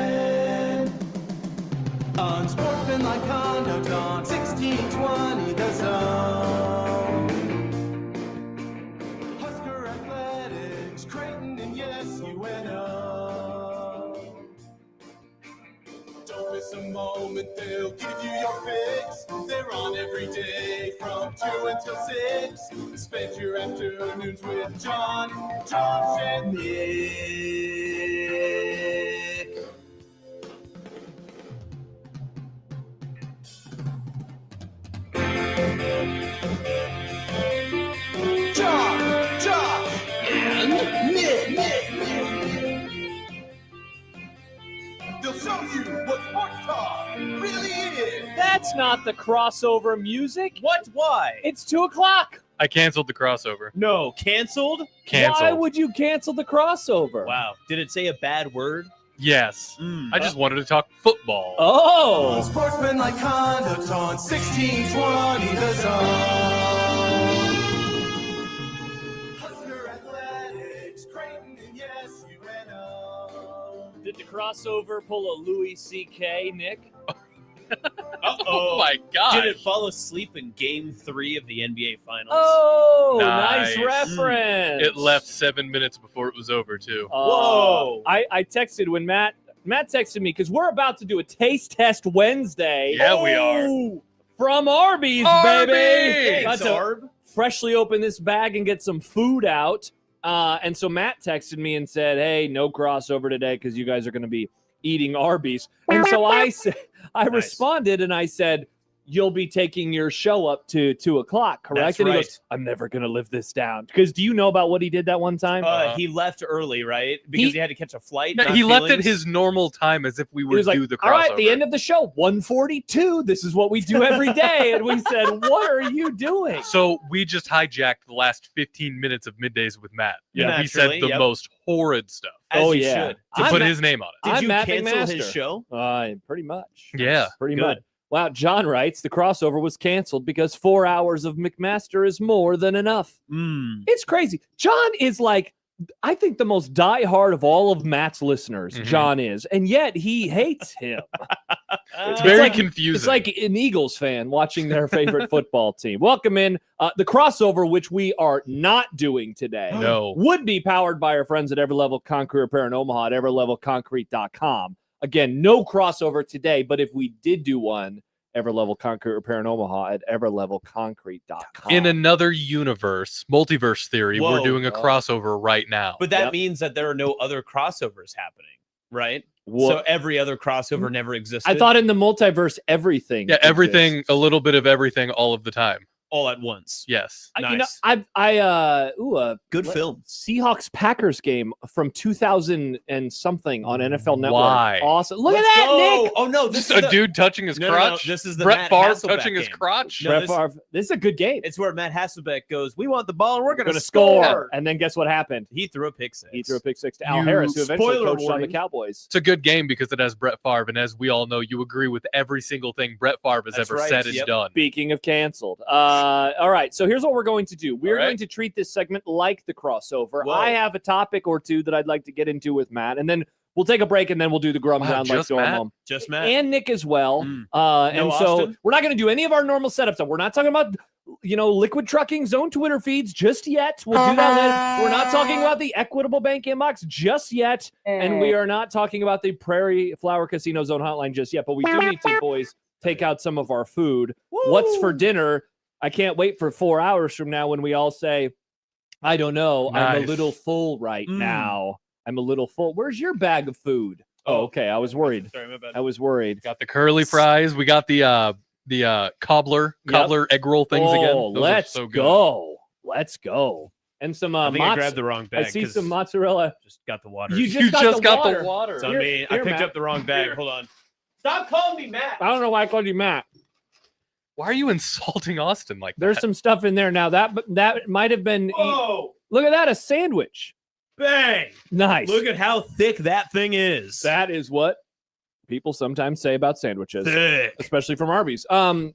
KOZN. Unsportsmanlike conduct on 1620 The Zone. Husker Athletics, Creighton, and yes, UNO. Don't miss a moment, they'll give you your fix. They're on every day from 2 until 6. Spend your afternoons with John, Josh, and Nick. John, Josh, and Nick. They'll show you what sports talk really is. That's not the crossover music. What? Why? It's 2 o'clock. I canceled the crossover. No, canceled? Why would you cancel the crossover? Wow. Did it say a bad word? Yes. I just wanted to talk football. Oh. Unsportsmanlike conduct on 1620 The Zone. Husker Athletics, Creighton, and yes, UNO. Did the crossover pull a Louis C.K., Nick? Oh my God. Did it fall asleep in Game 3 of the NBA Finals? Oh, Nice. nice reference. It left 7 minutes before it was over, too. Whoa. I texted when Matt texted me because we're about to do a taste test Wednesday. Yeah, we are. From Arby's, Arby's! baby. Thanks, About to Arb. freshly open this bag and get some food out. And so Matt texted me and said, hey, no crossover today because you guys are going to be eating Arby's. And so I responded and I said, you'll be taking your show up to 2 o'clock, correct? That's and he right. goes, I'm never going to live this down. Because do you know about what he did that one time? He left early, right? Because he had to catch a flight. No, not he left at feelings? his normal time as if we He were was to like, do the crossover. all right, the end of the show, 1:42. This is what we do every day. And we said, what are you doing? So we just hijacked the last 15 minutes of Middays with Matt. Yeah, He said naturally, the yep. most horrid stuff As Oh, you yeah. should. to I'm put Matt- his name on it. Did I'm you Matt cancel McMaster. his show? Pretty much. Yeah. Pretty Good. much. Wow, John writes, the crossover was canceled because 4 hours of McMaster is more than enough. It's crazy. John is like, I think the most diehard of all of Matt's listeners, Mhm. John is, and yet he hates him. It's very like- confusing. It's like an Eagles fan watching their favorite football team. Welcome in. The crossover, which we are not doing today, No. would be powered by our friends at Everlevel Concrete Repair in Omaha at everlevelconcrete.com. Again, no crossover today, but if we did do one, Everlevel Concrete Repair in Omaha at everlevelconcrete.com. In another universe, multiverse theory, we're Whoa. doing a crossover right now. But that Yep. means that there are no other crossovers happening, right? Wha- So every other crossover never existed. I thought in the multiverse, everything. Yeah, everything, exists. a little bit of everything, all of the time. all at once. Yes. You know, Nice. Good film. Seahawks Packers game from 2000 and something on NFL Network. Why? Awesome. Look Let's at that, go. Nick. Oh no, this Just is a the, dude touching his No, crotch. this is the Brett Matt Favre Hasselbeck touching his game. crotch. No, Brett this- Favre. This is a good game. It's where Matt Hasselbeck goes, we want the ball and we're going Gonna to score. And then guess what happened? He threw a pick six. He threw a pick six to Al You- Harris, who eventually spoiler coached on the warning. Cowboys. It's a good game because it has Brett Favre, and as we all know, you agree with every single thing Brett Favre has That's ever right, said and yep. done. Speaking of canceled. All right, so here's what we're going to do. We're All right. going to treat this segment like the crossover. Whoa. I have a topic or two that I'd like to get into with Matt, and then we'll take a break, and then we'll do the Grum Wow, round like just Matt? normal. Just Matt. And Nick as well. Mm. And No so Austin? we're not going to do any of our normal setups. We're not talking about, Liquid Trucking's own Twitter feeds just yet. We'll do that later. We're not talking about the Equitable Bank inbox just yet. And we are not talking about the Prairie Flower Casino Zone hotline just yet. But we do need to, boys, take out some of our food. What's for dinner? I can't wait for 4 hours from now when we all say, I don't know. I'm a Nice. little full right Mm. now. I'm a little full. Where's your bag of food? Oh, okay. I was worried. Sorry, my bad. I was worried. Got the curly fries. We got the cobbler egg roll things again. Oh, Those are let's so good. go. Let's go. And some I think I mozz- grabbed the wrong bag. I see 'cause some mozzarella. Just got the water. You You just got, just the, got water. the water. It's on Here- me. I here, picked Matt. up the wrong bag. Here. Hold on. Stop calling me Matt. I don't know why I called you Matt. Why are you insulting Austin like There's that? some stuff in there now. That might have been. Whoa. Look at that, a sandwich. Bang. Nice. Look at how thick that thing is. That is what people sometimes say about sandwiches, thick. especially from Arby's.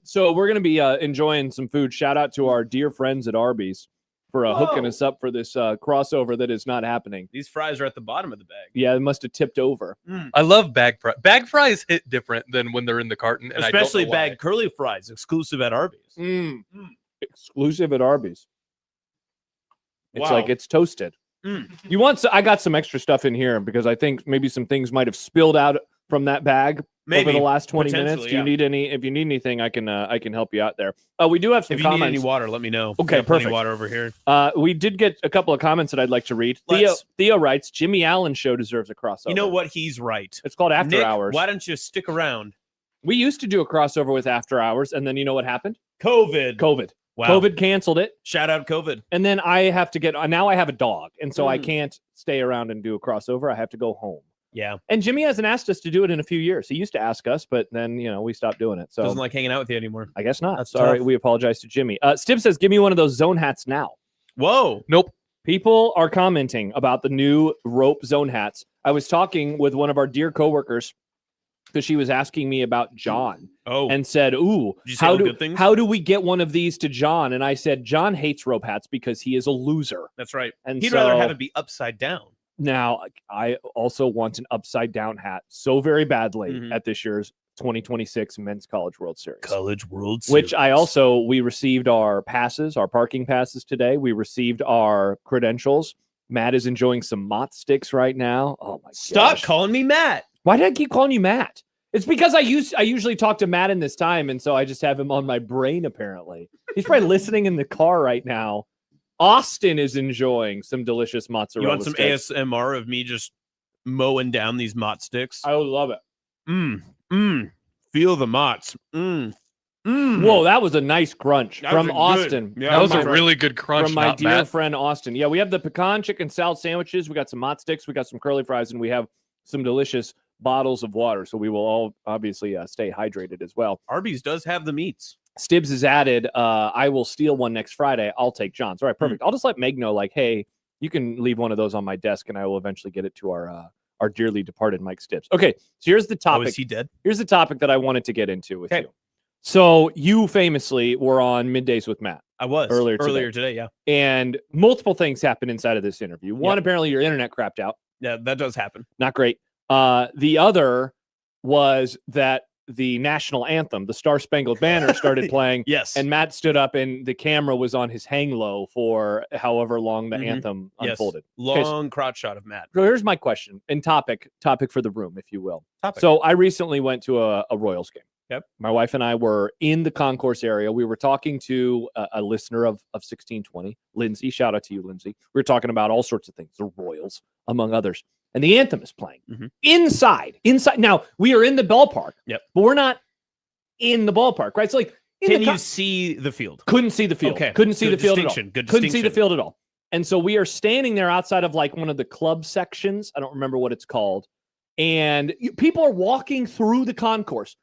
So we're gonna be enjoying some food. Shout out to our dear friends at Arby's for hooking us up for this crossover that is not happening. These fries are at the bottom of the bag. Yeah, it must have tipped over. I love bag fries. Bag fries hit different than when they're in the carton. And Especially I don't know why. bag curly fries, exclusive at Arby's. Exclusive at Arby's. It's Wow. like it's toasted. You want? I got some extra stuff in here because I think maybe some things might have spilled out from that bag over the last 20 minutes. Do you need any? If you need anything, I can help you out there. We do have some If you comments. need any water, let me know. Okay, Got plenty perfect. of water over here. We did get a couple of comments that I'd like to read. Theo writes, Jimmy Allen's show deserves a crossover. You know what? He's right. It's called After Nick, Hours. why don't you stick around? We used to do a crossover with After Hours, and then you know what happened? COVID. Wow. COVID canceled it. Shout out COVID. And then I have to now I have a dog, and so I can't stay around and do a crossover. I have to go home. Yeah. And Jimmy hasn't asked us to do it in a few years. He used to ask us, but then, we stopped doing it. So Doesn't like hanging out with you anymore. I guess not. That's Sorry. tough. We apologize to Jimmy. Stib says, give me one of those zone hats now. Whoa. Nope. People are commenting about the new rope zone hats. I was talking with one of our dear coworkers because she was asking me about John and said, ooh, Did you say all good things? how do we get one of these to John? And I said, John hates rope hats because he is a loser. That's right. And He'd so, rather have it be upside down. Now, I also want an upside down hat so very badly at this year's 2026 Men's College World Series. College World Series. Which we received our passes, our parking passes today. We received our credentials. Matt is enjoying some Mott sticks right now. Oh my Stop gosh. calling me Matt. Why did I keep calling you Matt? It's because I usually talk to Matt in this time, and so I just have him on my brain, apparently. He's probably listening in the car right now. Austin is enjoying some delicious mozzarella You want some sticks. ASMR of me just mowing down these Mott sticks? I would love it. Feel the Motts. Whoa, that was a nice crunch That from was Austin. good. Yeah, That was my a friend. really good crunch. From my not dear Matt. friend Austin. Yeah, we have the pecan chicken salad sandwiches. We got some Mott sticks. We got some curly fries, and we have some delicious bottles of water. So we will all obviously stay hydrated as well. Arby's does have the meats. Stibbs has added, I will steal one next Friday. I'll take John's. All right, perfect. I'll just let Meg know, like, hey, you can leave one of those on my desk, and I will eventually get it to our dearly departed Mike Stibbs. Okay, so here's the topic. Oh, is he dead? Here's the topic that I wanted to get into with you. So you famously were on Middays with Matt. I was earlier today, yeah. And multiple things happened inside of this interview. One, apparently your internet crapped out. Yeah, that does happen. Not great. The other was that the national anthem, the Star Spangled Banner, started playing. Yes. And Matt stood up and the camera was on his hang low for however long the anthem unfolded. Long crotch shot of Matt. So here's my question and topic for the room, if you will. Topic. So I recently went to a Royals game. Yep. My wife and I were in the concourse area. We were talking to a listener of 1620, Lindsay. Shout out to you, Lindsay. We were talking about all sorts of things, the Royals, among others. And the anthem is playing inside. Now, we are in the ballpark, but we're not in the ballpark, right? So, like, can you see the field? Couldn't see the field. Okay. Couldn't see Good the field at all. distinction. Good Couldn't see the distinction. field at all. And so we are standing there outside of like one of the club sections. I don't remember what it's called. And people are walking through the concourse.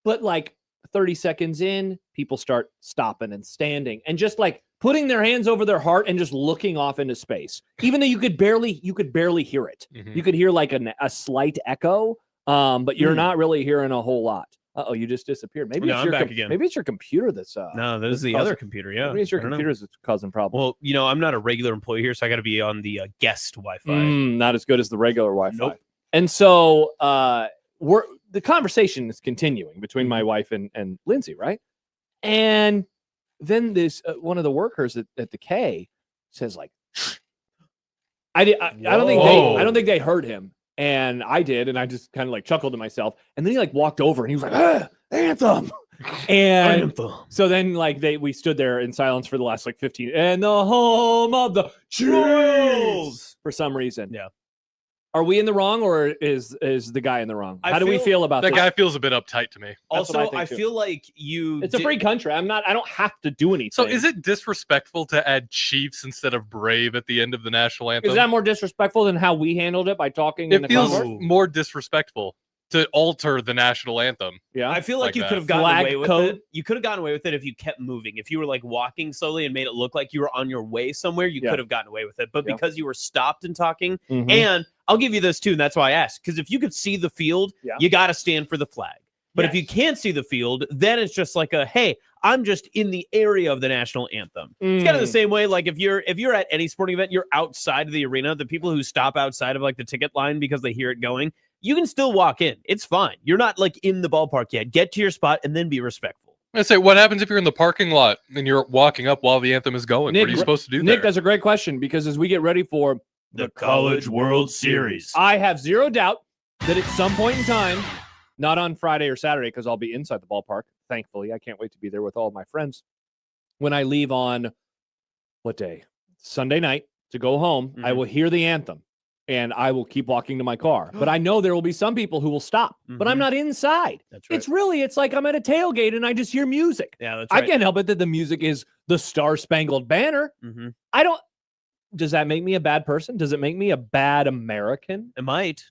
But like 30 seconds in, people start stopping and standing and just like putting their hands over their heart and just looking off into space, even though you could barely hear it. You could hear like a slight echo, but you're not really hearing a whole lot. Uh-oh, you just disappeared. Maybe No, it's I'm back again. Maybe it's your computer that's No, that is the other computer. Yeah, maybe it's your I don't know. computer that's causing problems. Well, I'm not a regular employee here, so I got to be on the guest Wi-Fi. Not as good as the regular Wi-Fi. Nope. And so the conversation is continuing between my wife and Lindsay, right? And then this one of the workers at the K says like, I don't think they heard him, and I did, and I just kind of like chuckled to myself, and then he like walked over and he was like, anthem. And so then like we stood there in silence for the last like 15 and the home of the Chiefs for some reason. Yeah. Are we in the wrong, or is the guy in the wrong? How do we feel about That this? guy feels a bit uptight to me. That's what Also, I I think, too. feel like It's a free country. I don't have to do anything. So is it disrespectful to add Chiefs instead of Brave at the end of the national anthem? Is that more disrespectful than how we handled it by talking in It the feels concourse? more disrespectful to alter the national anthem. Yeah. I feel like Like you that. could have gotten Flag away with code. it. You could have gotten away with it if you kept moving. If you were like walking slowly and made it look like you were on your way somewhere, you Yeah. could have gotten away with it. But Yeah. because you were stopped and talking, Mhm. and I'll give you this too, and that's why I asked. Because if you could see the field, Yeah. you got to stand for the flag. But if you can't see the field, then it's just like hey, I'm just in the area of the national anthem. It's kind of the same way, like if you're at any sporting event, you're outside of the arena. The people who stop outside of like the ticket line because they hear it going, you can still walk in. It's fine. You're not like in the ballpark yet. Get to your spot and then be respectful. I say, what happens if you're in the parking lot and you're walking up while the anthem is going? Nick, what are you supposed to do Nick, there? that's a great question, because as we get ready for The College World Series, I have zero doubt that at some point in time, not on Friday or Saturday, because I'll be inside the ballpark, thankfully. I can't wait to be there with all of my friends. When I leave on, what day? Sunday night to go home, I will hear the anthem, and I will keep walking to my car. But I know there will be some people who will stop, but I'm not inside. That's right. It's like I'm at a tailgate and I just hear music. Yeah, that's right. I can't help it that the music is the Star-Spangled Banner. Does that make me a bad person? Does it make me a bad American? It might.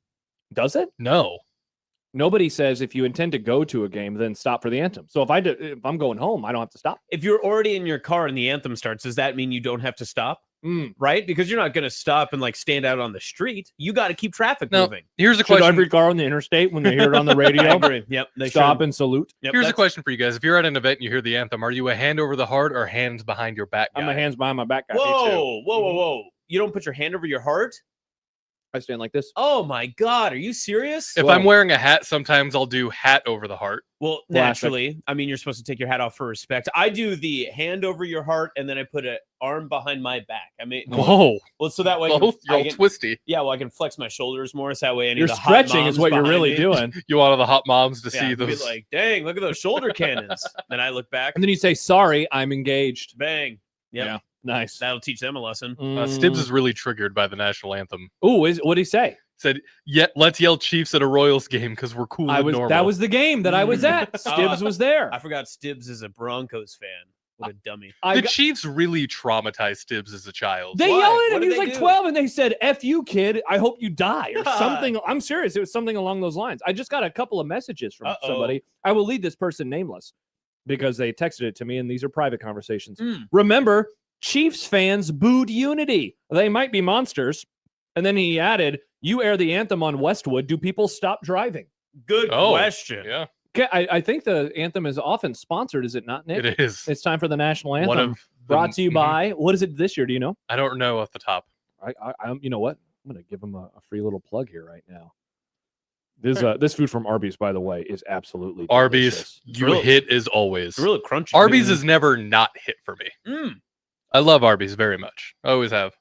Does it? No. Nobody says if you intend to go to a game, then stop for the anthem. So if I'm going home, I don't have to stop. If you're already in your car and the anthem starts, does that mean you don't have to stop? Right? Because you're not going to stop and like stand out on the street. You got to keep traffic moving. Here's a Should question. every car on the interstate, when they hear it on the radio, I agree. Yep. They stop should. and salute? Yep, Here's a question for you guys. If you're at an event and you hear the anthem, are you a hand over the heart or hands behind your back guy? I'm a hands behind my back guy. Whoa. You don't put your hand over your heart? I stand like this. Oh my God. Are you serious? If I'm wearing a hat, sometimes I'll do hat over the heart. Well, naturally, I mean, you're supposed to take your hat off for respect. I do the hand over your heart, and then I put an arm behind my back. I mean, Whoa. well, so that way, Both, you're I all can, twisty. yeah, well, I can flex my shoulders more, so that way, You're stretching is what you're really doing. You want all the hot moms to Yeah, see be those. like, dang, look at those shoulder cannons. Then I look back, And then you say, sorry, I'm engaged. bang. Yep. Yeah. Nice. That'll teach them a lesson. Stibbs is really triggered by the national anthem. What'd he say? Said, let's yell Chiefs at a Royals game because we're cool and normal. That was the game that I was at. Stibbs was there. I forgot Stibbs is a Broncos fan. What a dummy. The Chiefs really traumatized Stibbs as a child. They Why? yelled at What him. did He was they like do? 12, and they said, F you, kid. I hope you die, or something. I'm serious. It was something along those lines. I just got a couple of messages from somebody. I will leave this person nameless because they texted it to me, and these are private conversations. Remember, Chiefs fans booed Unity. They might be monsters. And then he added, you air the anthem on Westwood. Do people stop driving? Good question. Yeah, Okay, I think the anthem is often sponsored, is it not, Nick? it is. It's time for the national anthem. One of Brought to you by, what is it this year? Do you know? I don't know off the top. You know what? I'm going to give him a free little plug here right now. This food from Arby's, by the way, is absolutely Arby's, delicious. you hit as always. It's really crunchy. Arby's is never not hit for me. I love Arby's very much. I always have.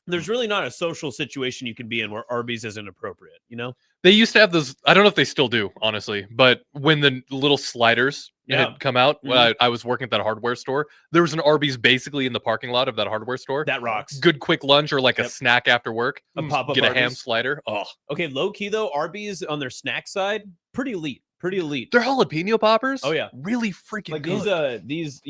There's really not a social situation you can be in where Arby's isn't appropriate, you know? They used to have those. I don't know if they still do, honestly. But when the little sliders had come out, when I was working at that hardware store, there was an Arby's basically in the parking lot of that hardware store. That rocks. Good quick lunch or like a snack after work. A pop-up Get a ham Arby's. slider. Oh, Okay, low key though, Arby's on their snack side, pretty elite. Pretty elite. their jalapeno poppers. Oh, yeah. really freaking Like good. these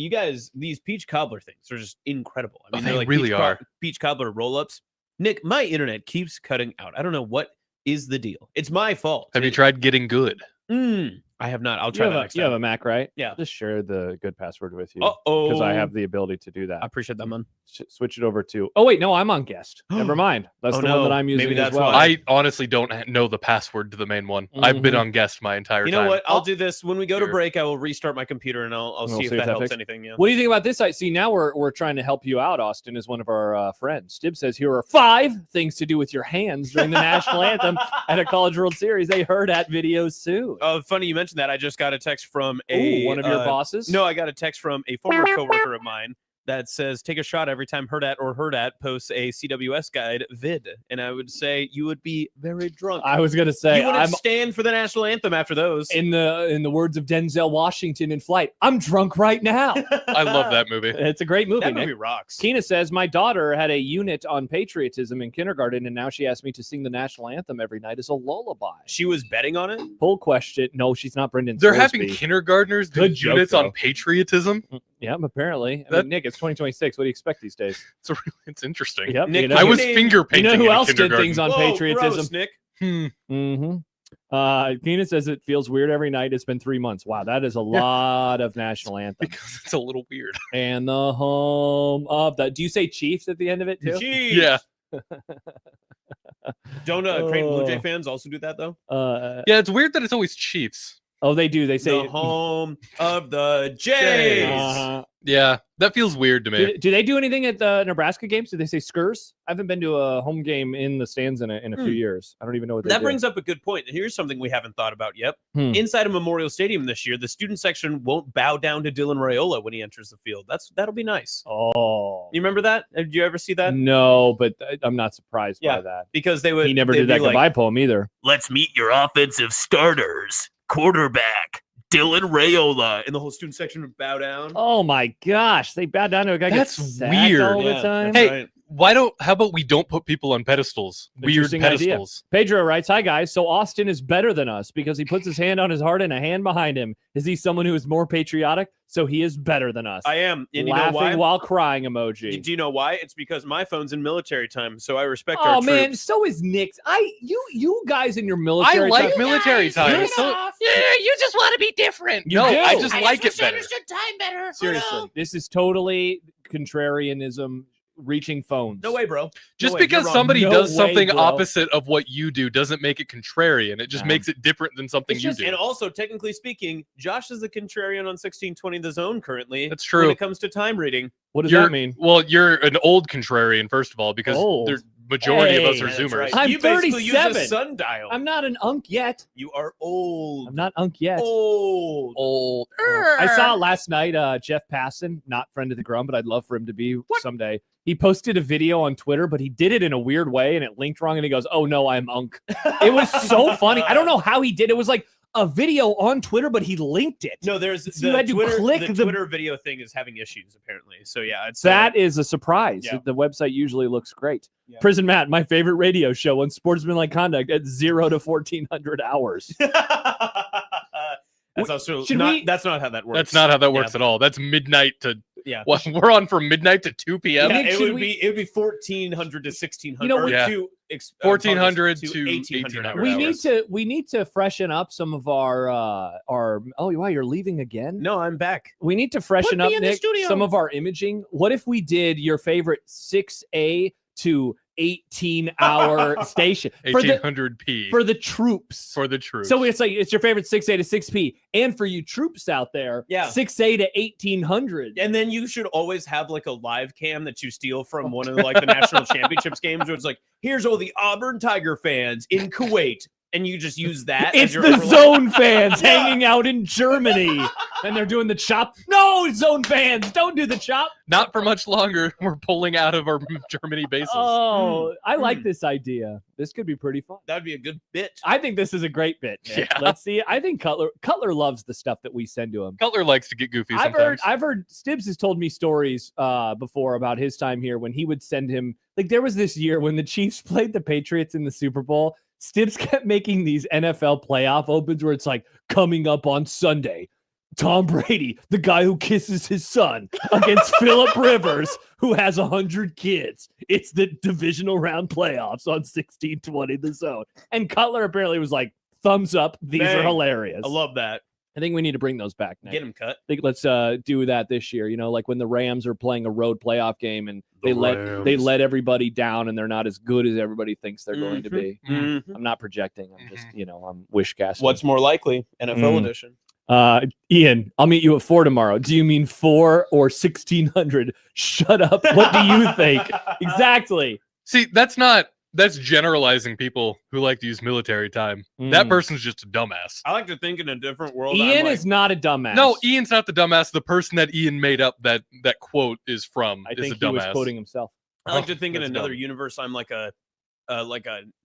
peach cobbler things are just incredible. I mean, they they're like really are. peach cobbler roll-ups. Nick, my internet keeps cutting out. I don't know what is the deal. It's my fault. Have you tried getting good? I have not. I'll try that next You have time. a Mac, right? Yeah. Just share the good password with you. Uh-oh. Because I have the ability to do that. I appreciate that, man. Switch it over to. Oh wait, no, I'm on guest. Never mind. That's Oh, the one no. that I'm using Maybe as that's well. why. I honestly don't know the password to the main one. I've been on guest my entire You time. know what? I'll do this when we go to Sure. break. I will restart my computer and I'll see if that helps fixes- anything. Yeah. What do you think about this? See, now we're trying to help you out. Austin is one of our friends. Stibb says here are 5 things to do with your hands during the national anthem at a College World Series. They heard at videos soon. Oh, funny you mentioned that. I just got a text from One of your bosses. No, I got a text from a former coworker of mine that says, take a shot every time Heard At posts a CWS guide vid. And I would say you would be very drunk. I was gonna say You wouldn't I'm stand for the national anthem after those. in the words of Denzel Washington in Flight. I'm drunk right now. I love that movie. It's a great movie. That Nick. movie rocks. Keena says, my daughter had a unit on patriotism in kindergarten, and now she asked me to sing the national anthem every night as a lullaby. She was betting on it? Full question. No, she's not Brendan They're Scoresby. having kindergartners do Good joke, units on though. patriotism. Yeah, apparently. I That- mean, Nick, it's 2026. What do you expect these days? It's interesting. Yep. Nick, you know, I was name- finger you painting. know who in else did kindergarten. things on Whoa, patriotism? gross, Nick. Keena says it feels weird every night. It's been 3 months. Wow, that is a lot of national anthem. Because it's a little weird. And the home of the. Do you say Chiefs at the end of it too? Jeez. Yeah. Don't Creighton Blue Jay fans also do that though? Yeah, it's weird that it's always Chiefs. Oh, they do. They say the home of the Jays. Yeah, that feels weird to me. Do they do anything at the Nebraska games? Do they say Skurs? I haven't been to a home game in the stands in a few years. I don't even know what they do. That brings up a good point. Here's something we haven't thought about yet. Inside of Memorial Stadium this year, the student section won't bow down to Dylan Raiola when he enters the field. That'll be nice. Oh, you remember that? Did you ever see that? No, but I'm not surprised by that because they would. He never did that goodbye poem either. Let's meet your offensive starters. Quarterback Dylan Raiola, and the whole student section would bow down. Oh my gosh, they bow down to a guy. That's weird all the time. Hey, how about we don't put people on pedestals? Weird pedestals. Idea. Pedro writes, "Hi guys, so Austin is better than us because he puts his hand on his heart and a hand behind him. Is he someone who is more patriotic? So he is better than us." I am. And laughing you know why? While crying emoji. Do you know why? It's because my phone's in military time, so I respect our troops. Oh man, so is Nick's. You guys in your military. I like military time. You just want to be different. I just like it better. Understood time better. Seriously, this is totally contrarianism. Reaching phones. No way, bro. Just because somebody does something opposite of what you do doesn't make it contrarian. It just makes it different than something you do. And also, technically speaking, Josh is the contrarian on 1620 The Zone currently. That's true. When it comes to time reading. What does that mean? Well, you're an old contrarian, first of all, because the majority of us are Zoomers. Right. I'm you 37. Use a sundial. I'm not an unk yet. You are old. I'm not unk yet. Old. I saw last night Jeff Passan, not friend of the Grum, but I'd love for him to be someday. He posted a video on Twitter, but he did it in a weird way and it linked wrong. And he goes, "Oh no, I'm unk." It was so funny. I don't know how he did. It was like a video on Twitter, but he linked it. No, there's so you had to click the Twitter video thing is having issues apparently. So yeah, that is a surprise. Yeah. The website usually looks great. Yeah. Prison Matt, my favorite radio show on Sportsmanlike Conduct at 0 to 1400 hours. That's also that's not how that works. That's not how that works at all. That's midnight to Well, we're on from midnight to 2 p.m. Yeah, it would be 1400 to 1600. You know, 1400 to 1800. We need to freshen up some of our oh wow, you're leaving again? No, I'm back. We need to freshen up, Nick, some of our imaging. What if we did your favorite 6A to 18-hour station 1800p for the troops? For the troops. So it's like it's your favorite 6A to 6P, and for you troops out there, 6A to 1800. And then you should always have like a live cam that you steal from one of the national championships games, where it's like, here's all the Auburn Tiger fans in Kuwait. And you just use that. It's the Zone fans hanging out in Germany. And they're doing the chop. No, Zone fans, don't do the chop. Not for much longer. We're pulling out of our Germany bases. Oh, I like this idea. This could be pretty fun. That'd be a good bit. I think this is a great bit. Nick. Yeah. Let's see. I think Cutler loves the stuff that we send to him. Cutler likes to get goofy sometimes. I've heard Stibbs has told me stories before about his time here when he would send him. Like there was this year when the Chiefs played the Patriots in the Super Bowl. Stibbs kept making these NFL playoff opens where it's like, coming up on Sunday, Tom Brady, the guy who kisses his son, against Phillip Rivers, who has 100 kids. It's the divisional round playoffs on 1620 The Zone. And Cutler apparently was like, thumbs up. These are hilarious. I love that. I think we need to bring those back now. Get them cut. I think let's do that this year. You know, like when the Rams are playing a road playoff game and they let everybody down and they're not as good as everybody thinks they're going to be. Mm-hmm. I'm not projecting. I'm just, I'm wish casting. What's more likely? NFL edition. Ian, I'll meet you at 4 tomorrow. Do you mean 4 or 1600? Shut up. What do you think? Exactly. See, that's generalizing people who like to use military time. That person's just a dumbass. I like to think in a different world. Ian is not a dumbass. No, Ian's not the dumbass. The person that Ian made up that quote is from is a dumbass. He was quoting himself. I like to think in another universe, I'm like a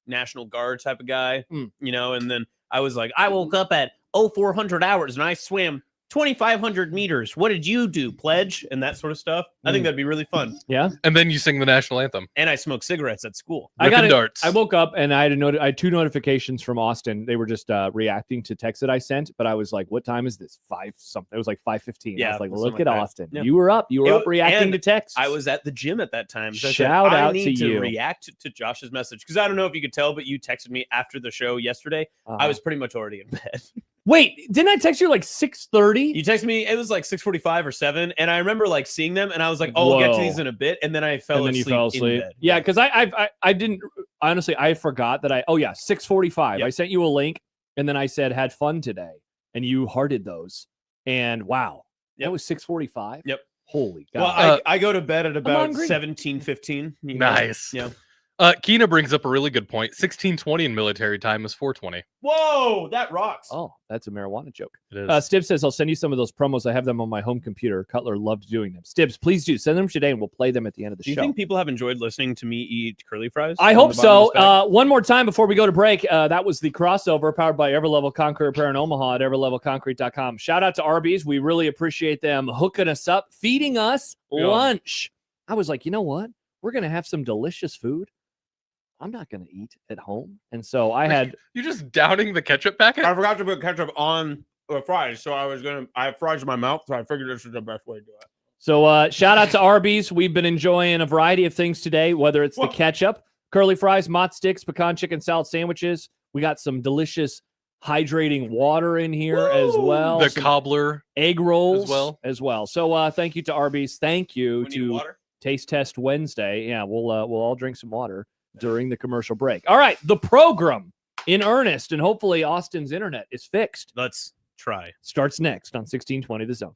National Guard type of guy, and then I was like, I woke up at 0400 hours and I swam 2,500 meters. What did you do, pledge? And that sort of stuff. I think that'd be really fun. Yeah. And then you sing the national anthem. And I smoke cigarettes at school. Darts. I woke up and I had 2 notifications from Austin. They were just reacting to texts that I sent, but I was like, what time is this? 5 something. It was like 5:15. Yeah, I was like, look like at that. Austin. Yeah. You were up. You were up reacting to texts. I was at the gym at that time. So Shout out I need to you. React to Josh's message. Because I don't know if you could tell, but you texted me after the show yesterday. I was pretty much already in bed. Wait, didn't I text you like 6:30? You texted me, it was like 6:45 or 7, and I remember like seeing them, and I was like, "Oh, we'll get to these in a bit," and then I fell asleep. You fell asleep. In bed. Yeah, because I didn't honestly. I forgot that 6:45. I sent you a link, and then I said had fun today, and you hearted those. And wow, that Yep. was 6:45. Yep. Holy God. Well, I go to bed at about hungry. 17:15. Nice. Yeah. Keena brings up a really good point. 16:20 in military time is 4:20. Whoa, that rocks. Oh, that's a marijuana joke. It is. Stibbs says, I'll send you some of those promos. I have them on my home computer. Cutler loved doing them. Stibbs, please do. Send them today and we'll play them at the end of the Do you show. think people have enjoyed listening to me eat curly fries? I on hope the bottom of so. this bag? One more time before we go to break. That was the crossover powered by Everlevel Concrete Repair in Omaha at everlevelconcrete.com. Shout out to Arby's. We really appreciate them hooking us up, feeding us lunch. I was like, you know what? We're going to have some delicious food. I'm not going to eat at home. And so I had... You just downing the ketchup packet? I forgot to put ketchup on the fries, so I have fries in my mouth, so I figured this was the best way to do it. So shout out to Arby's. We've been enjoying a variety of things today, whether it's the ketchup, curly fries, mott sticks, pecan chicken salad sandwiches. We got some delicious hydrating water in here as well. The some cobbler egg rolls as well. So thank you to Arby's. Thank you We need to water? Taste Test Wednesday. Yeah, we'll all drink some water during the commercial break. All right, the program in earnest, and hopefully Austin's internet is fixed. Let's try. Starts next on 1620 The Zone.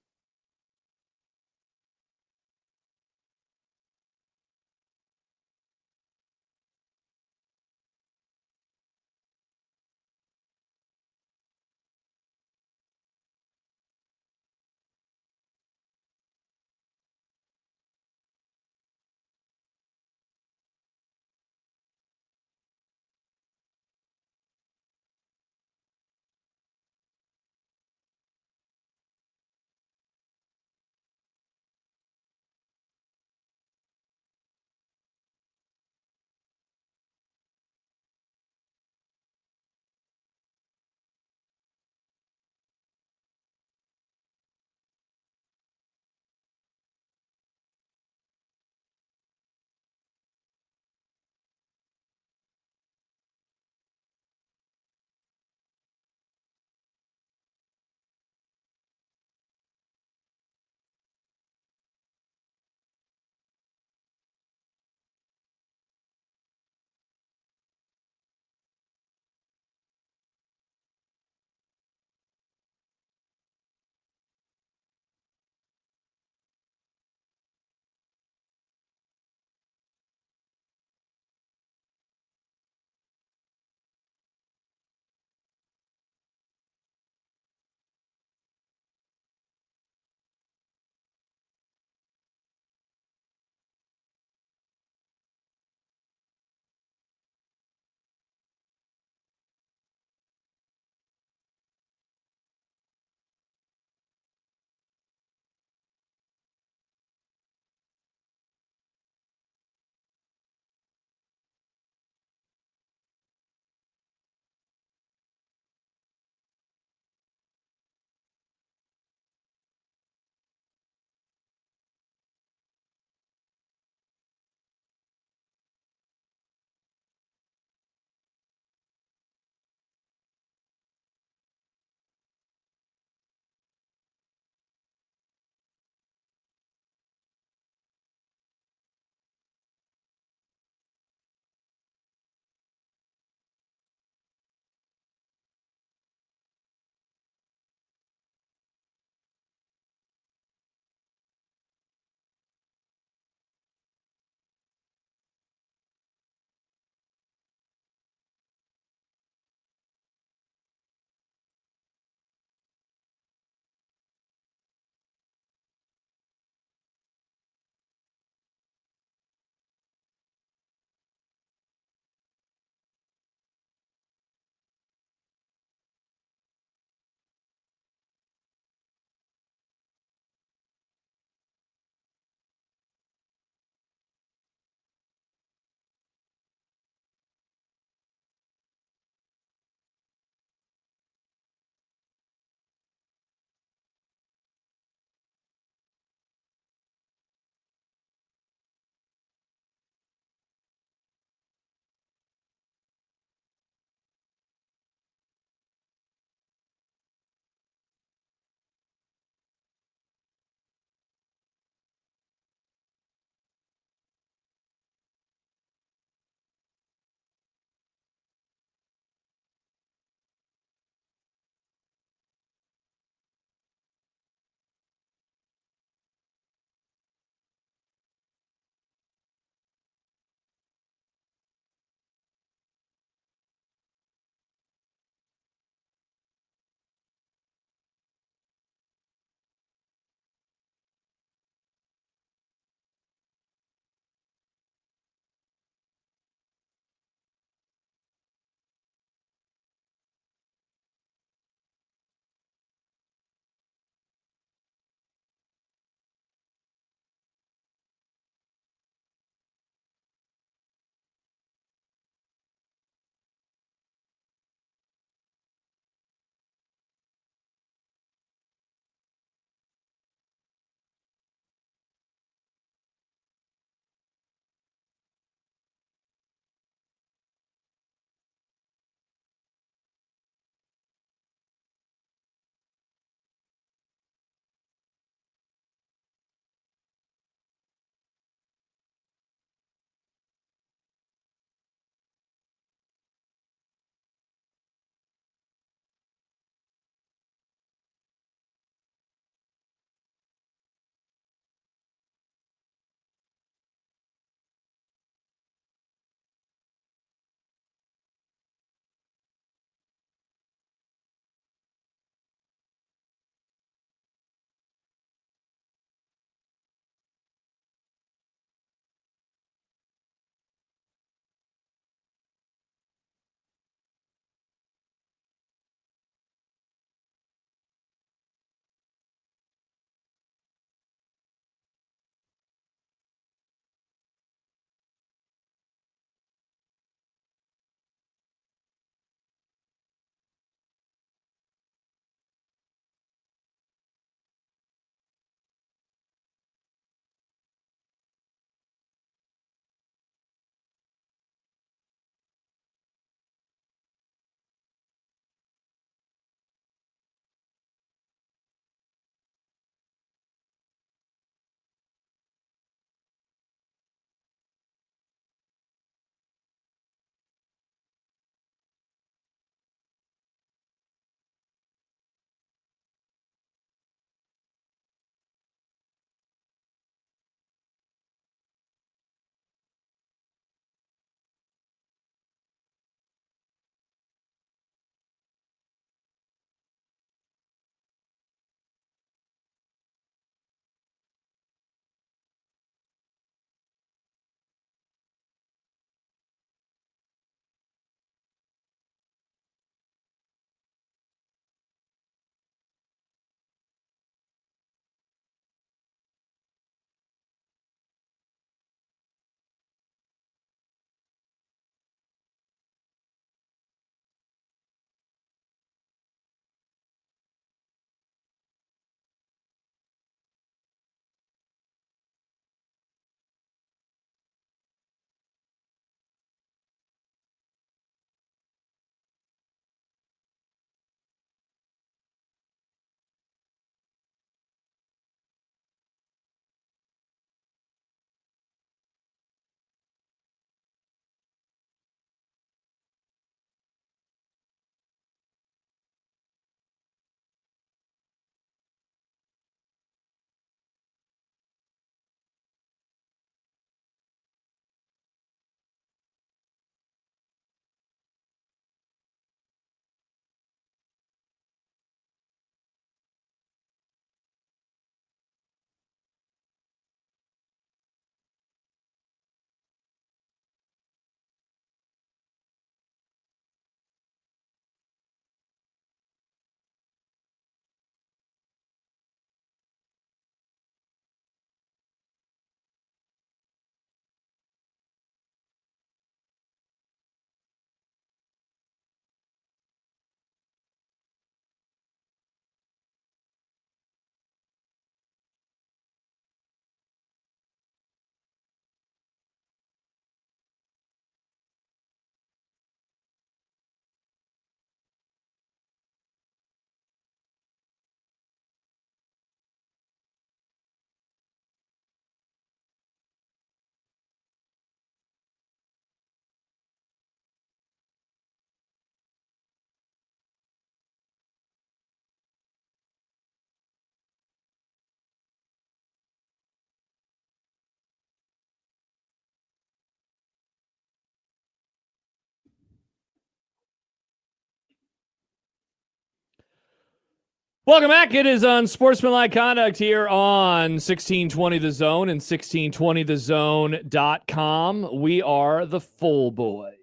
Welcome back. It is Unsportsmanlike Conduct here on 1620 The Zone and 1620thezone.com. We are the full boys.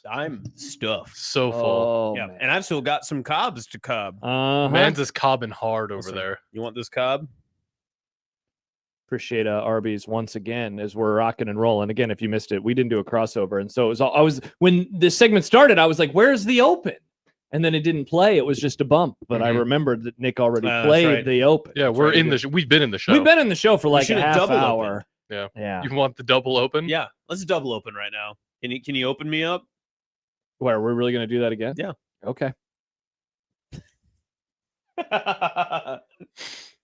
I'm stuffed. So full. Oh, Yeah, man. and I've still got some cobs to cob. Man's is cobbing hard over Listen, there. You want this cob? Appreciate Arby's once again as we're rocking and rolling. Again, if you missed it, we didn't do a crossover. And so it was when this segment started, I was like, where's the open? And then it didn't play. It was just a bump. But I remembered that Nick already played right. the open. Yeah, we're in the. We've been in the show. We've been in the show for like a should have half double hour. Yeah. Yeah. You want the double open? Yeah, let's double open right now. Can you open me up? What, are we really going to do that again? Yeah. Okay.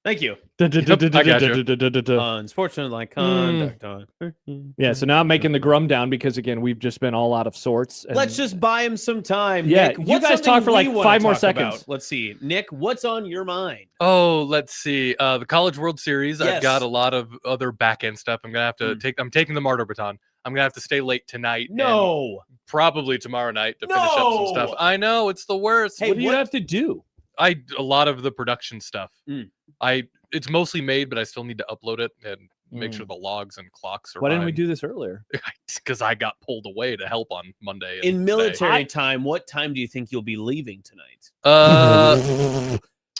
Thank you. I got you. Unsportsmanlike conduct. Yeah, so now I'm making the grum down because, again, we've just been all out of sorts. And Let's just buy him some time. Yeah, Nick, you what's guys talk something for like we wanna 5 more talk seconds. about? Let's see. Nick, what's on your mind? Oh, let's see. The College World Series. Yes. I've got a lot of other back end stuff. I'm gonna have to I'm taking the martyr baton. I'm gonna have to stay late tonight. and No. probably tomorrow night to finish up some stuff. No. I know it's the worst. Hey, what do you what- have to do? A lot of the production stuff. Mm. It's mostly made, but I still need to upload it and make sure the logs and clocks are. Why didn't we do this earlier? Because I got pulled away to help on Monday. and In today. military time, what time do you think you'll be leaving tonight?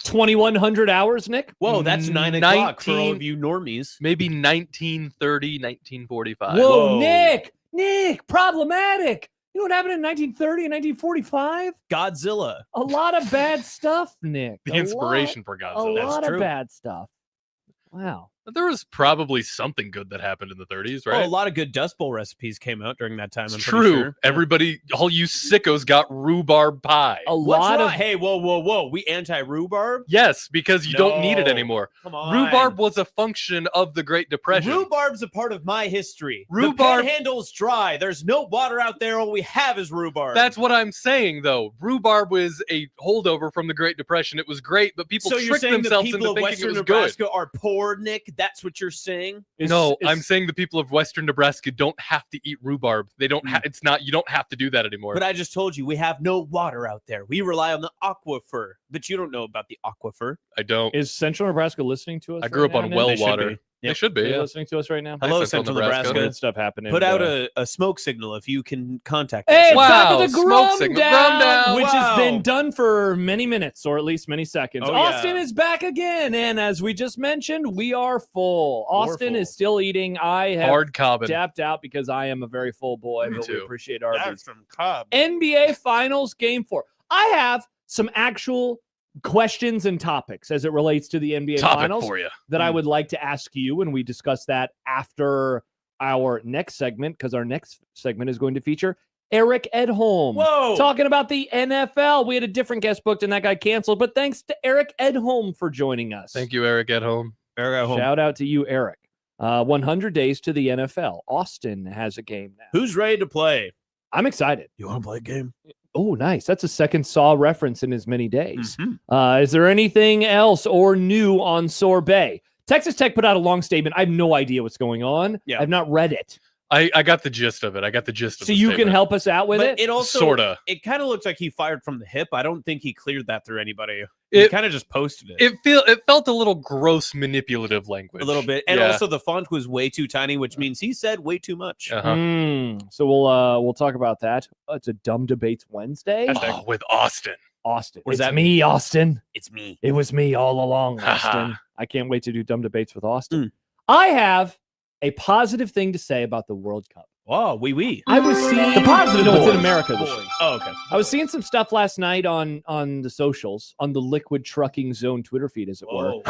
2,100 hours, Nick? Whoa, that's 9 o'clock for all 19 of you normies. maybe 1930, 1945. Whoa, Whoa. Nick, problematic. You know what happened in 1930 and 1945? Godzilla. A lot of bad stuff, Nick. The inspiration for A Godzilla. lot true. of bad stuff. Wow. There was probably something good that happened in the 30s, right? Oh, a lot of good Dust Bowl recipes came out during that time. It's I'm true. pretty sure. Everybody, all you sickos got rhubarb pie. A What's lot wrong? of Hey, whoa. We anti-rhubarb? Yes, because you don't need it No. anymore. Come on. Rhubarb was a function of the Great Depression. Rhubarb's a part of my history. Rhubarb- The panhandle's dry. There's no water out there. All we have is rhubarb. That's what I'm saying, though. Rhubarb was a holdover from the Great Depression. It was great, but people so you're tricked saying the themselves people into of thinking Western it was Nebraska are poor, Nick? That's what you're saying? good. I'm saying the people of Western Nebraska don't have to eat rhubarb. They don't. It's not. You don't have to do that anymore. But I just told you we have no water out there. We rely on the aquifer, but you don't know about the aquifer. I don't. Is Central Nebraska listening to us? I grew up on now, well Nick? should water. be. They Yep. should be. Are you Yeah. listening to us right now? Hello, Hi, Central Nebraska. Nebraska. Good stuff happening. Put out a smoke signal if you can contact us. Hey, it's Wow, time for the smoke Grum signal. Down, Grum Down. which has been Wow. done for many minutes, or at least many seconds. Oh, Austin yeah. is back again, and as we just mentioned, we are full. Austin full. is still eating. I have Hard cobbin. tapped out because I am a very full boy, Me but we too. appreciate Arby's. some cob. NBA Finals Game 4. I have some actual questions and topics as it relates to the NBA Topic Finals for you. that I would like to ask you, and we discuss that after our next segment, because our next segment is going to feature Eric Edholm. Whoa. Talking about the NFL. We had a different guest booked and that got canceled, but thanks to Eric Edholm for joining us. Thank you, Eric, at home. Shout out to you, Eric. 100 days to the NFL. Austin has a game now. Who's ready to play? I'm excited. You want to play a game? Oh, nice. That's a second Saw reference in as many days. Mhm. Is there anything else or new on Sorbet? Texas Tech put out a long statement. I have no idea what's going on. Yeah. I've not read it. I got the gist of it. I got the gist of So the you can statement. help us out with But it? it also Sorta. It kind of looks like he fired from the hip. I don't think he cleared that through anybody. It- He kind of just posted it. It felt a little gross, manipulative language. A little bit, and Yeah. also the font was way too tiny, which means he said way too much. Uh-huh. So we'll talk about that. It's a Dumb Debates Wednesday. Oh, with Austin. Austin. What does It's that me, Austin. It's me. It was me all along, Haha. Austin. I can't wait to do Dumb Debates with Austin. Mm. I have a positive thing to say about the World Cup. Oh, we. I was seeing The positive No, it's in boys. America. This year. Oh, okay. I was seeing some stuff last night on the socials, on the Liquid Trucking Zone Twitter feed, as it were.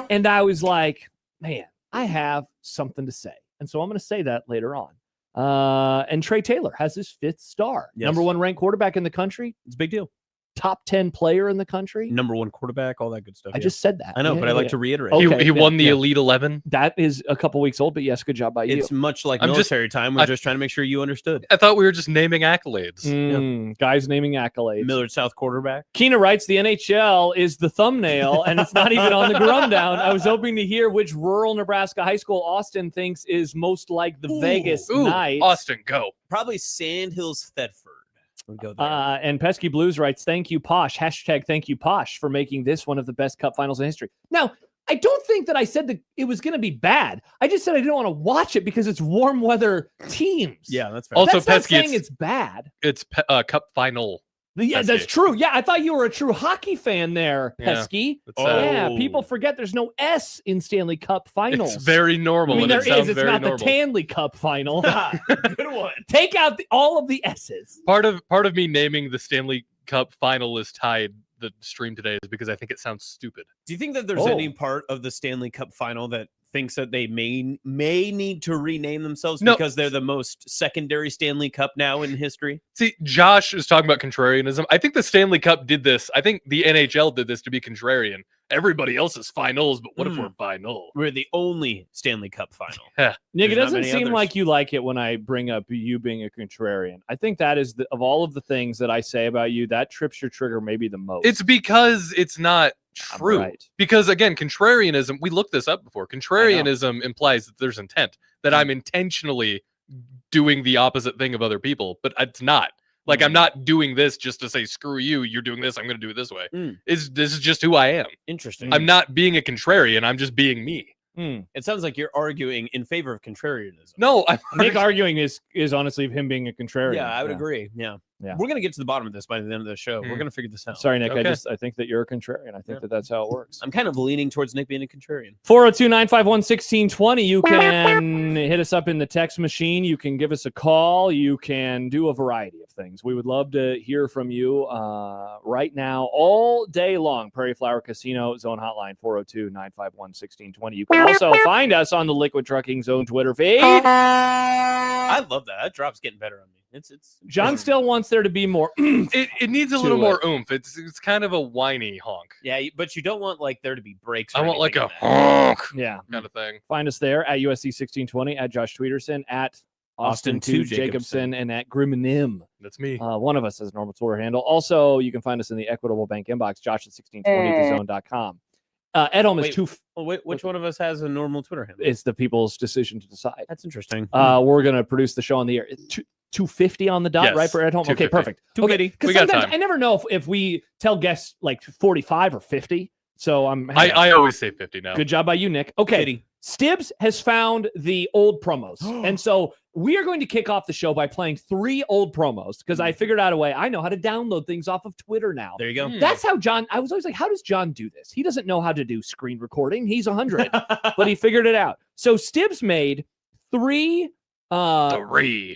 And I was like, man, I have something to say. And so I'm going to say that later on. And Trey Taylor has his 5th star. Yes. Number 1 ranked quarterback in the country. It's a big deal. Top 10 player in the country. Number 1 quarterback, all that good stuff. I yeah. just said that. I know, Yeah, but I yeah, like yeah. to reiterate. Okay, He won the yeah. Elite 11. That is a couple weeks old, but yes, good job by you. It's much like I'm just- military time. We're I- just trying to make sure you understood. I thought we were just naming accolades. Guys naming accolades. Millard South quarterback. Keena writes, the NHL is the thumbnail, and it's not even on the rundown. I was hoping to hear which rural Nebraska high school Austin thinks is most like the Vegas Ooh, Knights. Austin, go. Probably Sandhills Thetford. We'll go there. And Pesky Blues writes, thank you, Posh. Hashtag thank you, Posh, for making this one of the best cup finals in history. Now, I don't think that I said that it was going to be bad. I just said I didn't want to watch it because it's warm weather teams. Yeah, that's fair. Also, That's not Pesky, saying it's bad. It's cup final. Yeah, Pesky. that's true. Yeah, I thought you were a true hockey fan there, Yeah. Pesky. It's, Yeah, people forget there's no S in Stanley Cup finals. It's very normal. I mean, and there it sounds is. It's very not normal. the Tanley Cup final. Good one. Take out all of the S's. Part of me naming the Stanley Cup final is tied the stream today is because I think it sounds stupid. Do you think that there's any part of the Stanley Cup final that thinks that they may need to rename themselves No. because they're the most secondary Stanley Cup now in history? See, Josh is talking about contrarianism. I think the Stanley Cup did this. I think the NHL did this to be contrarian. Everybody else is finals, but what if we're final? We're the only Stanley Cup final. Nick, it There's not doesn't many seem others. like you like it when I bring up you being a contrarian. I think that is of all of the things that I say about you, that trips your trigger maybe the most. It's because it's not I'm true. right. Because again, contrarianism, we looked this up before. Contrarianism implies that there's intent, that I'm intentionally doing the opposite thing of other people, but it's not. Like I'm not doing this just to say screw you, you're doing this, I'm going to do it this way. This is just who I am. Interesting. I'm not being a contrarian, I'm just being me. It sounds like you're arguing in favor of contrarianism. No, I'm Nick arguing is honestly him being a contrarian. Yeah, I would agree. Yeah. Yeah. We're going to get to the bottom of this by the end of the show. We're going to figure this out. Sorry, Nick. Okay. I think that you're a contrarian. I think that that's how it works. I'm kind of leaning towards Nick being a contrarian. 402-951-1620. You can hit us up in the text machine. You can give us a call. You can do a variety of things. We would love to hear from you right now, all day long. Prairie Flower Casino Zone Hotline, 402-951-1620. You can also find us on the Liquid Trucking Zone Twitter feed. I love that. That drop's getting better on me. It's John still wants there to be more. it needs a little To more oomph. It's kind of a whiny honk. Yeah, but you don't want like there to be breaks. I or want like anything a in that. honk Yeah. kind of thing. Find us there at USC 1620, at Josh Tweederson, at Austin 2 Jacobson, and at Grimnim. That's me. One of us has a normal Twitter handle. Also, you can find us in the Equitable Bank inbox, Josh at 1620thezone.com. Edholm is Which one of us has a normal Twitter handle? it's the people's decision to decide. That's interesting. We're going to produce the show on the air. 250 on the dot, Yes, right, for Edholm? Okay, 250. perfect. 250. Because We got sometimes time. I never know if we tell guests like 45 or 50. So I always say 50 now. Good job by you, Nick. Okay. 50. Stibbs has found the old promos. And so we are going to kick off the show by playing 3 old promos because I figured out a way. I know how to download things off of Twitter now. There you go. That's how John, I was always like, how does John do this? He doesn't know how to do screen recording. He's 100, but he figured it out. So Stibbs made 3 Three.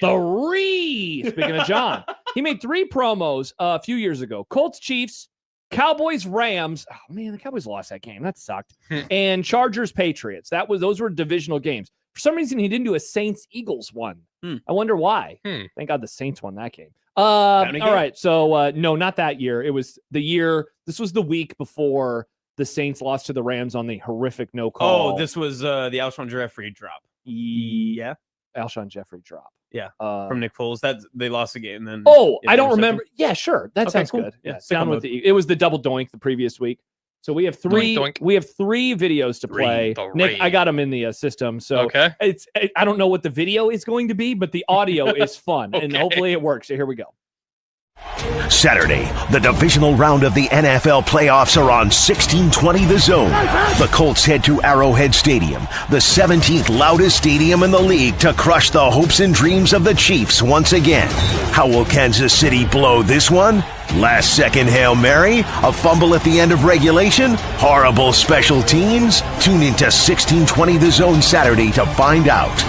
Speaking of John, he made 3 promos a few years ago. Colts, Chiefs, Cowboys, Rams. Oh man, the Cowboys lost that game. That sucked. And Chargers, Patriots. Those were divisional games. For some reason, he didn't do a Saints, Eagles one. I wonder why. Thank God the Saints won that game. All right. So no, not that year. It was the year. This was the week before the Saints lost to the Rams on the horrific no call. Oh, this was the Alshon Jeffrey drop. Yeah. Alshon Jeffrey drop. Yeah. From Nick Foles. They lost the game. Then Oh, yeah, I don't interception. remember. Yeah, sure. That Okay, sounds cool. good. Yeah, Yeah, sick down on with it was the double doink the previous week. So we have 3. Doink, doink. We have 3 videos to play. Nick, I got them in the system. So Okay. I don't know what the video is going to be, but the audio is fun, and Okay. hopefully it works. So here we go. Saturday, the divisional round of the NFL playoffs are on 1620 The Zone. The Colts head to Arrowhead Stadium, the 17th loudest stadium in the league, to crush the hopes and dreams of the Chiefs once again. How will Kansas City blow this one? Last second Hail Mary? A fumble at the end of regulation? Horrible special teams? Tune into 1620 The Zone Saturday to find out.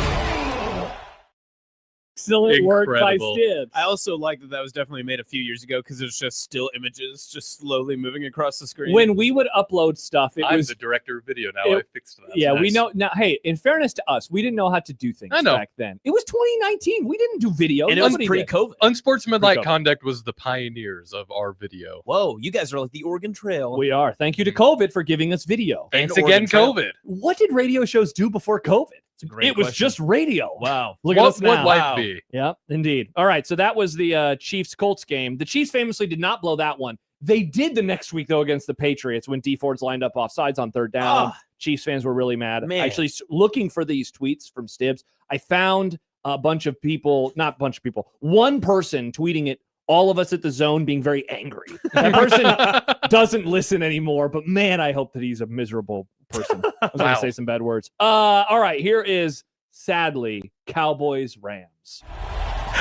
Excellent work by Incredible. Stibbs. I also like that was definitely made a few years ago because there's just still images just slowly moving across the screen. When we would upload stuff, I'm was the director of video now. it- I fixed that. yeah, we Nice. know now. Hey, in fairness to us, we didn't know how to do things I know. back then. It was 2019. We didn't do video. and it was Nobody did. pre-COVID. Unsportsmanlike Pre-COVID. conduct was the pioneers of our video. Whoa, you guys are like the Oregon Trail. We are. Thank you to COVID for giving us video. And Thanks again, Oregon Trail. COVID. What did radio shows do before COVID? It's a great It was question. just radio. Wow. Look at What us would now. life Wow. be? Yeah, indeed. All right, so that was the Chiefs-Colts game. The Chiefs famously did not blow that one. They did the next week, though, against the Patriots when D Ford's lined up offsides on 3rd down. Ah. Chiefs fans were really mad. Man. Actually, looking for these tweets from Stibbs, I found a bunch of people, not a bunch of people, one person tweeting it all of us at the Zone being very angry. That person doesn't listen anymore, but man, I hope that he's a miserable person. I was going to say some bad words. All right, here is, sadly, Cowboys-Rams.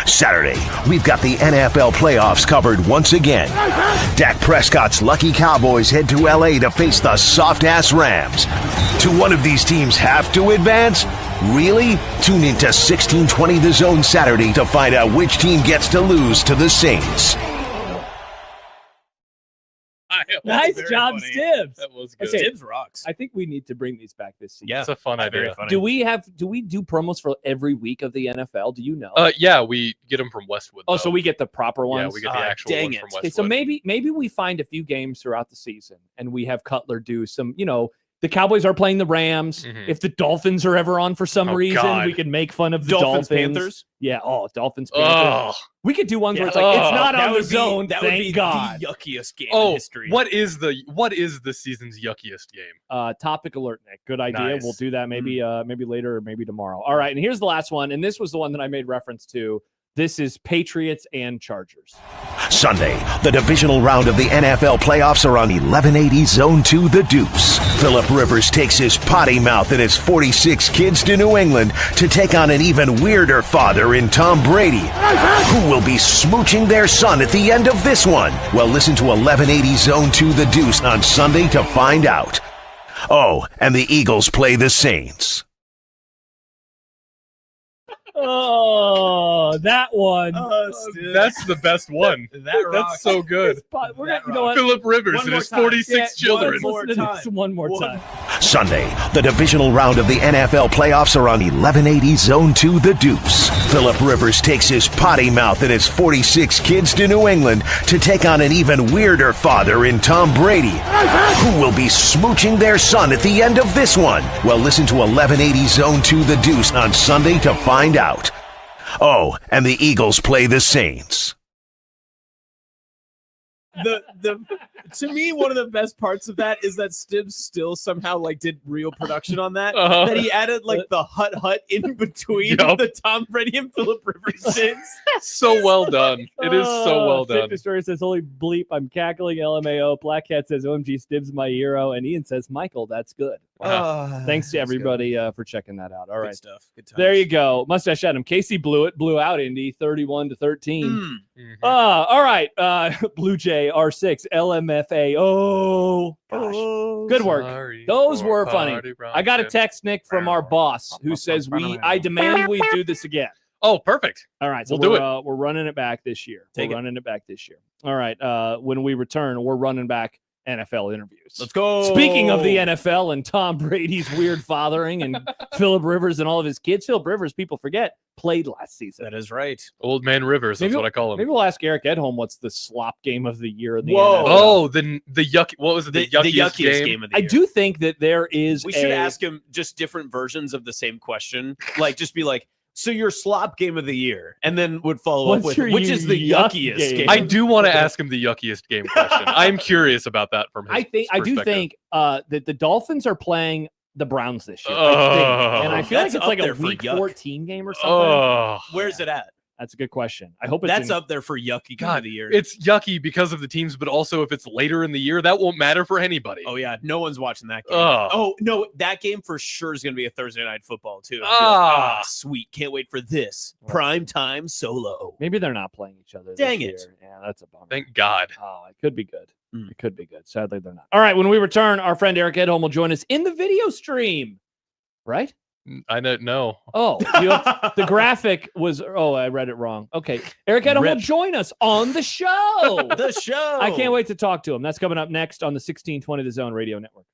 Saturday, we've got the NFL playoffs covered once again. Dak Prescott's lucky Cowboys head to LA to face the soft-ass Rams. Do one of these teams have to advance? Really? Tune into 1620 The Zone Saturday to find out which team gets to lose to the Saints. Nice job, funny. Stibbs. That was good. Okay. Stibbs rocks. I think we need to bring these back this season. Yeah, It's a fun idea. funny. Do we do promos for every week of the NFL? Do you know? Yeah, we get them from Westwood. Oh, though. so we get the proper ones. Yeah, we get the actual dang ones it. from Okay, Westwood. so maybe we find a few games throughout the season, and we have Cutler do some. The Cowboys are playing the Rams. Mhm. If the Dolphins are ever on for some Oh, reason, God. we can make fun of the Dolphins, Dolphins. Panthers. Yeah. Oh, Dolphins. Panthers. Oh, We could do ones where it's Yeah. like it's Oh, not That on the would Zone. be, that would Thank be God. the yuckiest game in history. what is the season's yuckiest game? Topic alert, Nick. Good idea. Nice. We'll do that maybe later or maybe tomorrow. All right, and here's the last one, and this was the one that I made reference to. This is Patriots and Chargers. Sunday, the divisional round of the NFL playoffs are on 1180 Zone 2 The Deuce. Phillip Rivers takes his potty mouth and his 46 kids to New England to take on an even weirder father in Tom Brady, who will be smooching their son at the end of this one. Well, listen to 1180 Zone 2 The Deuce on Sunday to find out. Oh, and the Eagles play the Saints. Oh, that one. That's the best one. That's so good. We're gonna, you know what? Phillip Rivers One and more his time. 46 children. Let's listen to this one more time. Sunday, the divisional round of the NFL playoffs are on 1180 Zone 2 The Deuce. Phillip Rivers takes his potty mouth and his 46 kids to New England to take on an even weirder father in Tom Brady, who will be smooching their son at the end of this one. Well, listen to 1180 Zone 2 The Deuce on Sunday to find out. Oh, and the Eagles play the Saints. To me, one of the best parts of that is that Stibbs still somehow did real production on that. Uh-huh. That he added the hut in between Yup. the Tom Brady and Phillip Rivers scenes. So well done. It is so well done. Safe Story says, holy bleep, I'm cackling, LMAO. Black Cat says, OMG, Stibbs my hero. And Ian says, Michael, that's good. Thanks to everybody for checking that out. All right. Good stuff. Good times. There you go. Mustache Adam. Casey blew out Indy 31-13. Mhm. All right. Blue Jay R6 LMFA. Oh, gosh. Good work. Sorry Those for were funny. party I got a rockin'. text, Nick, from our boss who says I demand we do this again. Oh, perfect. All right, so We'll do we're running it back this year. Take it. Running it back this year. All right, when we return, we're running back NFL interviews. Let's go. Speaking of the NFL and Tom Brady's weird fathering and Phillip Rivers and all of his kids, Phillip Rivers, people forget, played last season. That is right. Old man Rivers. That's Maybe- what I call him. Maybe we'll ask Eric Edholm what's the slop game of the year in the Whoa. NFL. Oh, the yuck. What was it? The yuckiest, game? of the I year. do think that there is We should a- ask him just different versions of the same question. Just be like, so your slop game of the year, and then would follow What's up with your which is the yuck yuckiest game? game. I do want to ask him the yuckiest game question. I'm curious about that from his I do perspective. think that the Dolphins are playing the Browns this year. I think. And I feel like That's it's up like a there for week yuck. 14 game or something. Oh, Where's it at? That's a good question. I hope it's That's in- up there for yucky game God, of the year. it's yucky because of the teams, but also if it's later in the year, that won't matter for anybody. Oh yeah, no one's watching that game. Ugh. Oh no, that game for sure is going to be a Thursday night football too. I'll be Ah. sweet, can't wait for this prime time solo. Maybe they're not playing each other. Dang this it. year. Yeah, that's a bummer. Thank God. Oh, it could be good. Mm. It could be good. Sadly, they're not. All right. When we return, our friend Eric Edholm will join us in the video stream. Right? I don't know. Oh, the graphic was. Oh, I read it wrong. Okay. Eric Edholm will Rip. join us on the show. The show. I can't wait to talk to him. That's coming up next on the 1620 The Zone Radio Network.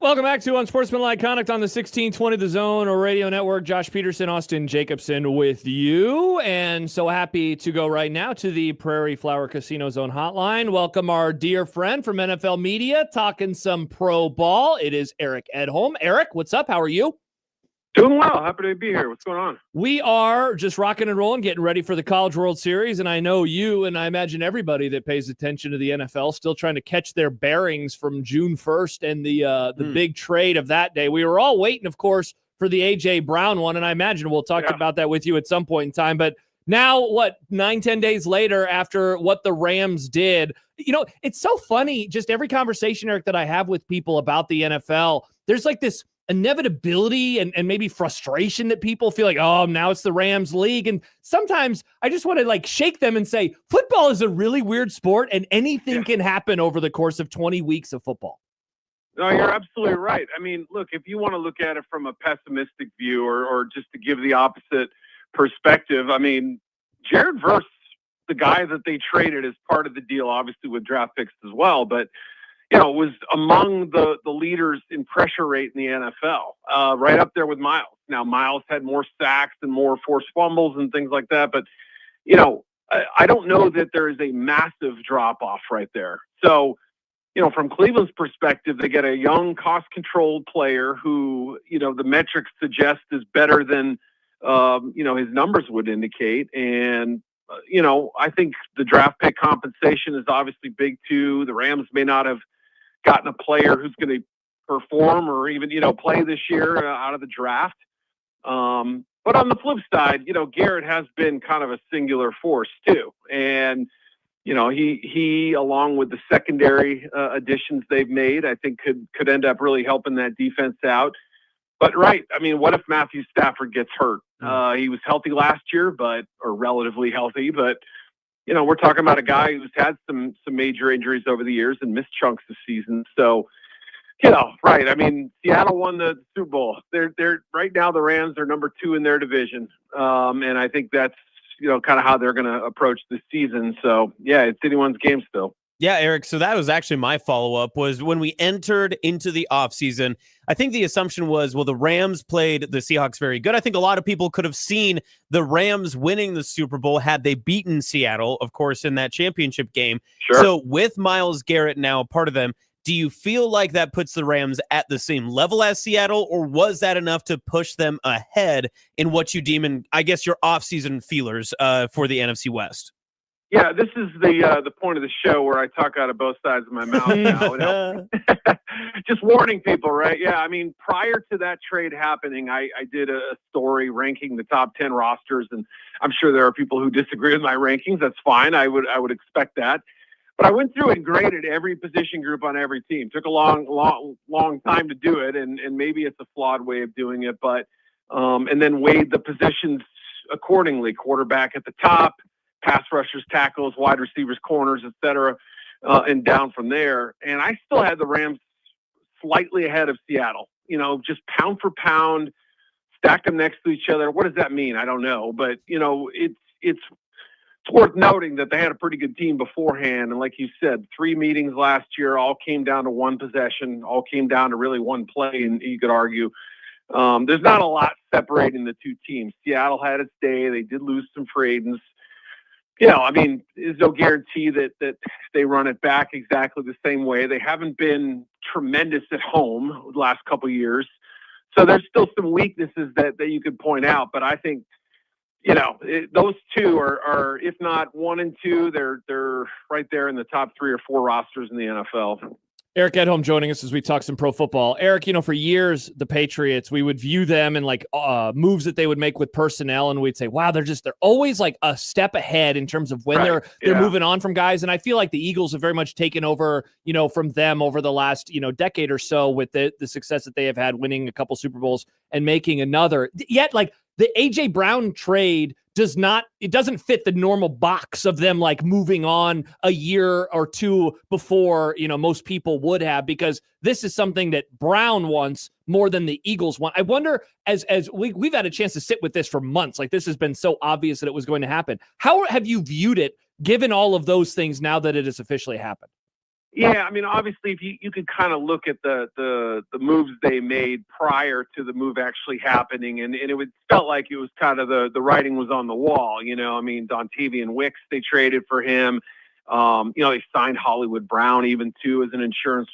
Welcome back to Unsportsmanlike Conduct on the 1620 The Zone or Radio Network. Josh Peterson, Austin Jacobson with you. And so happy to go right now to the Prairie Flower Casino Zone hotline. Welcome our dear friend from NFL Media, talking some pro ball. It is Eric Edholm. Eric, what's up? How are you? Doing well. Happy to be here. What's going on? We are just rocking and rolling, getting ready for the College World Series. And I know you, and I imagine everybody that pays attention to the NFL, still trying to catch their bearings from June 1st and the big trade of that day. We were all waiting, of course, for the A.J. Brown one, and I imagine we'll talk about that with you at some point in time. But now, 9-10 days later, after what the Rams did, it's so funny, just every conversation, Eric, that I have with people about the NFL, there's like this inevitability and maybe frustration that people feel like, oh, now it's the Rams league. And sometimes I just want to shake them and say, football is a really weird sport and anything can happen over the course of 20 weeks of football. No, you're absolutely right. I mean, look, if you want to look at it from a pessimistic view or just to give the opposite perspective, I mean, Jared Verse, the guy that they traded as part of the deal, obviously with draft picks as well, but was among the leaders in pressure rate in the NFL, right up there with Miles. Now, Miles had more sacks and more forced fumbles and things like that, but, I don't know that there is a massive drop-off right there. So, from Cleveland's perspective, they get a young, cost-controlled player who, the metrics suggest is better than, his numbers would indicate. And, I think the draft pick compensation is obviously big, too. The Rams may not have gotten a player who's going to perform or even, play this year out of the draft. But on the flip side, Garrett has been kind of a singular force too. And, he along with the secondary additions they've made, I think could end up really helping that defense out. But right, I mean, what if Matthew Stafford gets hurt? He was healthy last year, or relatively healthy, but we're talking about a guy who's had some major injuries over the years and missed chunks of season. So, right. I mean, Seattle won the Super Bowl. They're right now the Rams are number 2 in their division. And I think that's, kind of how they're going to approach this season. So, yeah, it's anyone's game still. Yeah, Eric. So that was actually my follow-up was when we entered into the offseason, I think the assumption was, well, the Rams played the Seahawks very good. I think a lot of people could have seen the Rams winning the Super Bowl had they beaten Seattle, of course, in that championship game. Sure. So with Myles Garrett now a part of them, do you feel like that puts the Rams at the same level as Seattle, or was that enough to push them ahead in what you deem in, I guess, your offseason feelers for the NFC West? Yeah, this is the point of the show where I talk out of both sides of my mouth now. Just warning people, right? Yeah, I mean, prior to that trade happening, I did a story ranking the top 10 rosters, and I'm sure there are people who disagree with my rankings. That's fine. I would expect that. But I went through and graded every position group on every team. Took a long time to do it, and maybe it's a flawed way of doing it, but and then weighed the positions accordingly. Quarterback at the top, pass rushers, tackles, wide receivers, corners, etc., and down from there. And I still had the Rams slightly ahead of Seattle. Just pound for pound, stacked them next to each other. What does that mean? I don't know, but it's worth noting that they had a pretty good team beforehand. And like you said, 3 meetings last year all came down to one possession, all came down to really one play. And you could argue there's not a lot separating the two teams. Seattle had its day. They did lose some free agents. I mean, there's no guarantee that they run it back exactly the same way. They haven't been tremendous at home the last couple of years. So there's still some weaknesses that you could point out. But I think, those two are, if not 1 and 2, they're right there in the top 3 or 4 rosters in the NFL. Eric Edholm joining us as we talk some pro football. Eric, for years, the Patriots, we would view them and moves that they would make with personnel, and we'd say, wow, they're always like a step ahead in terms of when they're moving on from guys. And I feel like the Eagles have very much taken over, from them over the last, decade or so with the success that they have had, winning a couple Super Bowls and making another. Yet, the A.J. Brown trade doesn't fit the normal box of them moving on a year or two before, most people would have, because this is something that Brown wants more than the Eagles want. I wonder, as we've had a chance to sit with this for months, this has been so obvious that it was going to happen. How have you viewed it, given all of those things now that it has officially happened? Yeah, I mean, obviously, if you could kind of look at the moves they made prior to the move actually happening, and it felt like it was kind of the writing was on the wall. I mean, Dontavian Wicks, they traded for him. They signed Hollywood Brown even too as an insurance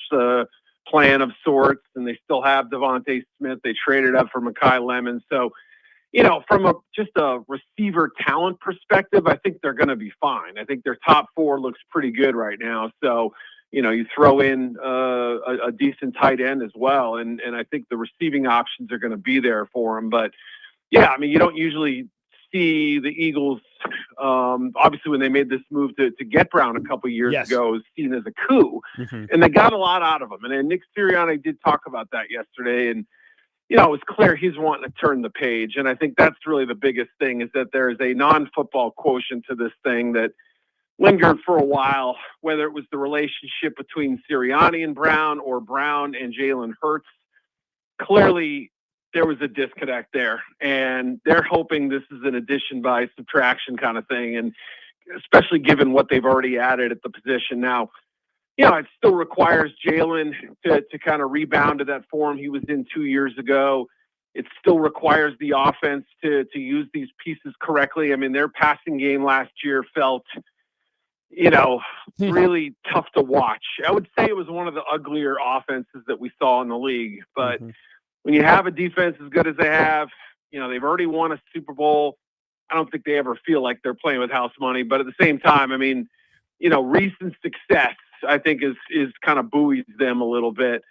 plan of sorts, and they still have Devontae Smith. They traded up for Mekhi Lemon. So, from just a receiver talent perspective, I think they're going to be fine. I think their top four looks pretty good right now. So, you throw in a decent tight end as well, and I think the receiving options are going to be there for them. But, yeah, I mean, you don't usually see the Eagles, obviously when they made this move to get Brown a couple years ago, was seen as a coup, and they got a lot out of him. And then Nick Sirianni did talk about that yesterday, and it was clear he's wanting to turn the page. And I think that's really the biggest thing, is that there is a non-football quotient to this thing that lingered for a while, whether it was the relationship between Sirianni and Brown or Brown and Jalen Hurts. Clearly, there was a disconnect there, and they're hoping this is an addition by subtraction kind of thing, and especially given what they've already added at the position. Now, it still requires Jalen to kind of rebound to that form he was in 2 years ago. It still requires the offense to use these pieces correctly. I mean, their passing game last year felt, really tough to watch. I would say it was one of the uglier offenses that we saw in the league. But when you have a defense as good as they have, they've already won a Super Bowl. I don't think they ever feel like they're playing with house money. But at the same time, I mean, recent success, I think, is kind of buoys them a little bit.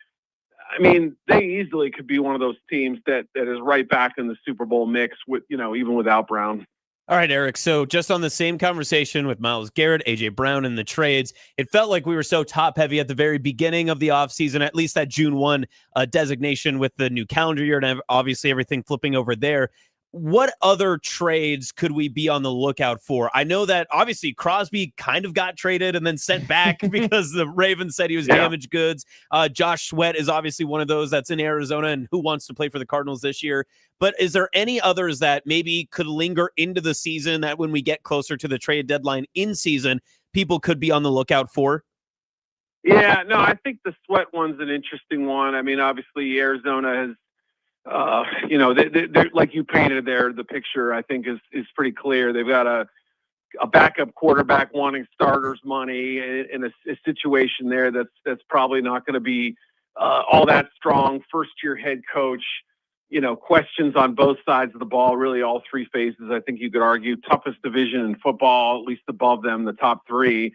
I mean, they easily could be one of those teams that is right back in the Super Bowl mix with, even without Brown. All right, Eric. So just on the same conversation with Myles Garrett, A.J. Brown, and the trades, it felt like we were so top-heavy at the very beginning of the offseason, at least that June 1 designation with the new calendar year and obviously everything flipping over there. What other trades could we be on the lookout for? I know that obviously Crosby kind of got traded and then sent back because the Ravens said he was damaged goods. Josh Sweat is obviously one of those that's in Arizona and who wants to play for the Cardinals this year. But is there any others that maybe could linger into the season that when we get closer to the trade deadline in season, people could be on the lookout for? Yeah, no, I think the Sweat one's an interesting one. I mean, obviously Arizona has, they're like you painted there, the picture I think is pretty clear. They've got a backup quarterback wanting starters money in a situation there that's probably not going to be all that strong. First year head coach, questions on both sides of the ball, really all three phases. I think you could argue toughest division in football, at least above them, the top three.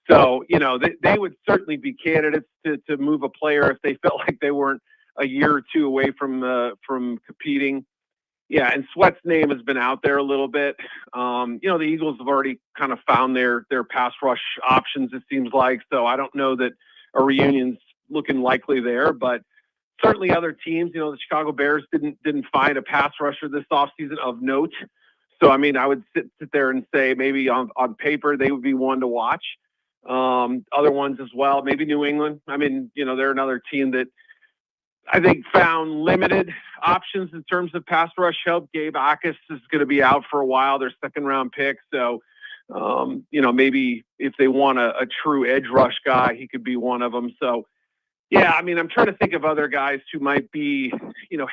So, they would certainly be candidates to move a player if they felt like they weren't a year or two away from competing. Yeah, and Sweat's name has been out there a little bit. The Eagles have already kind of found their pass rush options, it seems like. So I don't know that a reunion's looking likely there, but certainly other teams, the Chicago Bears didn't find a pass rusher this offseason of note. So, I mean, I would sit there and say maybe on paper they would be one to watch. Other ones as well, maybe New England. I mean, they're another team that I think found limited options in terms of pass rush help. Gabe Akis is going to be out for a while, their second-round pick. So, maybe if they want a true edge rush guy, he could be one of them. So, yeah, I mean, I'm trying to think of other guys who might be,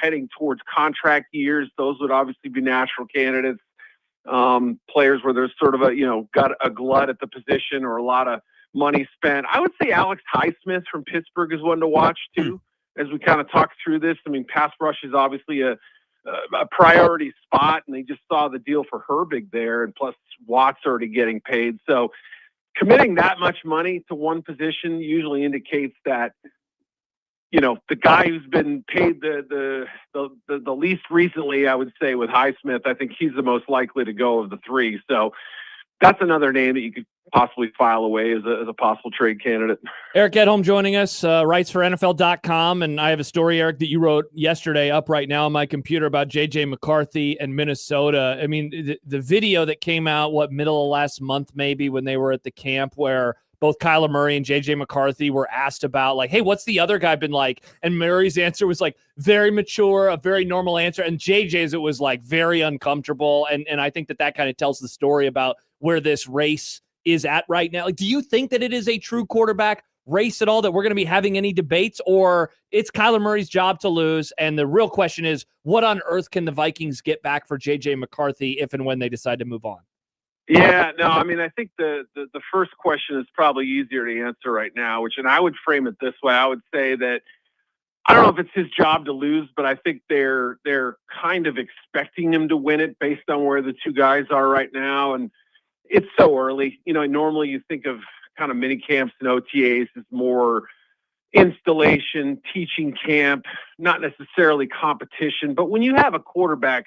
heading towards contract years. Those would obviously be natural candidates. Players where there's sort of got a glut at the position or a lot of money spent. I would say Alex Highsmith from Pittsburgh is one to watch too, as we kind of talk through this. I mean, pass rush is obviously a priority spot, and they just saw the deal for Herbig there, and plus Watt's already getting paid. So committing that much money to one position usually indicates that, the guy who's been paid the least recently, I would say with Highsmith, I think he's the most likely to go of the three. So that's another name that you could possibly file away as a possible trade candidate. Eric Edholm joining us, writes for NFL.com, and I have a story, Eric, that you wrote yesterday up right now on my computer about J.J. McCarthy and Minnesota. I mean, the video that came out, middle of last month maybe, when they were at the camp where both Kyler Murray and J.J. McCarthy were asked about, like, hey, what's the other guy been like? And Murray's answer was, like, very mature, a very normal answer. And J.J.'s, it was, like, very uncomfortable. And I think that kind of tells the story about where this race is at right now. Like, do you think that it is a true quarterback race at all, that we're going to be having any debates, or it's Kyler Murray's job to lose? And the real question is, what on earth can the Vikings get back for J.J. McCarthy if and when they decide to move on? Yeah, no, I mean, I think the first question is probably easier to answer right now, and I would frame it this way. I would say that I don't know if it's his job to lose, but I think they're kind of expecting him to win it based on where the two guys are right now. And it's so early. Normally you think of kind of mini camps and OTAs as more installation, teaching camp, not necessarily competition. But when you have a quarterback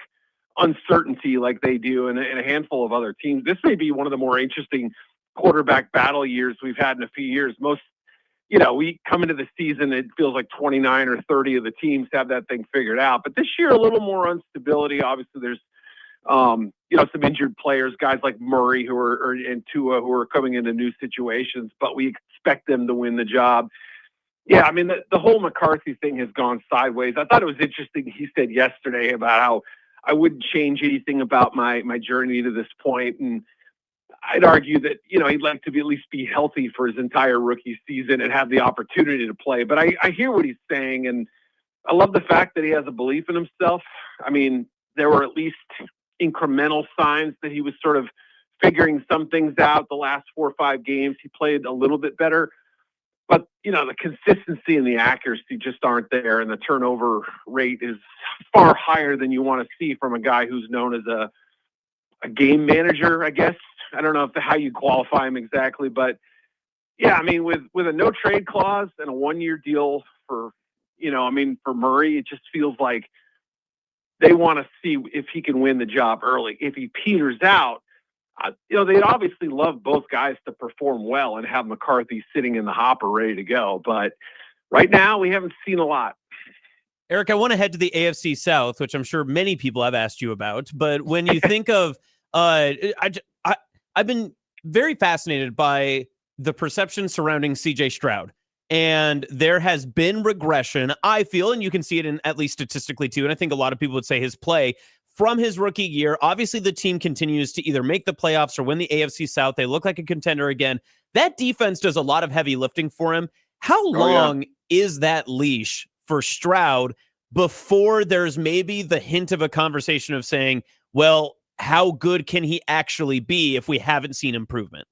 uncertainty like they do and a handful of other teams, this may be one of the more interesting quarterback battle years we've had in a few years. We come into the season, it feels like 29 or 30 of the teams have that thing figured out. But this year, a little more instability. Obviously, there's, some injured players, guys like Murray and Tua who are coming into new situations, but we expect them to win the job. Yeah, I mean, the whole McCarthy thing has gone sideways. I thought it was interesting. He said yesterday about how I wouldn't change anything about my journey to this point. And I'd argue that, he'd like to at least be healthy for his entire rookie season and have the opportunity to play. But I hear what he's saying, and I love the fact that he has a belief in himself. I mean, there were at least incremental signs that he was sort of figuring some things out the last 4 or 5 games. He played a little bit better. But, the consistency and the accuracy just aren't there, and the turnover rate is far higher than you want to see from a guy who's known as a game manager, I guess. I don't know how you qualify him exactly, but yeah, I mean, with a no trade clause and a 1-year deal for Murray, it just feels like they want to see if he can win the job early. If he peters out, they'd obviously love both guys to perform well and have McCarthy sitting in the hopper ready to go. But right now, we haven't seen a lot. Eric, I want to head to the AFC South, which I'm sure many people have asked you about. But when you think of, I've been very fascinated by the perception surrounding CJ Stroud. And there has been regression, I feel, and you can see it in at least statistically too. And I think a lot of people would say his play from his rookie year. Obviously, the team continues to either make the playoffs or win the AFC South. They look like a contender again. That defense does a lot of heavy lifting for him. How long is that leash for Stroud before there's maybe the hint of a conversation of saying, well, how good can he actually be if we haven't seen improvement?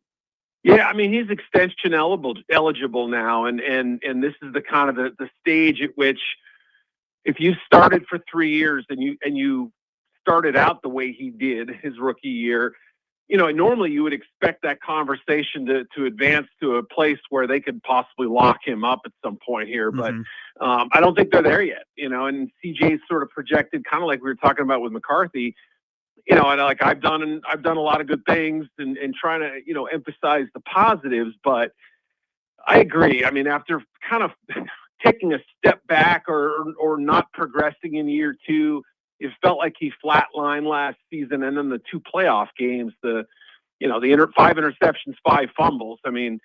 Yeah, I mean, he's extension eligible now, and this is the kind of the stage at which if you started for 3 years and you started out the way he did his rookie year, normally you would expect that conversation to advance to a place where they could possibly lock him up at some point here. But I don't think they're there yet, and CJ's sort of projected kind of like we were talking about with McCarthy, and like I've done a lot of good things and trying to, emphasize the positives, but I agree. I mean, after kind of taking a step back or not progressing in year 2, it felt like he flatlined last season, and then the 2 playoff games, the 5 interceptions, 5 fumbles. I mean,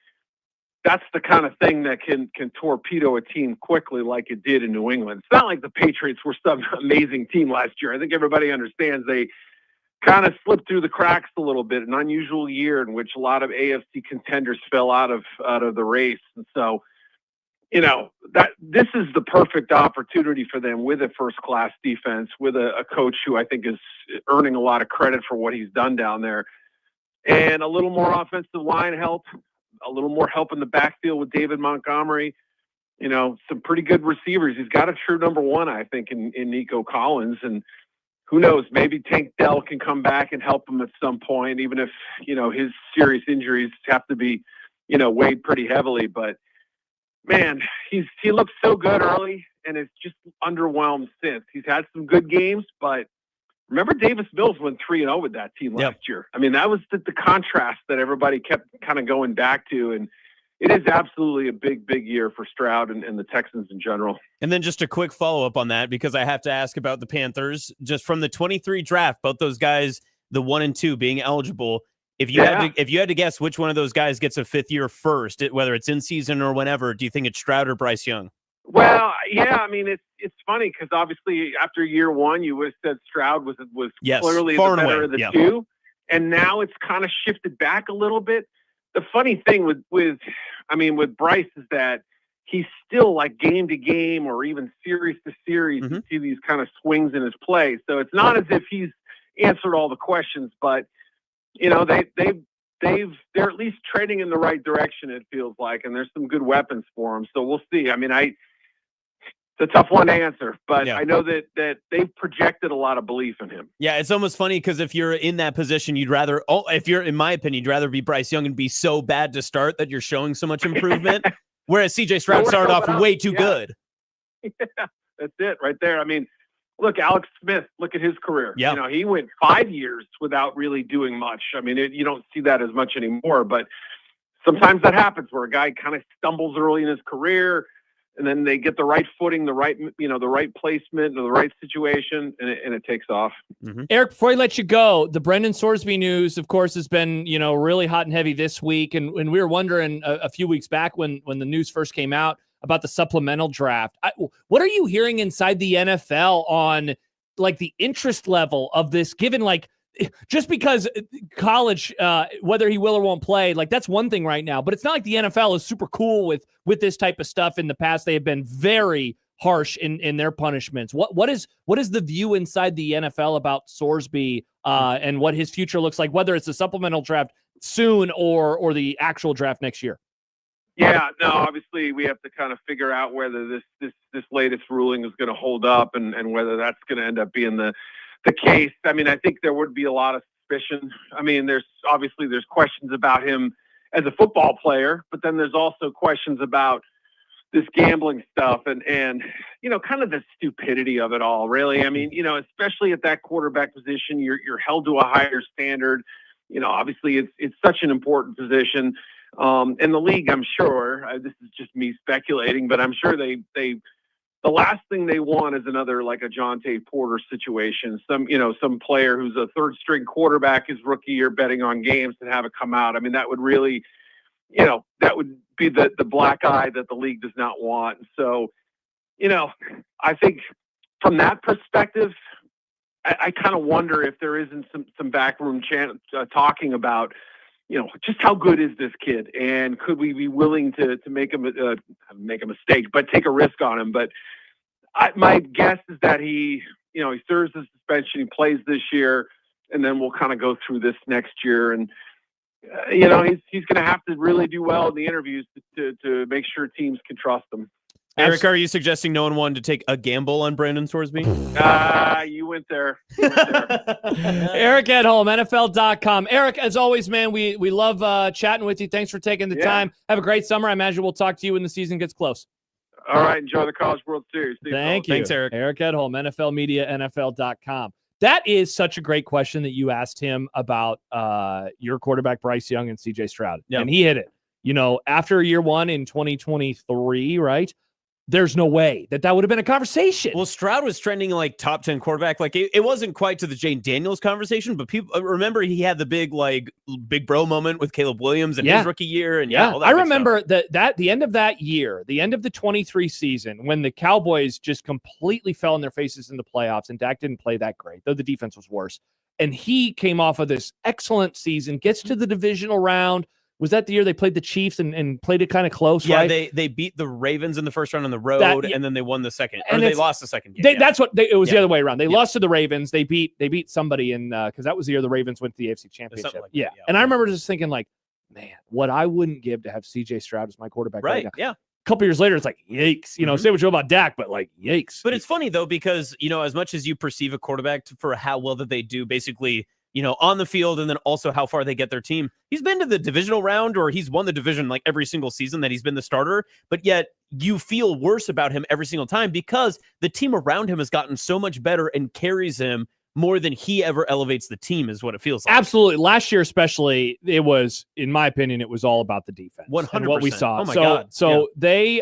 that's the kind of thing that can torpedo a team quickly like it did in New England. It's not like the Patriots were some amazing team last year. I think everybody understands they kind of slipped through the cracks a little bit, an unusual year in which a lot of AFC contenders fell out of the race. And so, that this is the perfect opportunity for them with a first-class defense, with a coach who I think is earning a lot of credit for what he's done down there, and a little more offensive line help, a little more help in the backfield with David Montgomery, some pretty good receivers. He's got a true number 1, I think, in Nico Collins, and who knows, maybe Tank Dell can come back and help him at some point, even if, his serious injuries have to be, weighed pretty heavily. But man, he looked so good early and it's just underwhelmed since. He's had some good games, but remember Davis Mills went 3-0 with that team last year. I mean, that was the contrast that everybody kept kind of going back to. And it is absolutely a big, big year for Stroud and the Texans in general. And then just a quick follow-up on that, because I have to ask about the Panthers. Just from the 23 draft, both those guys, the 1 and 2 being eligible, if you had to guess which one of those guys gets a 5th-year first, whether it's in season or whenever, do you think it's Stroud or Bryce Young? Well, yeah, I mean, it's funny because obviously after year 1, you would have said Stroud was clearly the better of the 2. And now it's kind of shifted back a little bit. the funny thing with Bryce is that he's still like game to game or even series to series. You see these kind of swings in his play. So it's not as if he's answered all the questions, but they're at least trending in the right direction, it feels like, and there's some good weapons for him. So we'll see. I mean, it's a tough one to answer, but I know that they've projected a lot of belief in him. Yeah, it's almost funny because if you're in that position, in my opinion, you'd rather be Bryce Young and be so bad to start that you're showing so much improvement, whereas CJ Stroud started off way too good. Yeah, that's it right there. I mean, look, Alex Smith, look at his career. Yeah. He went 5 years without really doing much. I mean, you don't see that as much anymore, but sometimes that happens where a guy kind of stumbles early in his career and then they get the right footing, the right placement, or the right situation, and it takes off. Eric, before I let you go, the Brendan Sorsby news, of course, has been, really hot and heavy this week. And we were wondering a few weeks back when the news first came out about the supplemental draft. What are you hearing inside the NFL on like the interest level of this, given like just because college, whether he will or won't play, like that's one thing right now, but it's not like the NFL is super cool with this type of stuff. In the past, they have been very harsh in their punishments. What is the view inside the NFL about Sorsby and what his future looks like, whether it's a supplemental draft soon or the actual draft next year? Yeah, no, obviously we have to kind of figure out whether this latest ruling is going to hold up and whether that's going to end up being the case. I mean, I think there would be a lot of suspicion. I mean, there's questions about him as a football player, but then there's also questions about this gambling stuff and kind of the stupidity of it all, really. I mean, especially at that quarterback position, you're held to a higher standard. Obviously it's such an important position. In the league, I'm sure, this is just me speculating, but I'm sure the last thing they want is another like a Jonte Porter situation. Some player who's a third string quarterback his rookie year betting on games and have it come out. I mean, that would really, that would be the black eye that the league does not want. So, I think from that perspective, I kind of wonder if there isn't some backroom talking about, just how good is this kid, and could we be willing to make a mistake, but take a risk on him? But my guess is that he serves the suspension, he plays this year, and then we'll kind of go through this next year. And he's going to have to really do well in the interviews to make sure teams can trust him. Eric, are you suggesting no one wanted to take a gamble on Brandon Sorsby? You went there. Eric at home, NFL.com. Eric, as always, man, we love chatting with you. Thanks for taking the time. Have a great summer. I imagine we'll talk to you when the season gets close. All right. Enjoy the College World Series. Thank you. Thanks, Eric. Eric at home, NFL Media, NFL.com. That is such a great question that you asked him about your quarterback, Bryce Young and CJ Stroud. Yep. And he hit it. After year one in 2023, right? There's no way that would have been a conversation. Well, Stroud was trending like top 10 quarterback. Like it wasn't quite to the Jane Daniels conversation, but people remember he had the big bro moment with Caleb Williams in his rookie year. And all that I remember that the end of that year, the end of the 23 season, when the Cowboys just completely fell on their faces in the playoffs and Dak didn't play that great, though the defense was worse. And he came off of this excellent season, gets to the divisional round. Was that the year they played the Chiefs and played it kind of close? Yeah, right? they beat the Ravens in the first round on the road, and then they won the second. Or they lost the second game. It was the other way around. They lost to the Ravens. They beat somebody because that was the year the Ravens went to the AFC Championship. Like that, and I remember just thinking like, man, what I wouldn't give to have CJ Stroud as my quarterback right now. Yeah. A couple years later, it's like, yikes. Say what you will about Dak, but like, yikes. But it's funny, though, because, as much as you perceive a quarterback for how well that they do, basically, on the field, and then also how far they get their team. He's been to the divisional round, or he's won the division like every single season that he's been the starter, but yet you feel worse about him every single time because the team around him has gotten so much better and carries him more than he ever elevates the team, is what it feels like. Absolutely. Last year, especially, it was, in my opinion, it was all about the defense. 100%. What we saw. Oh my God. So they,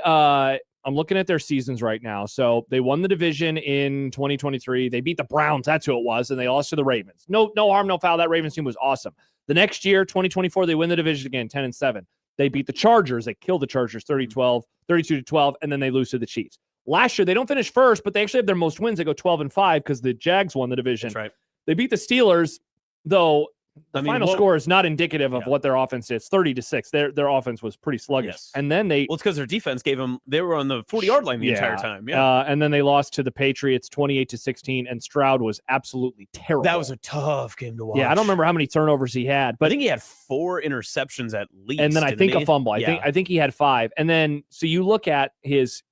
I'm looking at their seasons right now. So they won the division in 2023. They beat the Browns. That's who it was. And they lost to the Ravens. No harm, no foul. That Ravens team was awesome. The next year, 2024, they win the division again, 10-7. They beat the Chargers. They killed the Chargers 32-12, and then they lose to the Chiefs. Last year, they don't finish first, but they actually have their most wins. They go 12-5 because the Jags won the division. That's right. They beat the Steelers, though The final score is not indicative of what their offense is. 30-6. Their offense was pretty sluggish. Yes. And then Well, it's because their defense they were on the 40-yard line the entire time. Yeah. And then they lost to the Patriots 28-16, and Stroud was absolutely terrible. That was a tough game to watch. Yeah, I don't remember how many turnovers he had, but I think he had 4 interceptions at least. and then I think a fumble. I think he had 5. And then so you look at his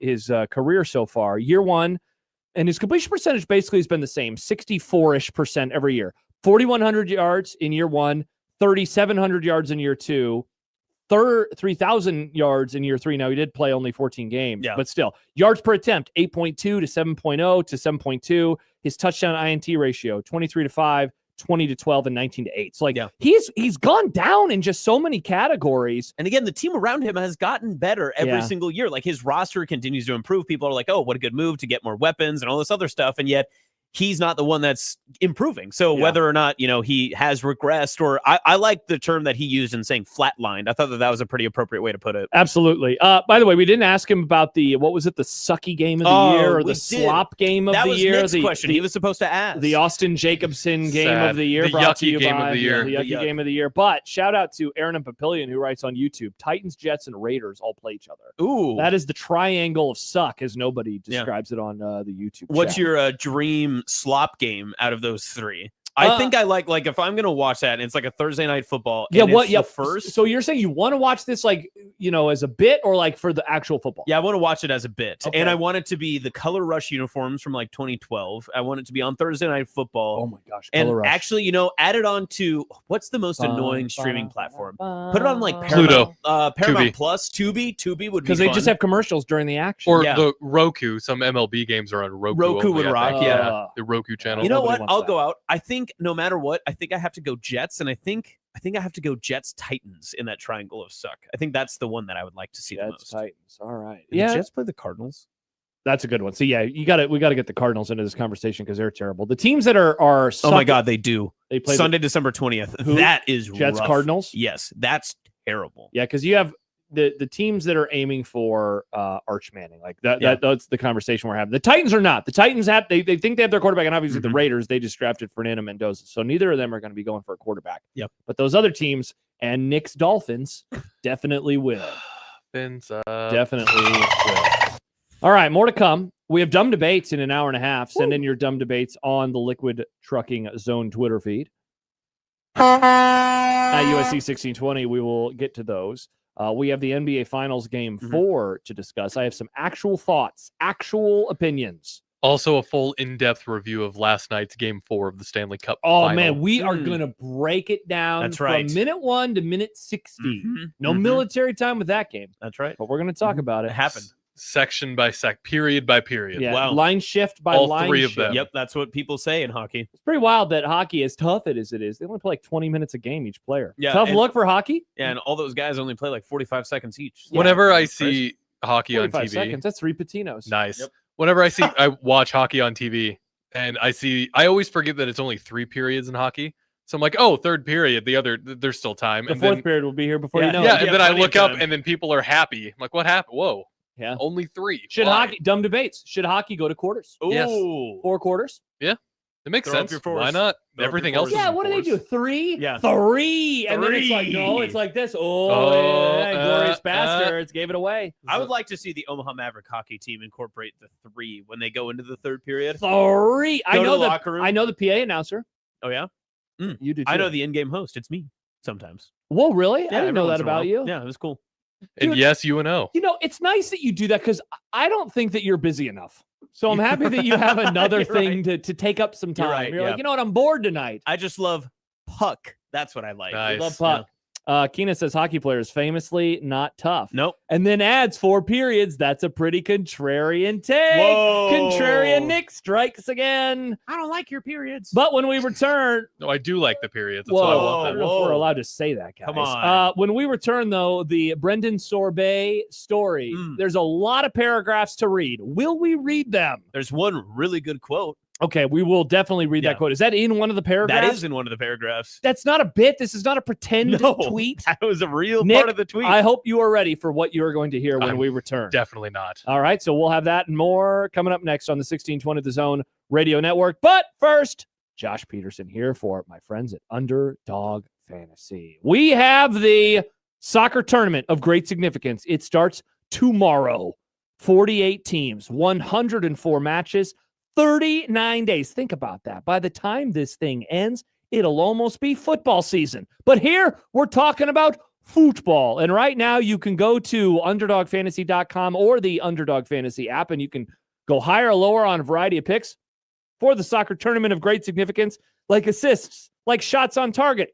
career so far, year 1, and his completion percentage basically has been the same, 64-ish% every year. 4,100 yards in year 1, 3,700 yards in year 2, 3,000 yards in year 3. Now, he did play only 14 games, but still. Yards per attempt, 8.2 to 7.0 to 7.2. His touchdown INT ratio, 23-5, 20-12, and 19-8. So, he's gone down in just so many categories. And again, the team around him has gotten better every single year. Like, his roster continues to improve. People are like, oh, what a good move to get more weapons and all this other stuff. And yet, he's not the one that's improving. So whether or not, he has regressed, or I like the term that he used in saying flatlined. I thought that was a pretty appropriate way to put it. Absolutely. By the way, we didn't ask him about the sucky game of the year or the slop game of the year? That was Nick's question. He was supposed to ask. The Austin Jacobson game of the year. The brought to yucky you game by of the year. The yucky game of the year. But shout out to Aaron and Papillion, who writes on YouTube, Titans, Jets, and Raiders all play each other. Ooh. That is the triangle of suck, as nobody describes it on the YouTube What's chat. your dream slop game out of those 3? I think I like if I'm gonna watch that and it's like a Thursday night football. First. So you're saying you want to watch this as a bit, or like for the actual football? Yeah, I want to watch it as a bit. Okay. And I want it to be the Color Rush uniforms from 2012. I want it to be on Thursday night football. Oh my gosh. And Color Rush. actually, add it on to what's the most annoying streaming platform? Put it on Pluto. Paramount Tubi. Plus, Tubi would be because they just have commercials during the action. Or the Roku. Some MLB games are on Roku. Roku only, would I think. rock, yeah. The Roku channel. You know Nobody what? wants I'll that. go out. I think no matter what, I think I have to go Jets, and I think I have to go Jets Titans in that triangle of suck. I think that's the one that I would like to see the Jets, most. Titans. All right. Did the Jets play the Cardinals? That's a good one. So we got to get the Cardinals into this conversation because they're terrible. The teams that are oh my god, they do. They play Sunday, December 20th. Who? That is Jets, rough. Cardinals. Yes, that's terrible. Yeah, because you have the teams that are aiming for Arch Manning. Like that's the conversation we're having. The Titans are not. The Titans they think they have their quarterback, and obviously the Raiders, they just drafted Fernando Mendoza. So neither of them are going to be going for a quarterback. Yep. But those other teams and Nick's Dolphins definitely will. Definitely will. All right, more to come. We have dumb debates in an hour and a half. Send in your dumb debates on the Liquid Trucking Zone Twitter feed. At USC 1620, we will get to those. We have the NBA Finals Game 4 to discuss. I have some actual thoughts, actual opinions. Also, a full in-depth review of last night's Game 4 of the Stanley Cup. Oh, final. man, we are going to break it down That's from right. minute 1 to minute 60. No military time with that game. That's right. But we're going to talk about it. It happened. Section by section, period by period. Yeah, Wow. line shift by All line 3 of shift. them. Yep, that's what people say in hockey. It's pretty wild that hockey, as tough as it is, they only play like 20 minutes a game each player. Yeah, Tough and- luck for hockey. Yeah, and all those guys only play like 45 seconds each. Whenever I Crazy. see hockey on 45 TV, seconds. That's 3 patinos. nice. Yep. Whenever I watch hockey on TV, and I always forget that it's only 3 periods in hockey. So I'm like, oh, third period. There's still time. The and fourth then, period will be here before you know yeah, it. and then I plenty of look up, time. and then people are happy. I'm like, what happened? Whoa, Yeah. only 3. Should Why? hockey, dumb debates, should hockey go to quarters? Yes. Ooh. 4 quarters? It makes Throw up sense. your force. Why not? Throw up Everything your else force. is Yeah, in what do they do? force. 3? Yeah. 3. And then it's like, no, 3. it's like this. Glorious bastards gave it away. I would like to see the Omaha Maverick hockey team incorporate the 3 when they go into the third period. 3. Go I to know the the locker room. I know the PA announcer. Oh, yeah? You do too. I know the in-game host. It's me sometimes. Whoa, really? Yeah, I didn't know every that once in a while. about you. Yeah, it was cool. And Dude. yes, UNO. You know, it's nice that you do that because I don't think that you're busy enough. So I'm happy that you have another You're thing to take up some time. You're right, You're yeah. like, you know what? I'm bored tonight. I just love puck. That's what I like. Nice. Love puck. Keena says hockey players famously not tough. Nope. And then adds 4 periods. That's a pretty contrarian take. Whoa. Contrarian Nick strikes again. I don't like your periods. But when we return, No, I do like the periods. That's whoa, why I I want don't them. know if we're Whoa. allowed to say that, guys. Come on. When we return, though, the Brendan Sorbet story, there's a lot of paragraphs to read. Will we read them? There's one really good quote. Okay, we will definitely read Yeah. that quote. Is that in one of the paragraphs? That is in one of the paragraphs. That's not a bit. This is not a pretend No. tweet. That was a real Nick, part of the tweet. I hope you are ready for what you are going to hear when I'm we return. Definitely not. All right, so we'll have that and more coming up next on the 1620 The Zone Radio Network. But first, Josh Peterson here for my friends at Underdog Fantasy. We have the soccer tournament of great significance. It starts tomorrow. 48 teams, 104 matches, 39 days. Think about that. By the time this thing ends, it'll almost be football season. But here we're talking about football. And right now you can go to underdogfantasy.com or the Underdog Fantasy app, and you can go higher or lower on a variety of picks for the soccer tournament of great significance, like assists, like shots on target,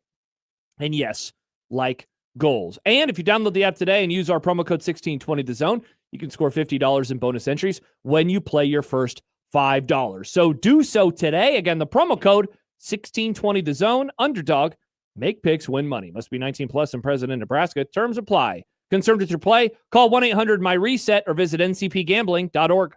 and yes, like goals. And if you download the app today and use our promo code 1620thezone, you can score $50 in bonus entries when you play your first $5. So do so today. Again, the promo code 1620thezone, Underdog. Make picks, win money. Must be 19 plus and present in Nebraska. Terms apply. Concerned with your play? Call 1-800-MY-RESET or visit ncpgambling.org.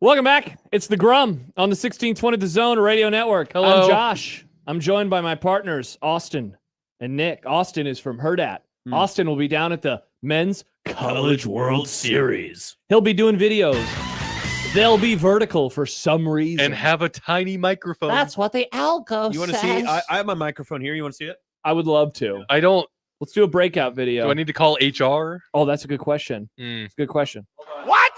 Welcome back. It's the Grum on the 1620 The Zone Radio Network. Hello. I'm Josh. I'm joined by my partners, Austin and Nick. Austin is from Herdat. Austin will be down at the Men's College World Series. He'll be doing videos. They'll be vertical for some reason. And have a tiny microphone. That's what the algo You want to says. see? I have my microphone here. You want to see it? I would love to. I don't. Let's do a breakout video. Do I need to call HR? Oh, that's a good question. Mm, It's a good question. What?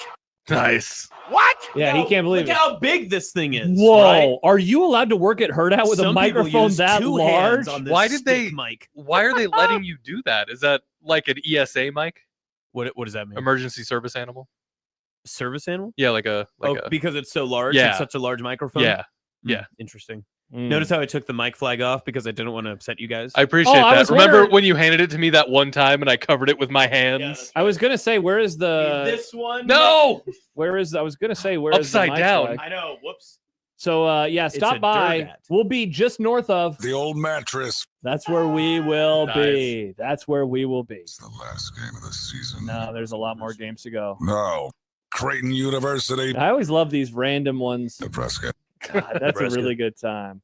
nice. What? Yeah, he can't believe Look it. how big this thing is. Whoa. right? Are you allowed to work at Herdat with Some a people microphone use that 2 large? hands on this Why did stick they- mic? Why are they letting you do that? Is that like an ESA mic? What does that mean? Emergency service animal? Service animal? Yeah, like a Because it's so large. Yeah. It's such a large microphone. yeah. Hmm, yeah. Interesting. Mm. Notice how I took the mic flag off because I didn't want to upset you guys. I appreciate I that. was Remember wondering- when you handed it to me that one time and I covered it with my hands? that's I was gonna say, where is the? this one. No. Where is? I was gonna say, where is the Upside mic down. flag? I know. Whoops. So yeah, It's stop a by. dirt hat. We'll be just north of. The old mattress. That's where we will Nice. be. That's where we will be. It's the last game of the season. No, there's a lot more games to go. No. Creighton University. I always love these random ones. Nebraska. God, that's a Nebraska. really good time.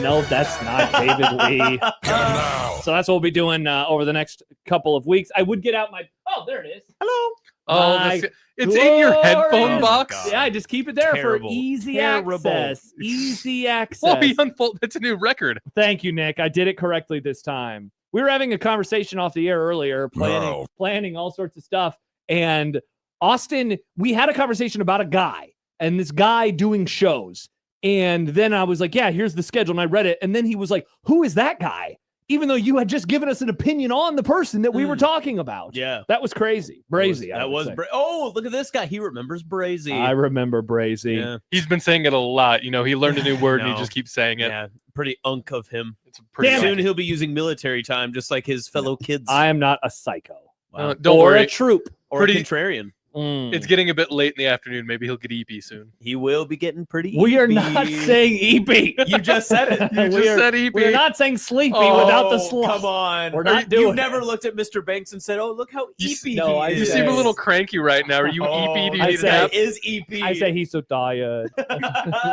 No, that's not David Lee. Get 'em now. So that's what we'll be doing over the next couple of weeks. I would get out my. Oh, there it is. Hello. Oh, My it's in your headphone glorious- box. God. Yeah, I just keep it there Terrible. for easy Terrible. access. Easy access. Well, he unfold. It's a new record. Thank you, Nick. I did it correctly this time. We were having a conversation off the air earlier, No. planning all sorts of stuff. And Austin, we had a conversation about a guy and this guy doing shows. And then I was like, yeah, here's the schedule. And I read it. And then he was like, who is that guy? Even though you had just given us an opinion on the person that we were talking about. Yeah. That was crazy. Brazy. I That would was. say. Oh, look at this guy. He remembers Brazy. I remember Brazy. Yeah. He's been saying it a lot. You know, he learned a new word and No. he just keeps saying it. Yeah. Pretty unk of him. It's pretty Damn it. Soon he'll be using military time just like his fellow kids. I am not a psycho. Wow. Don't or worry. a troop. or pretty- a contrarian. Mm. It's getting a bit late in the afternoon. Maybe he'll get EP soon. He will be getting pretty. We are EP. not saying EP. You just said it. You We just are- said EP. We're not saying sleepy Oh, without the slush. Come on. We're not doing You've it. never looked at Mr. Banks and said, "Oh, look how You EP no, he I You is." seem a Yes. little cranky right now. Are you Oh, EP? Do you I need a say- nap? is EP. I say he's so tired. What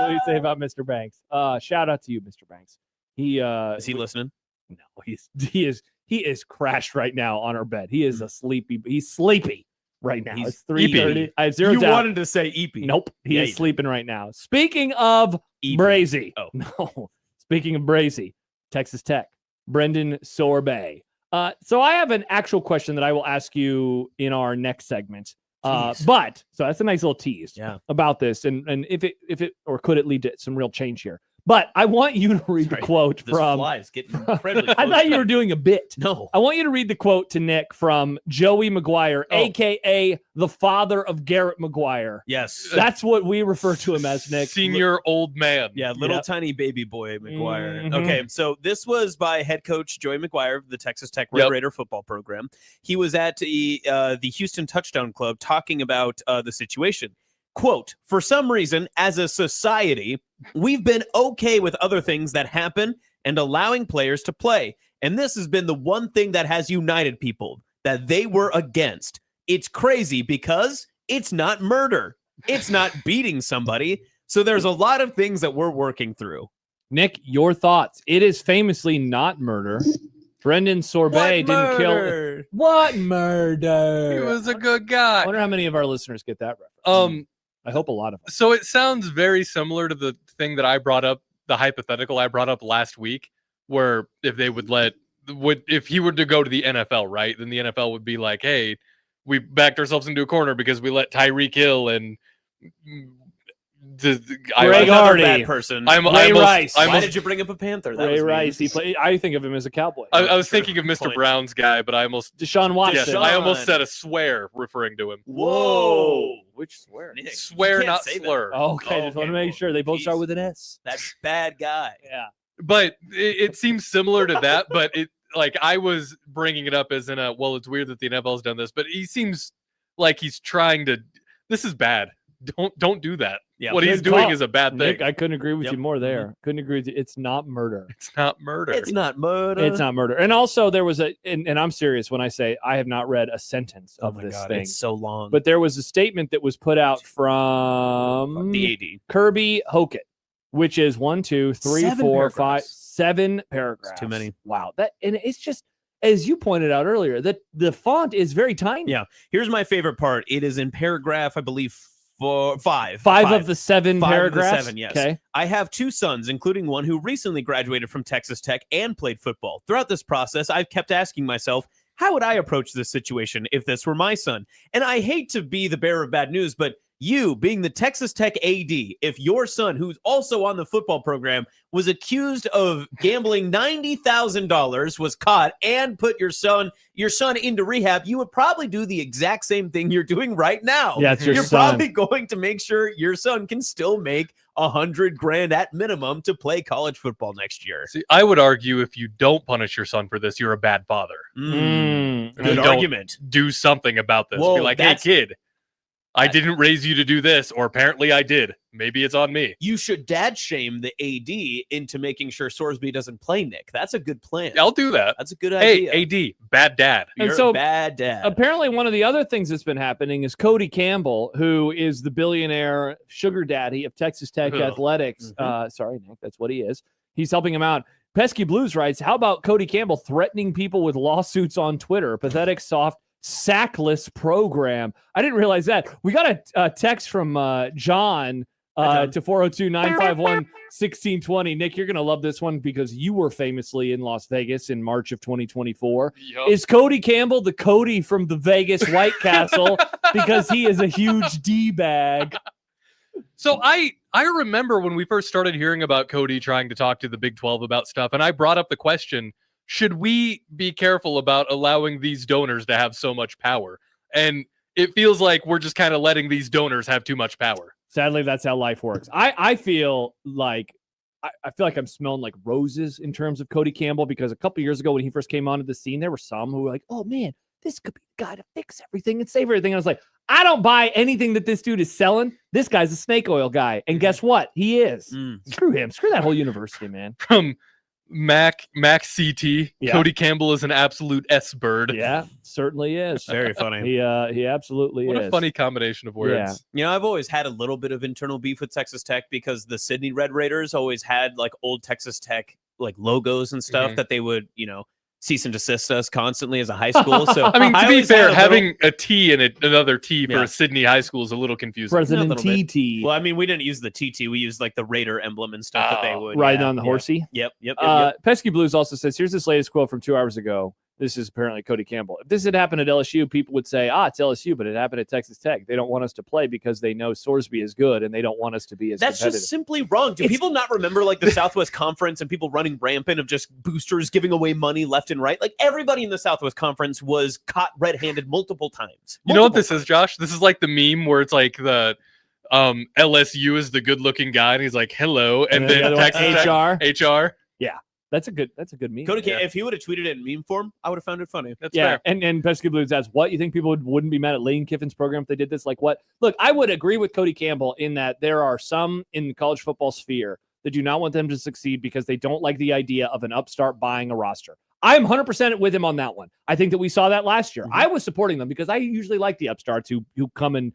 do you say about Mr. Banks? Shout out to you, Mr. Banks. He Is he listening? no, he is crashed right now on our bed. He is a sleepy. He's sleepy right now. He's It's 3:30. I have zero You doubt. wanted to say EP. Nope, he Yeah, is you did. sleeping right now. Speaking of EP. Brazy, Oh. no. Speaking of Brazy, Texas Tech, Brendan Sorbet. So I have an actual question that I will ask you in our next segment. But so that's a nice little tease Yeah. about this, and if it or could it lead to some real change here? But I want you to read Sorry, the quote This from. fly is getting incredibly I close thought to you were doing a bit. No. I want you to read the quote to Nick from Joey McGuire, Oh. aka the father of Garrett McGuire. Yes. That's what we refer to him as, Nick. Senior old man. Yeah, little Yep. tiny baby boy McGuire. Mhm. Okay, so this was by head coach Joey McGuire of the Texas Tech Red Yep. Raider football program. He was at the Houston Touchdown Club talking about the situation. Quote, for some reason, as a society, we've been okay with other things that happen and allowing players to play. And this has been the one thing that has united people that they were against. It's crazy because it's not murder. It's not beating somebody. So there's a lot of things that we're working through. Nick, your thoughts. It is famously not murder. Brendan Sorbet didn't kill. What murder? He was a good I guy. wonder how many of our listeners get that reference. I hope a lot of them. So it sounds very similar to the thing that I brought up, the hypothetical I brought up last week, where if they if he were to go to the NFL, right, then the NFL would be like, hey, we backed ourselves into a corner because we let Tyreek Hill and Greg Another Hardy. bad person. Ray Rice. Why did you bring up a Panther? That Ray was mean. Rice. He played. I think of him as a cowboy. I was thinking of Mr. Point. Brown's guy, but I almost Deshaun Watson. yes, I almost said a swear referring to him. Whoa. Which swear? Nick, Swear, you can't not say that. slur. Okay, just want to make well, sure they both start geez. with an S. That bad guy. Yeah. But it seems similar to that. But it like I was bringing it up as it's weird that the NFL's done this, but he seems like he's trying to. This is bad. Don't do that. Yeah. What he's Good doing call. is a bad thing. Nick, I couldn't agree with Yep. you more there. Couldn't agree with you. It's not murder. It's not murder. It's not murder. It's not murder. And also there was and I'm serious when I say I have not read a sentence Oh of my this God, thing. it's so long. But there was a statement that was put out from the AD. Kirby Hockett, which is 1, 2, 3, 7 4, 5, paragraphs. 7 paragraphs. too many. Wow. And it's just, as you pointed out earlier, that the font is very tiny. Yeah. Here's my favorite part. It is in paragraph, I believe, 5. Five of the 7 5 of the paragraphs. 7, yes. Okay. I have 2 sons, including one who recently graduated from Texas Tech and played football. Throughout this process, I've kept asking myself, how would I approach this situation if this were my son? And I hate to be the bearer of bad news, but you, being the Texas Tech AD, if your son, who's also on the football program, was accused of gambling $90,000, was caught, and put your son into rehab, you would probably do the exact same thing you're doing right now. Yeah, it's your You're son. probably going to make sure your son can still make $100,000 at minimum to play college football next year. See, I would argue if you don't punish your son for this, you're a bad father. Mm. If you Good don't argument. Do something about this. Whoa, Be like, hey, that's- kid, I didn't raise you to do this, or apparently I did. Maybe it's on me. You should dad shame the AD into making sure Sorsby doesn't play Nick. That's a good plan. I'll do that. That's a good Hey, idea. AD, bad dad. And You're so a bad dad. apparently one of the other things that's been happening is Cody Campbell, who is the billionaire sugar daddy of Texas Tech Ugh. Athletics. Mhm. Sorry, Nick, that's what he is. He's helping him out. Pesky Blues writes, how about Cody Campbell threatening people with lawsuits on Twitter? Pathetic, soft, sackless program. I didn't realize that. We got a text from John Hi, John. to 402-951-1620. Nick, you're going to love this one because you were famously in Las Vegas in March of 2024. Yup. Is Cody Campbell the Cody from the Vegas White Castle because he is a huge D-bag? So I remember when we first started hearing about Cody trying to talk to the Big 12 about stuff, and I brought up the question, should we be careful about allowing these donors to have so much power? And it feels like we're just kind of letting these donors have too much power. Sadly, that's how life works. I feel like I feel like I'm smelling like roses in terms of Cody Campbell, because a couple years ago when he first came onto the scene, there were some who were like, oh man, this could be the guy to fix everything and save everything. I was like, I don't buy anything that this dude is selling. This guy's a snake oil guy. And guess what? He is. Screw him. Screw that whole university, man. From Mac CT, Yeah. Cody Campbell is an absolute S-bird. Yeah, certainly is. Very funny. He absolutely What is. a funny combination of words. You know, I've always had a little bit of internal beef with Texas Tech because the Sydney Red Raiders always had like old Texas Tech like logos and stuff Mhm. that they would, cease and desist us constantly as a high school. So I mean, to be always fair, had a little- having a T and another T for Yeah. a Sydney high school is a little confusing. President A little bit. TT Well, I mean, we didn't use the TT. We used like the Raider emblem and stuff that they would riding yeah, on the yeah. horsey. Yep. Pesky Blues also says, here's this latest quote from 2 hours ago. This is apparently Cody Campbell. If this had happened at LSU, people would say, it's LSU, but it happened at Texas Tech. They don't want us to play because they know Sorsby is good and they don't want us to be as That's competitive. just simply wrong. Do people not remember like the Southwest Conference and people running rampant of just boosters giving away money left and right? Like everybody in the Southwest Conference was caught red-handed multiple times. You know what this Multiple is, Josh? This is like the meme where it's like the LSU is the good-looking guy, and he's like, "Hello," and the then other one, Texas Tech, HR. That's a good meme. Cody, Yeah. if he would have tweeted it in meme form, I would have found it funny. That's Yeah, fair. and Pesky Blues asks, what you think people wouldn't be mad at Lane Kiffin's program if they did this? Like what? Look, I would agree with Cody Campbell in that there are some in the college football sphere that do not want them to succeed because they don't like the idea of an upstart buying a roster. I'm 100% with him on that one. I think that we saw that last year. I was supporting them because I usually like the upstarts who come and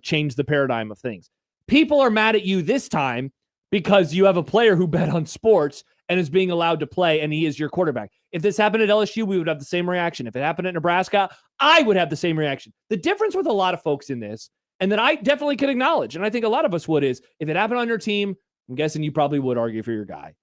change the paradigm of things. People are mad at you this time because you have a player who bet on sports and is being allowed to play, and he is your quarterback. If this happened at LSU, we would have the same reaction. If it happened at Nebraska, I would have the same reaction. The difference with a lot of folks in this, and that I definitely could acknowledge, and I think a lot of us would, is if it happened on your team, I'm guessing you probably would argue for your guy.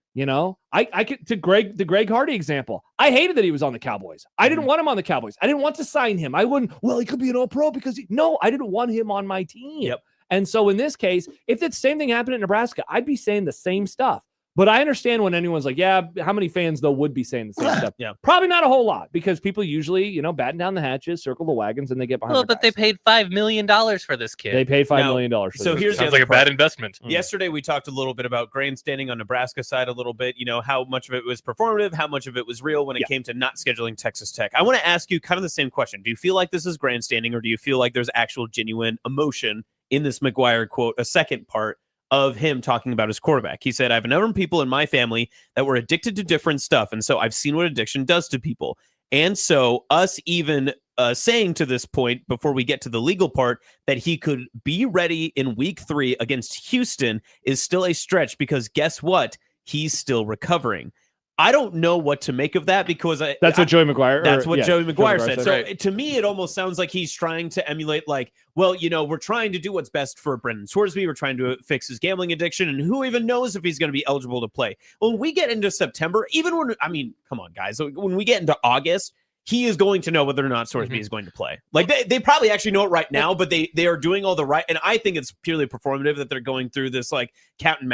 I could, the Greg Hardy example. I hated that he was on the Cowboys. I didn't want him on the Cowboys. I didn't want to sign him. I wouldn't, he could be an all-pro because I didn't want him on my team. Yep. And so in this case, if the same thing happened at Nebraska, I'd be saying the same stuff. But I understand when anyone's like, yeah, how many fans, though, would be saying the same stuff? Yeah. Probably not a whole lot because people usually, batten down the hatches, circle the wagons, and they get behind Well, their but they guys. paid $5 million for this kid. They paid $5 Now, million for so this. here's the Sounds other like a part. bad investment. Yesterday, we talked a little bit about grandstanding on Nebraska side a little bit, how much of it was performative, how much of it was real when it came to not scheduling Texas Tech. I want to ask you kind of the same question. Do you feel like this is grandstanding or do you feel like there's actual genuine emotion in this McGuire quote a second part of him talking about his quarterback. He said, I have a number of people in my family that were addicted to different stuff. And so I've seen what addiction does to people. And so us even saying to this point, before we get to the legal part, that he could be ready in week 3 against Houston is still a stretch because guess what? He's still recovering. I don't know what to make of that because that's what Joey McGuire. That's what Joey McGuire said. So right. to me, it almost sounds like he's trying to emulate, like, well, we're trying to do what's best for Brendan Scoresby. We're trying to fix his gambling addiction, and who even knows if he's going to be eligible to play? When we get into September, come on, guys, when we get into August, he is going to know whether or not Scoresby is going to play. Like they probably actually know it right now, but they are doing all the right. And I think it's purely performative that they're going through this like cat and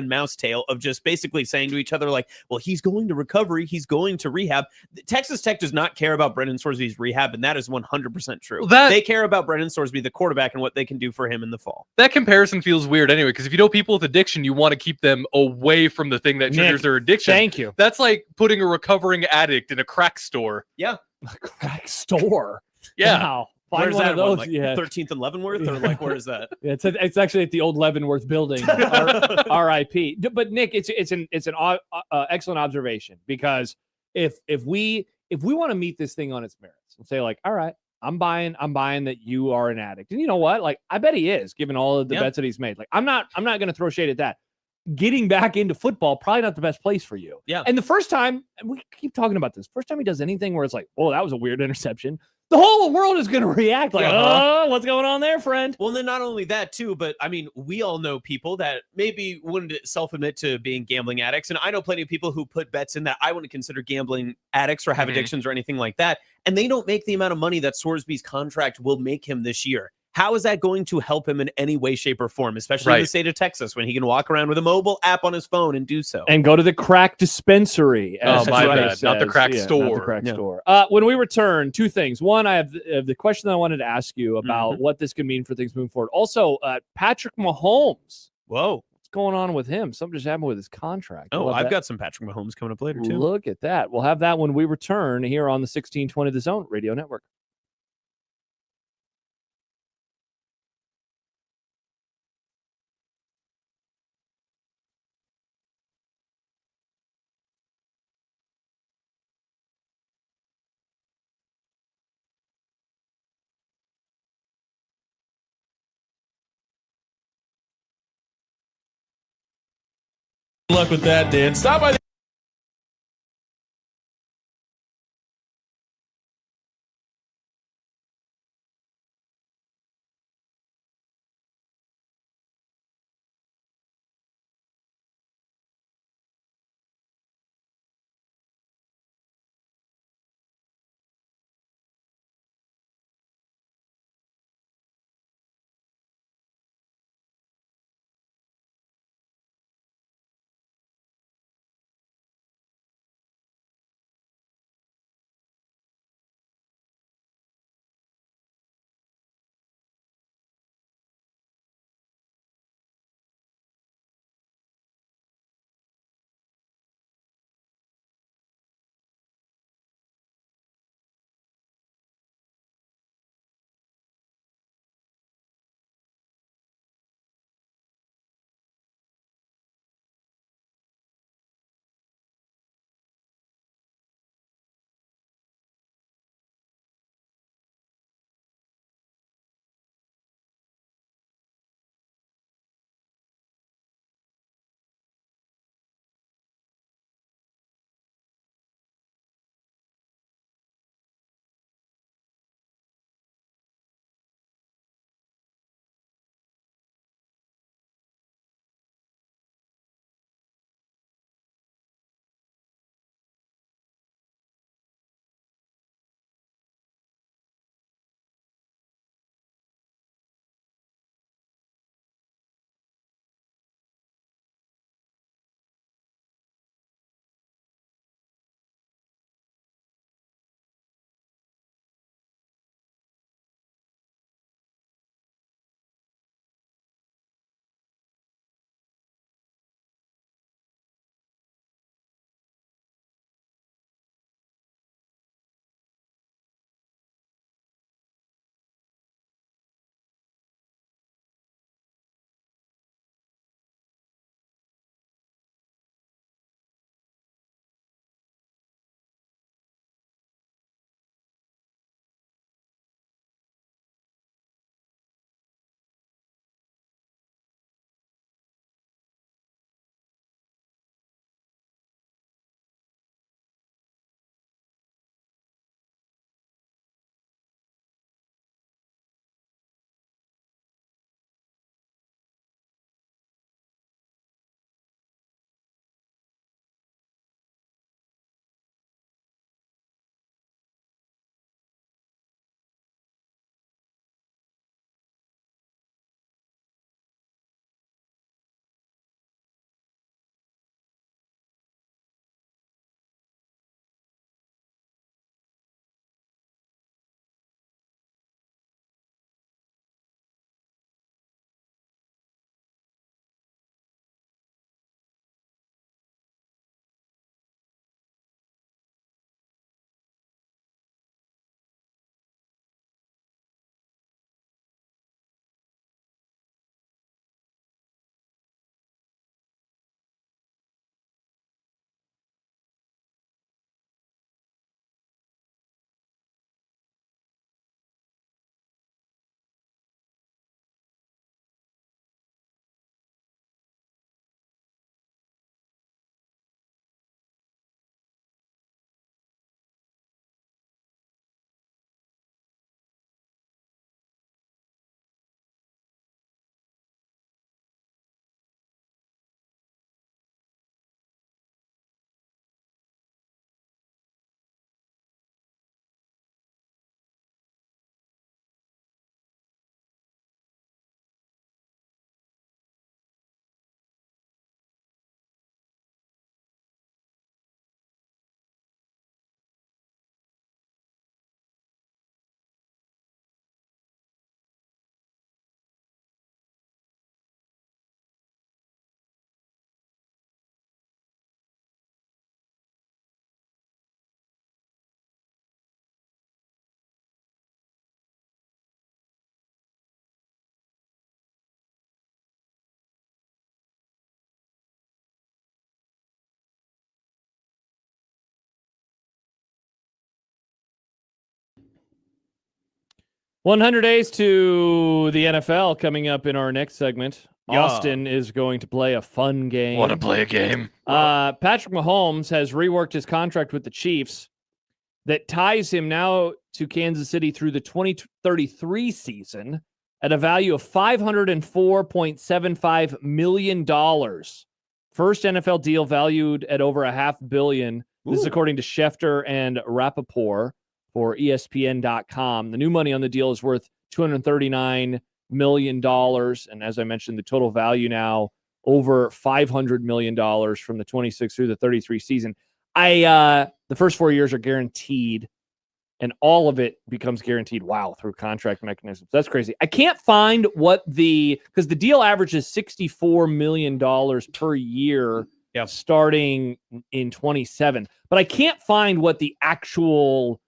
mouse tale of just basically saying to each other like, well, he's going to recovery, he's going to rehab. Texas Tech does not care about Brendan Scoresby's rehab, and that is 100% true. They care about Brendan Scoresby, the quarterback, and what they can do for him in the fall. That comparison feels weird anyway, because if you know people with addiction, you want to keep them away from the thing that triggers their addiction. Thank you. That's like putting a recovering addict in a crack store. Yeah. A crack store. Yeah. Wow. Where's one that of those? one? Like yeah. 13th and Leavenworth, or like where is that? Yeah, it's actually at the old Leavenworth building. R.I.P. But Nick, it's an excellent observation, because if we want to meet this thing on its merits and say like, all right, I'm buying that you are an addict, and you know what? Like, I bet he is, given all of the bets that he's made. Like, I'm not going to throw shade at that. Getting back into football, probably not the best place for you. Yeah. And the first time, and we keep talking about this, first time he does anything where it's like, oh, that was a weird interception, the whole world is going to react like, oh, what's going on there, friend? Well, then not only that too, but I mean, we all know people that maybe wouldn't self-admit to being gambling addicts. And I know plenty of people who put bets in that I wouldn't consider gambling addicts or have addictions or anything like that. And they don't make the amount of money that Scoresby's contract will make him this year. How is that going to help him in any way, shape, or form, especially in the state of Texas, when he can walk around with a mobile app on his phone and do so? And go to the crack dispensary. Oh, my bad. Not the crack store. Not the crack store. When we return, two things. One, I have the question that I wanted to ask you about what this could mean for things moving forward. Also, Patrick Mahomes. Whoa. What's going on with him? Something just happened with his contract. Oh, I've got some Patrick Mahomes coming up later, too. Look at that. We'll have that when we return here on the 1620 The Zone Radio Network. Good luck with that, Dan. Stop by the 100 days to the NFL coming up in our next segment. Yeah. Austin is going to play a fun game. Want to play a game? Patrick Mahomes has reworked his contract with the Chiefs that ties him now to Kansas City through the 2033 season at a value of $504.75 million. First NFL deal valued at over $500 million. This is according to Schefter and Rappaport for ESPN.com. The new money on the deal is worth $239 million. And as I mentioned, the total value now over $500 million from the 26 through the 33 season. The first 4 years are guaranteed, and all of it becomes guaranteed. Wow, through contract mechanisms. That's crazy. I can't find what because the deal averages $64 million per year starting in 27. But I can't find what the actual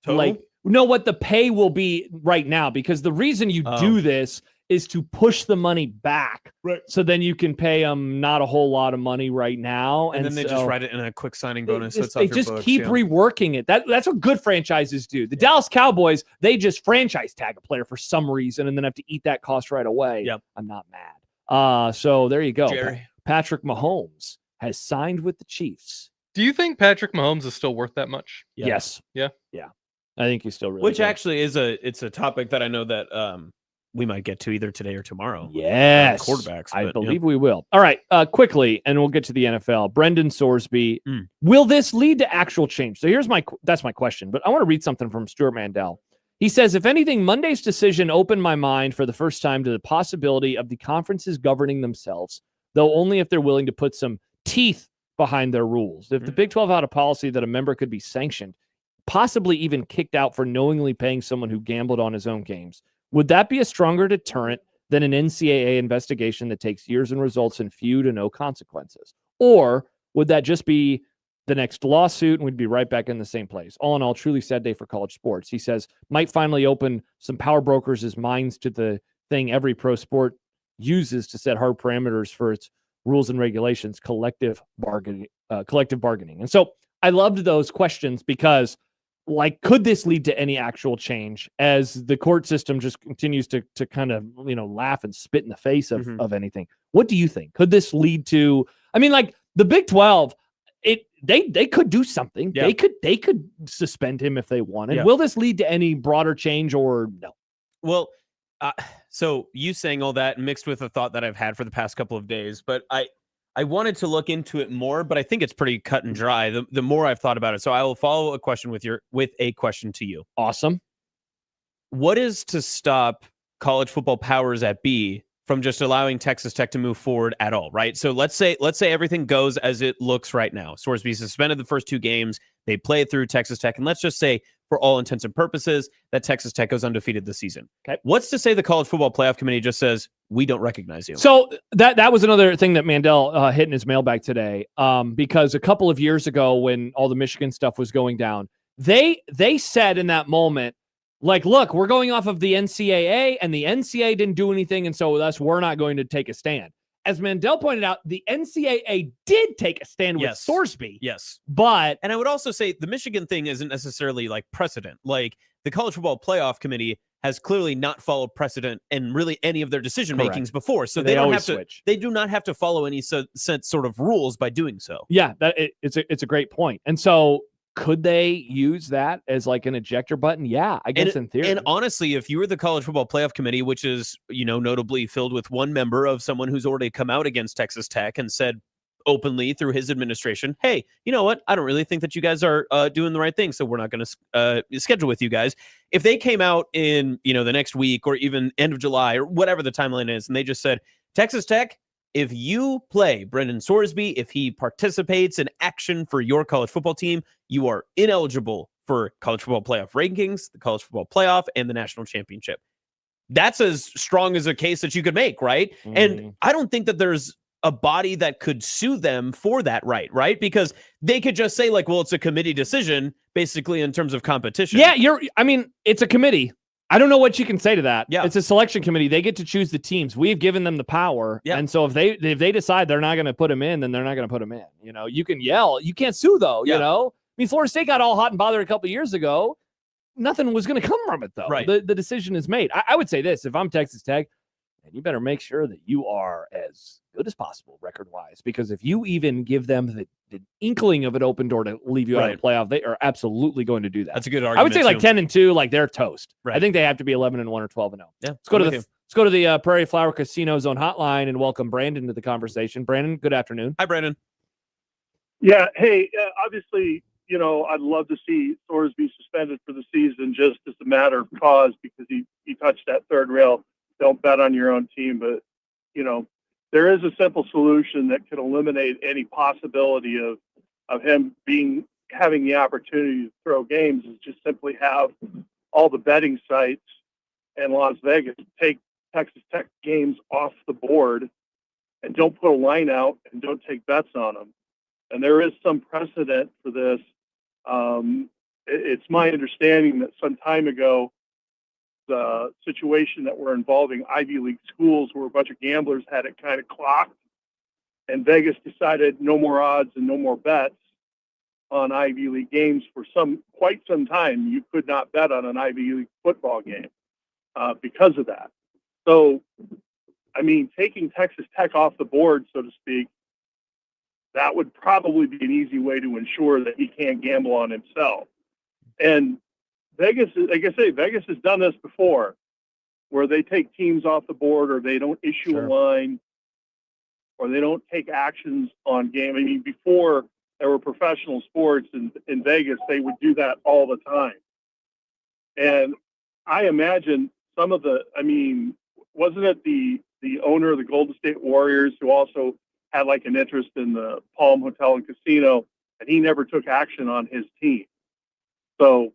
Total? what the pay will be right now, because the reason you do this is to push the money back. Right. So then you can pay them not a whole lot of money right now. And then they just write it in a quick signing bonus. They just keep reworking it. That's what good franchises do. The Dallas Cowboys, they just franchise tag a player for some reason and then have to eat that cost right away. Yep. I'm not mad. So there you go. Jerry. Patrick Mahomes has signed with the Chiefs. Do you think Patrick Mahomes is still worth that much? Yes. Yeah. I think he's still really Which good. actually is a topic that I know that we might get to either today or tomorrow. Yes. Quarterbacks. I believe we will. All right. Quickly, and we'll get to the NFL. Brendan Sorsby. Will this lead to actual change? So that's my question. But I want to read something from Stuart Mandel. He says, if anything, Monday's decision opened my mind for the first time to the possibility of the conferences governing themselves, though only if they're willing to put some teeth behind their rules. If the Big 12 had a policy that a member could be sanctioned, possibly even kicked out for knowingly paying someone who gambled on his own games, would that be a stronger deterrent than an NCAA investigation that takes years and results in few to no consequences? Or would that just be the next lawsuit and we'd be right back in the same place? All in all, truly sad day for college sports. He says, might finally open some power brokers' minds to the thing every pro sport uses to set hard parameters for its rules and regulations, collective bargaining. And so I loved those questions because, could this lead to any actual change as the court system just continues to kind of, laugh and spit in the face of anything? What do you think? Could this lead to, the Big 12, they could do something. Yeah. They could suspend him if they wanted. Yeah. Will this lead to any broader change or no? Well, so you saying all that mixed with a thought that I've had for the past couple of days, but I wanted to look into it more, but I think it's pretty cut and dry the more I've thought about it. So I will follow a question with a question to you. Awesome. What is to stop college football powers that be from just allowing Texas Tech to move forward at all, right? So let's say everything goes as it looks right now. Sorsby suspended the first 2 games. They play it through Texas Tech. And let's just say, for all intents and purposes, that Texas Tech goes undefeated this season. Okay. What's to say the College Football Playoff Committee just says, we don't recognize you? So that was another thing that Mandel hit in his mailbag today, because a couple of years ago when all the Michigan stuff was going down, they said in that moment, look, we're going off of the NCAA, and the NCAA didn't do anything, and so thus we're not going to take a stand. As Mandel pointed out, the NCAA did take a stand with Sorsby. Yes. But, and I would also say the Michigan thing isn't necessarily precedent. The College Football Playoff Committee has clearly not followed precedent in really any of their decision makings before. So they don't have to switch. They do not have to follow any set sort of rules by doing so. Yeah, it's a great point. And so could they use that as an ejector button? Yeah, I guess in theory. And honestly, if you were the College Football Playoff Committee, which is, notably filled with one member of someone who's already come out against Texas Tech and said openly through his administration, hey, you know what? I don't really think that you guys are doing the right thing, so we're not going to schedule with you guys. If they came out in, the next week or even end of July or whatever the timeline is, and they just said, Texas Tech, if you play Brendan Sorsby, if he participates in action for your college football team, you are ineligible for college football playoff rankings, the college football playoff, and the national championship. That's as strong as a case that you could make, right? Mm-hmm. And I don't think that there's a body that could sue them for that right? Because they could just say well, it's a committee decision, basically in terms of competition. Yeah, it's a committee. I don't know what you can say to that. Yeah. It's a selection committee. They get to choose the teams. We've given them the power. Yeah. And so if they decide they're not going to put them in, then they're not going to put them in. You can yell. You can't sue, though. Florida State got all hot and bothered a couple of years ago. nothing was going to come from it, though. Right. The decision is made. I would say this: if I'm Texas Tech, and you better make sure that you are as good as possible record-wise, because if you even give them the inkling of an open door to leave you out of the playoff, they are absolutely going to do that. That's a good argument. I would say like 10-2, like they're toast. Right. I think they have to be 11-1 or 12-0. Yeah, Let's go to the Prairie Flower Casino Zone hotline and welcome Brandon to the conversation. Brandon, good afternoon. Hi, Brandon. Yeah. Hey, obviously, I'd love to see Sorsby suspended for the season just as a matter of cause because he touched that third rail. Don't bet on your own team, but there is a simple solution that could eliminate any possibility of him having the opportunity to throw games. Is just simply have all the betting sites in Las Vegas take Texas Tech games off the board and don't put a line out and don't take bets on them. And there is some precedent for this. It's my understanding that some time ago, the situation that were involving Ivy League schools where a bunch of gamblers had it kind of clocked, and Vegas decided no more odds and no more bets on Ivy League games for quite some time. You could not bet on an Ivy League football game because of that. So, I mean, taking Texas Tech off the board, so to speak, that would probably be an easy way to ensure that he can't gamble on himself. And Vegas, like I say, Vegas has done this before, where they take teams off the board, or they don't issue a line, or they don't take actions on game. I mean, before there were professional sports in Vegas, they would do that all the time. And I imagine wasn't it the owner of the Golden State Warriors who also had like an interest in the Palm Hotel and Casino, and he never took action on his team? So,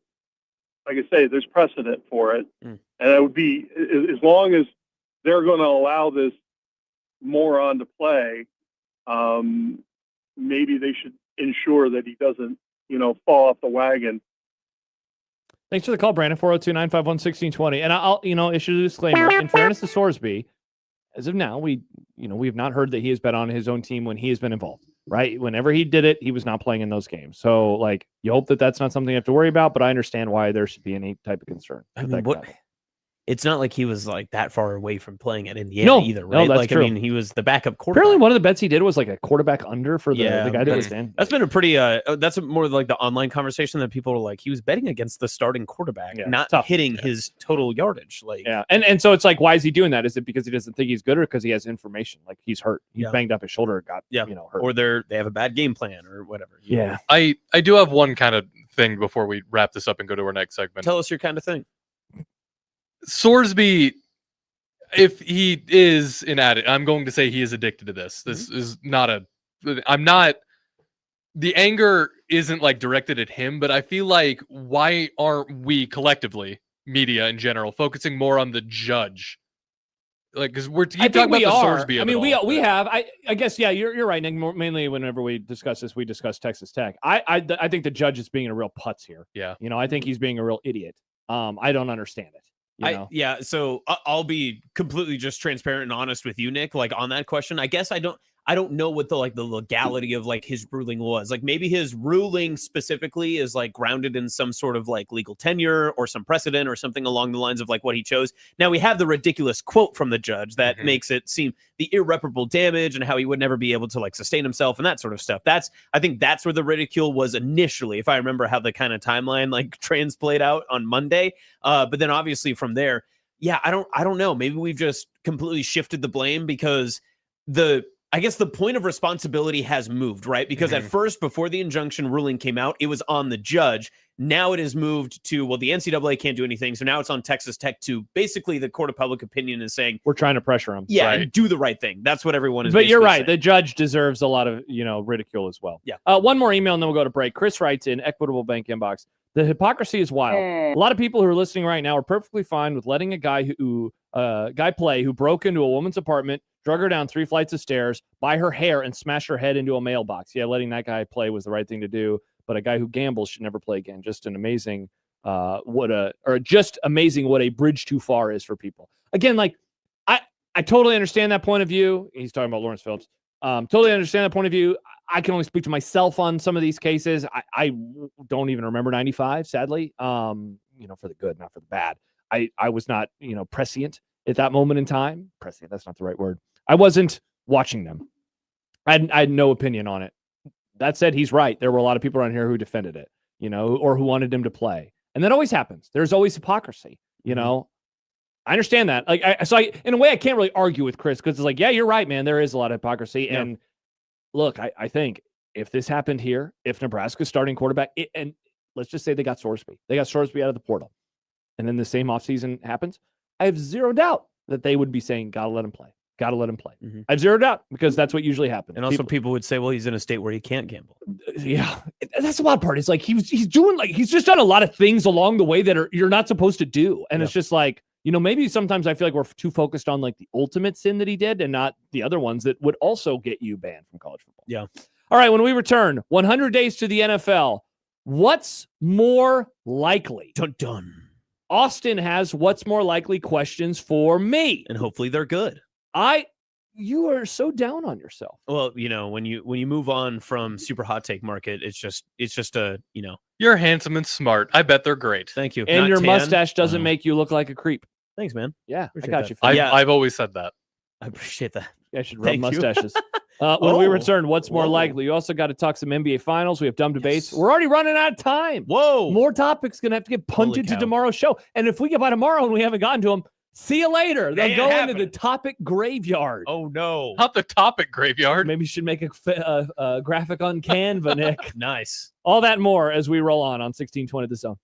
like I say, there's precedent for it. And it would be, as long as they're going to allow this moron to play, maybe they should ensure that he doesn't, fall off the wagon. Thanks for the call, Brandon. 402-951-1620. And I'll, issue a disclaimer. In fairness to Sorsby, as of now, we have not heard that he has bet on his own team when he has been involved. Right? Whenever he did it, he was not playing in those games. So, like, you hope that that's not something you have to worry about, but I understand why there should be any type of concern. I mean, it's not like he was like that far away from playing at Indiana either, right? No, that's true. I mean, he was the backup quarterback. Apparently, one of the bets he did was like a quarterback under for the guy that was in. That's been a pretty, that's more like the online conversation that people are like, he was betting against the starting quarterback, not hitting his total yardage. Like, and so it's like, why is he doing that? Is it because he doesn't think he's good, or because he has information? Like he's hurt, he banged up his shoulder, got hurt, or they have a bad game plan or whatever. Yeah, I do have one kind of thing before we wrap this up and go to our next segment. Tell us your kind of thing. Sorsby, if he is an addict, I'm going to say he is addicted to this. This is not the anger isn't like directed at him, but I feel like, why aren't we collectively, media in general, focusing more on the judge? Like, because we're talking about the Sorsby. I mean, we have. I guess, yeah, you're right, Nick. Mainly, whenever we discuss this, we discuss Texas Tech. I think the judge is being a real putz here. Yeah, I think he's being a real idiot. I don't understand it. So I'll be completely just transparent and honest with you, Nick. Like on that question, I guess I don't know what the legality of like his ruling was. Like maybe his ruling specifically is like grounded in some sort of like legal tenure or some precedent or something along the lines of like what he chose. Now we have the ridiculous quote from the judge that makes it seem the irreparable damage and how he would never be able to like sustain himself and that sort of stuff. I think that's where the ridicule was initially, if I remember how the kind of timeline like transplayed out on Monday. But then obviously from there, I don't know. Maybe we've just completely shifted the blame because I guess the point of responsibility has moved, right? Because at first, before the injunction ruling came out, it was on the judge. Now it has moved to, well, the NCAA can't do anything. So now it's on Texas Tech to basically the court of public opinion is saying, we're trying to pressure him. Yeah, and do the right thing. That's what everyone is. But you're right. saying. The judge deserves a lot of, ridicule as well. Yeah. One more email and then we'll go to break. Chris writes in Equitable Bank inbox. The hypocrisy is wild. A lot of people who are listening right now are perfectly fine with letting a guy who broke into a woman's apartment, drug her down 3 flights of stairs, buy her hair, and smash her head into a mailbox. Yeah, letting that guy play was the right thing to do, but a guy who gambles should never play again. Just an amazing, amazing what a bridge too far is for people. Again, like I totally understand that point of view. He's talking about Lawrence Phillips. Totally understand that point of view. I can only speak to myself on some of these cases. I don't even remember 95, sadly. for the good, not for the bad. I was not, prescient at that moment in time. Prescient, that's not the right word. I wasn't watching them. I had no opinion on it. That said, he's right. There were a lot of people around here who defended it, or who wanted him to play. And that always happens. There's always hypocrisy, I understand that. In a way, I can't really argue with Chris because it's like, yeah, you're right, man. There is a lot of hypocrisy. Yeah. And look, I think if this happened here, if Nebraska's starting quarterback, and let's just say they got Sorsby out of the portal, and then the same offseason happens, I have zero doubt that they would be saying, gotta let him play. Gotta let him play. Mm-hmm. I have zero doubt because that's what usually happens. And also people would say, well, he's in a state where he can't gamble. Yeah. That's the wild part. It's like he's just done a lot of things along the way that you're not supposed to do. And it's just like, maybe sometimes I feel like we're too focused on like the ultimate sin that he did and not the other ones that would also get you banned from college football. Yeah. All right. When we return, 100 days to the NFL, what's more likely? Dun dun. Austin has what's more likely questions for me. And hopefully they're good. You are so down on yourself. Well, when you move on from super hot take market, it's just a, You're handsome and smart. I bet they're great. Thank you. And Not your tan. mustache doesn't make you look like a creep. Thanks, man. Yeah, Appreciate I got that. you. I've always said that. I appreciate that. I should rub Thank you. mustaches. When we return, what's more likely? You also got to talk some NBA finals. We have dumb debates. We're already running out of time. Whoa. More topics going to have to get punted to tomorrow's show. And if we get by tomorrow and we haven't gotten to them, see you later. They'll go into the topic graveyard. Oh, no. Not the topic graveyard. Maybe you should make a graphic on Canva, Nick. Nice. All that and more as we roll on 1620 The Zone.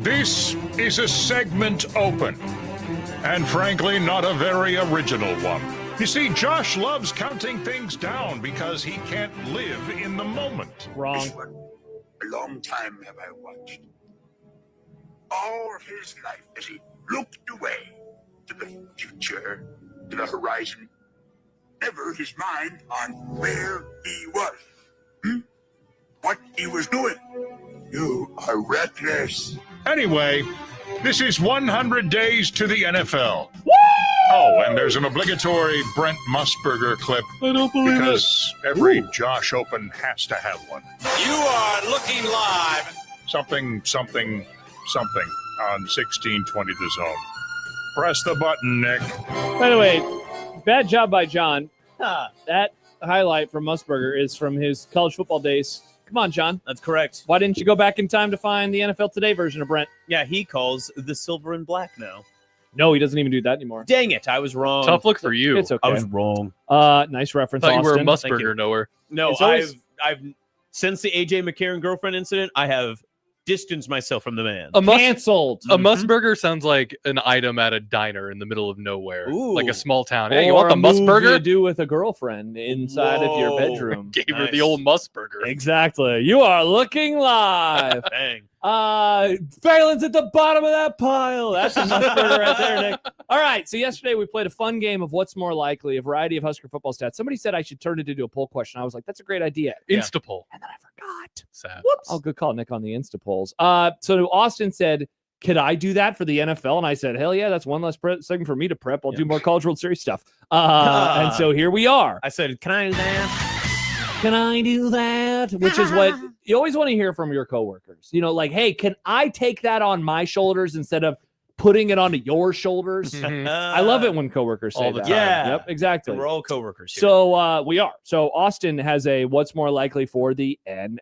This is a segment open, and frankly, not a very original one. You see, Josh loves counting things down because he can't live in the moment. Wrong. A long time have I watched. All his life as he looked away to the future, to the horizon. Never his mind on where he was. What he was doing. You are reckless. Anyway, this is 100 Days to the NFL. Oh, and there's an obligatory Brent Musburger clip. I don't believe because every Josh Open has to have one. You are looking live. Something on 1620 The Zone. Press the button, Nick. By the way, bad job by John. That highlight from Musburger is from his college football days. Come on, John. That's correct. Why didn't you go back in time to find the NFL Today version of Brent? Yeah, he calls the silver and black now. No, he doesn't even do that anymore. Dang it, I was wrong. Tough look for you. It's okay. I was wrong. Nice reference, Thought you were a Austin. Musburger knower. No, It's always- I've since the AJ McCarron girlfriend incident, I have distanced myself from the man. Canceled. A Musburger sounds like an item at a diner in the middle of nowhere, Ooh. like a small town. Hey, you Or want the a movie to Musburger? do with a girlfriend inside of your Whoa. bedroom. Gave her Nice. the old Musburger. Exactly. You are looking live. Dang. Phelan's at the bottom of that pile. That's a Musburger right there, Nick. All right. So yesterday we played a fun game of what's more likely, a variety of Husker football stats. Somebody said I should turn it into a poll question. I was like, that's a great idea. Instapoll. And then I forgot. Sad. Whoops. Oh, good call, Nick, on the Insta polls. So Austin said, could I do that for the NFL? And I said, hell yeah, that's one less segment for me to prep. I'll do more College World Series stuff. And so here we are. I said, can I do that? Can I do that? Which is what you always want to hear from your coworkers. You know, like, hey, can I take that on my shoulders instead of putting it onto your shoulders? I love it when coworkers say all the that. time. Yeah. Yep, exactly. We're all coworkers here. So we are. So Austin has a what's more likely for the NFL.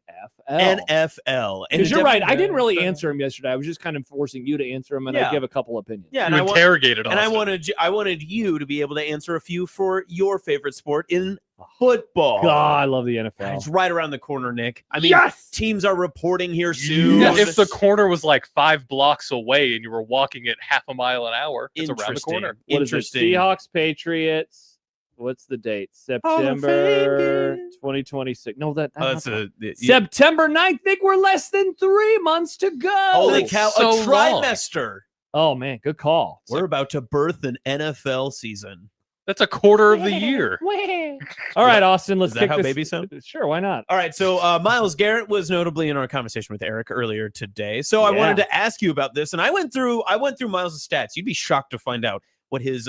NFL. Because you're right. I didn't really answer him yesterday. I was just kind of forcing you to answer him, and Yeah. I give a couple opinions. Yeah, You and interrogated and I Austin. wanted you to be able to answer a few for your favorite sport in football. God, I love the NFL. It's right around the corner, Nick. I mean, Yes! teams are reporting here soon. Yeah, if the corner was like 5 blocks away and you were walking at half a mile an hour, it's around the Interesting. corner. What is it? Interesting. Seahawks, Patriots. What's the date? September 2026. No, That's September 9th. I think we're less than 3 months to go. holy cow, so a long. trimester. Oh, man. Good call. We're about to birth an NFL season. That's a quarter of the year. All right, Austin, let's Is that kick how this. babies sound? Sure, why not? All right, so Miles Garrett was notably in our conversation with Eric earlier today. So I wanted to ask you about this, and I went through Miles' stats. You'd be shocked to find out what his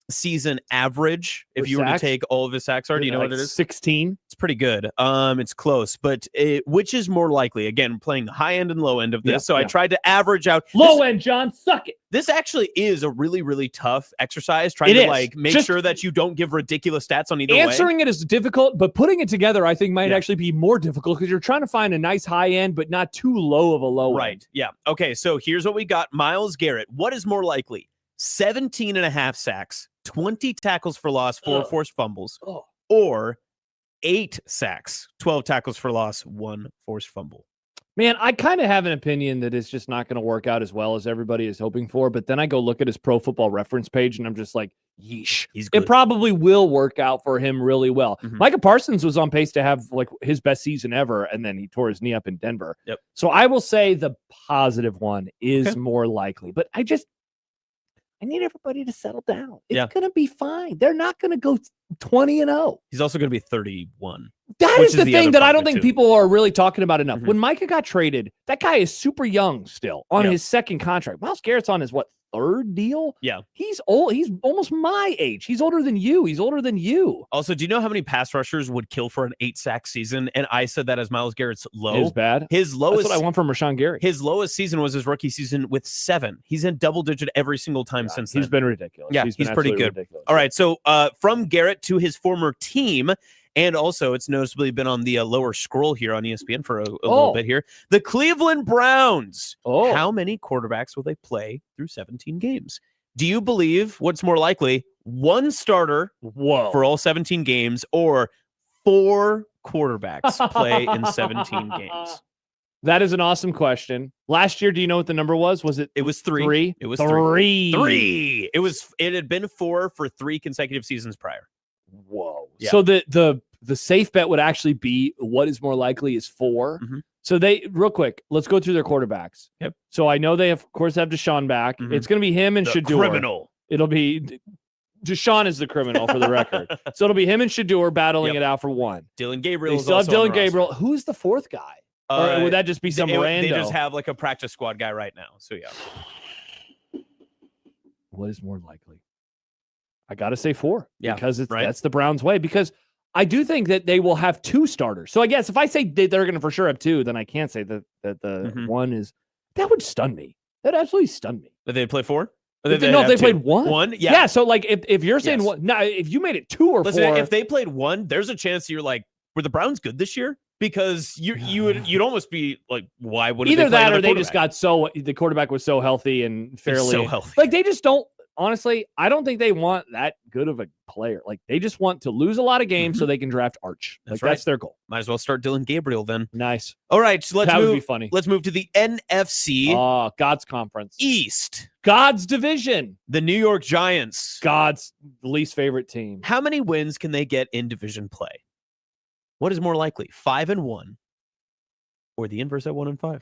season average, if For you were to sacks? take all of his sacks, are. Do you know what it is? 16. It's pretty good. It's close, but which is more likely? Again, playing the high end and low end of this. Yeah, So I yeah. tried to average out. Low end, John. Suck it. This actually is a really, really tough exercise. Trying It to is. like make Just sure that you don't give ridiculous stats on either way. Answering it is difficult, but putting it together, I think, might Yeah. actually be more difficult because you're trying to find a nice high end, but not too low of a low Right. end. Yeah. Okay. So here's what we got. Miles Garrett. What is more likely? 17 and a half sacks, 20 tackles for loss, 4 forced fumbles, Oh. or 8 sacks, 12 tackles for loss, 1 forced fumble. Man, I kind of have an opinion that it's just not going to work out as well as everybody is hoping for. But then I go look at his Pro Football Reference page, and I'm just like, yeesh. He's good. It probably will work out for him really well. Mhm. Micah Parsons was on pace to have like his best season ever, and then he tore his knee up in Denver. Yep. So I will say the positive one is Okay. more likely. But I need everybody to settle down. It's Yeah. going to be fine. They're not going to go 20-0. He's also going to be 31. That Which is is the the thing other that part I of don't it, think too. people are really talking about enough. Mhm. When Micah got traded, that guy is super young still on Yeah. his second contract. Miles Garrett's on his, 3rd deal? Yeah. He's old. He's almost my age. He's older than you. He's older than you. Also, do you know how many pass rushers would kill for an 8-sack season? And I said that as Miles Garrett's low. It is bad. His That's lowest what I want from Rashawn Gary. His lowest season was his rookie season with 7. He's in double digit every single time since then. He's been ridiculous. Yeah, been he's pretty absolutely good. ridiculous. All right, so from Garrett to his former team, and also it's noticeably been on the lower scroll here on ESPN for a little bit here. The Cleveland Browns. Oh. How many quarterbacks will they play through 17 games? Do you believe what's more likely? 1 starter Whoa. for all 17 games, or 4 quarterbacks play in 17 games? That is an awesome question. Last year, do you know what the number was? Was it? It was 3. Three? It was three. 3. It had been 4 for 3 consecutive seasons prior. Whoa. Yeah. So the safe bet would actually be what is more likely is 4. Mm-hmm. So they real quick, let's go through their quarterbacks. Yep. So I know they of course have Deshaun back. Mhm. It's going to be him and The Shador. criminal. It'll be Deshaun is the criminal for the record. So it'll be him and Shador battling Yep. it out for 1. Dylan Gabriel. They still have Dylan Gabriel. Who's the 4th guy? Or would that just be some rando? They just have like a practice squad guy right now. So yeah. What is more likely? I got to say 4. Yeah, because right. that's the Browns' way. Because I do think that they will have 2 starters. So I guess if I say they're going to for sure have 2, then I can't say that the one is. That would stun me. That absolutely stunned me. But they'd play 4? If they played 1. 1? Yeah. Yeah. So like if you're saying Yes. 1, now if you made it 2 or Listen, 4, if they played 1, there's a chance you're like, were the Browns good this year? Because you'd almost be like, why wouldn't either they play that another or they just quarterback? got the quarterback was so healthy and fairly so healthy. Like they just don't. Honestly, I don't think they want that good of a player. Like they just want to lose a lot of games so they can draft Arch. That's That's their goal. Might as well start Dylan Gabriel then. Nice. All right, so let's That move. would be funny. Let's move to the NFC God's conference. East. God's division. The New York Giants. God's least favorite team. How many wins can they get in division play? What is more likely, 5-1, or the inverse at 1-5?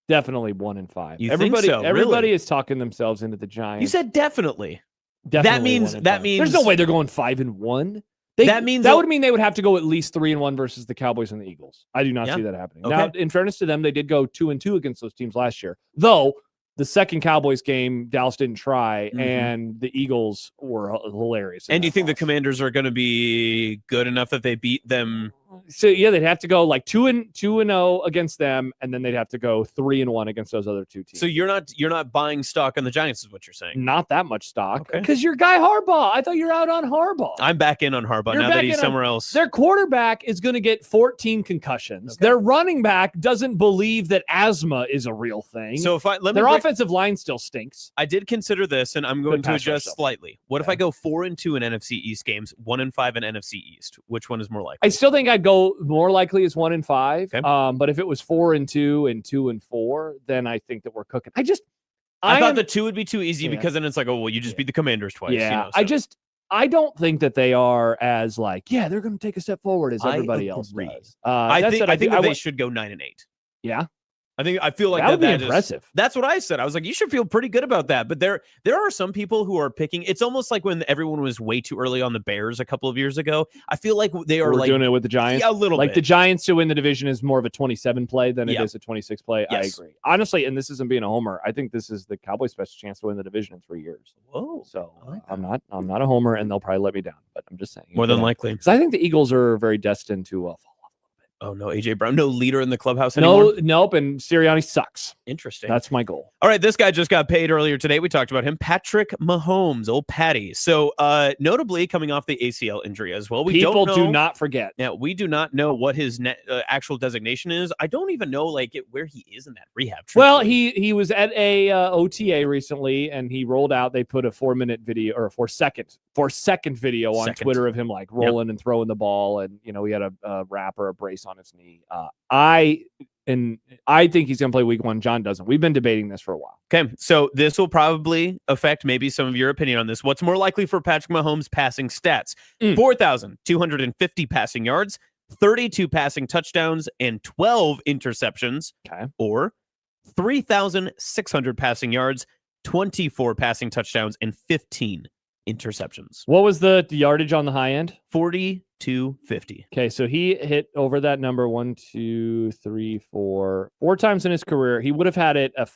Definitely 1-5. You Everybody, think so? everybody Really? is talking themselves into the Giants. You said definitely. Definitely That means there's no way they're going 5-1. That means that would mean they would have to go at least 3-1 versus the Cowboys and the Eagles. I do not Yeah. see that happening. Okay. Now, in fairness to them, they did go 2-2 against those teams last year. Though the second Cowboys game, Dallas didn't try, Mhm. and the Eagles were hilarious. in And do you that think the loss. Commanders are going to be good enough that they beat them? So yeah, they'd have to go like 2-0 against them, and then they'd have to go 3-1 against those other 2 teams. So you're not buying stock on the Giants, is what you're saying? Not that much stock Okay. because your guy Harbaugh. I thought you're out on Harbaugh. I'm back in on Harbaugh You're now back that he's in on- somewhere else. Their quarterback is going to get 14 concussions. Okay. Their running back doesn't believe that asthma is a real thing. So if I let me their break- offensive line still stinks. I did consider this, and I'm going to pass rush, adjust though. slightly. What if I go 4-2 in NFC East games, 1-5 in NFC East? Which one is more likely? I still think I'd go more likely as 1-5. Okay. But if it was 4-2 and 2-4, then I think that we're cooking. I thought am- the 2 would be too easy Yeah. because then it's like, oh well, you just beat the Commanders twice. Yeah, you know, so. I don't think that they are as like, yeah, they're going to take a step forward as I everybody else agree. does. I that think said, I think that they would- should go 9-8. Yeah, I feel like that would be is- impressive. That's what I said. I was like, you should feel pretty good about that. But there are some people who are picking. It's almost like when everyone was way too early on the Bears a couple of years ago. I feel like they are We're like doing it with the Giants. Yeah, a little like bit. the Giants to win the division is more of a 27 play than Yeah. it is a 26 play. Yes. I agree. Honestly, and this isn't being a homer. I think this is the Cowboys' best chance to win the division in 3 years. Whoa. So I like I'm not a homer, and they'll probably let me down. But I'm just saying. More than likely. because I think the Eagles are very destined to fall off. Oh no, AJ Brown, no leader in the clubhouse anymore. Nope, and Sirianni sucks. Interesting. That's my goal. All right, this guy just got paid earlier today. We talked about him, Patrick Mahomes, old Patty. So, notably coming off the ACL injury as well. People don't know, do not forget. Now, we do not know what his actual designation is. I don't even know where he is in that rehab. Well, truthfully. he was at a OTA recently, and he rolled out. They put a 4-minute video or a 4-second video on Second. Twitter of him like rolling and throwing the ball, and he had a wrap or a brace on his knee. I think he's going to play week 1. John doesn't. We've been debating this for a while. Okay, so this will probably affect maybe some of your opinion on this. What's more likely for Patrick Mahomes' passing stats? 4,250 passing yards, 32 passing touchdowns, and 12 interceptions. Okay. Or 3,600 passing yards, 24 passing touchdowns, and 15 interceptions. What was the yardage on the high end? 4,250. Okay, so he hit over that number 4 times in his career. He would have had it a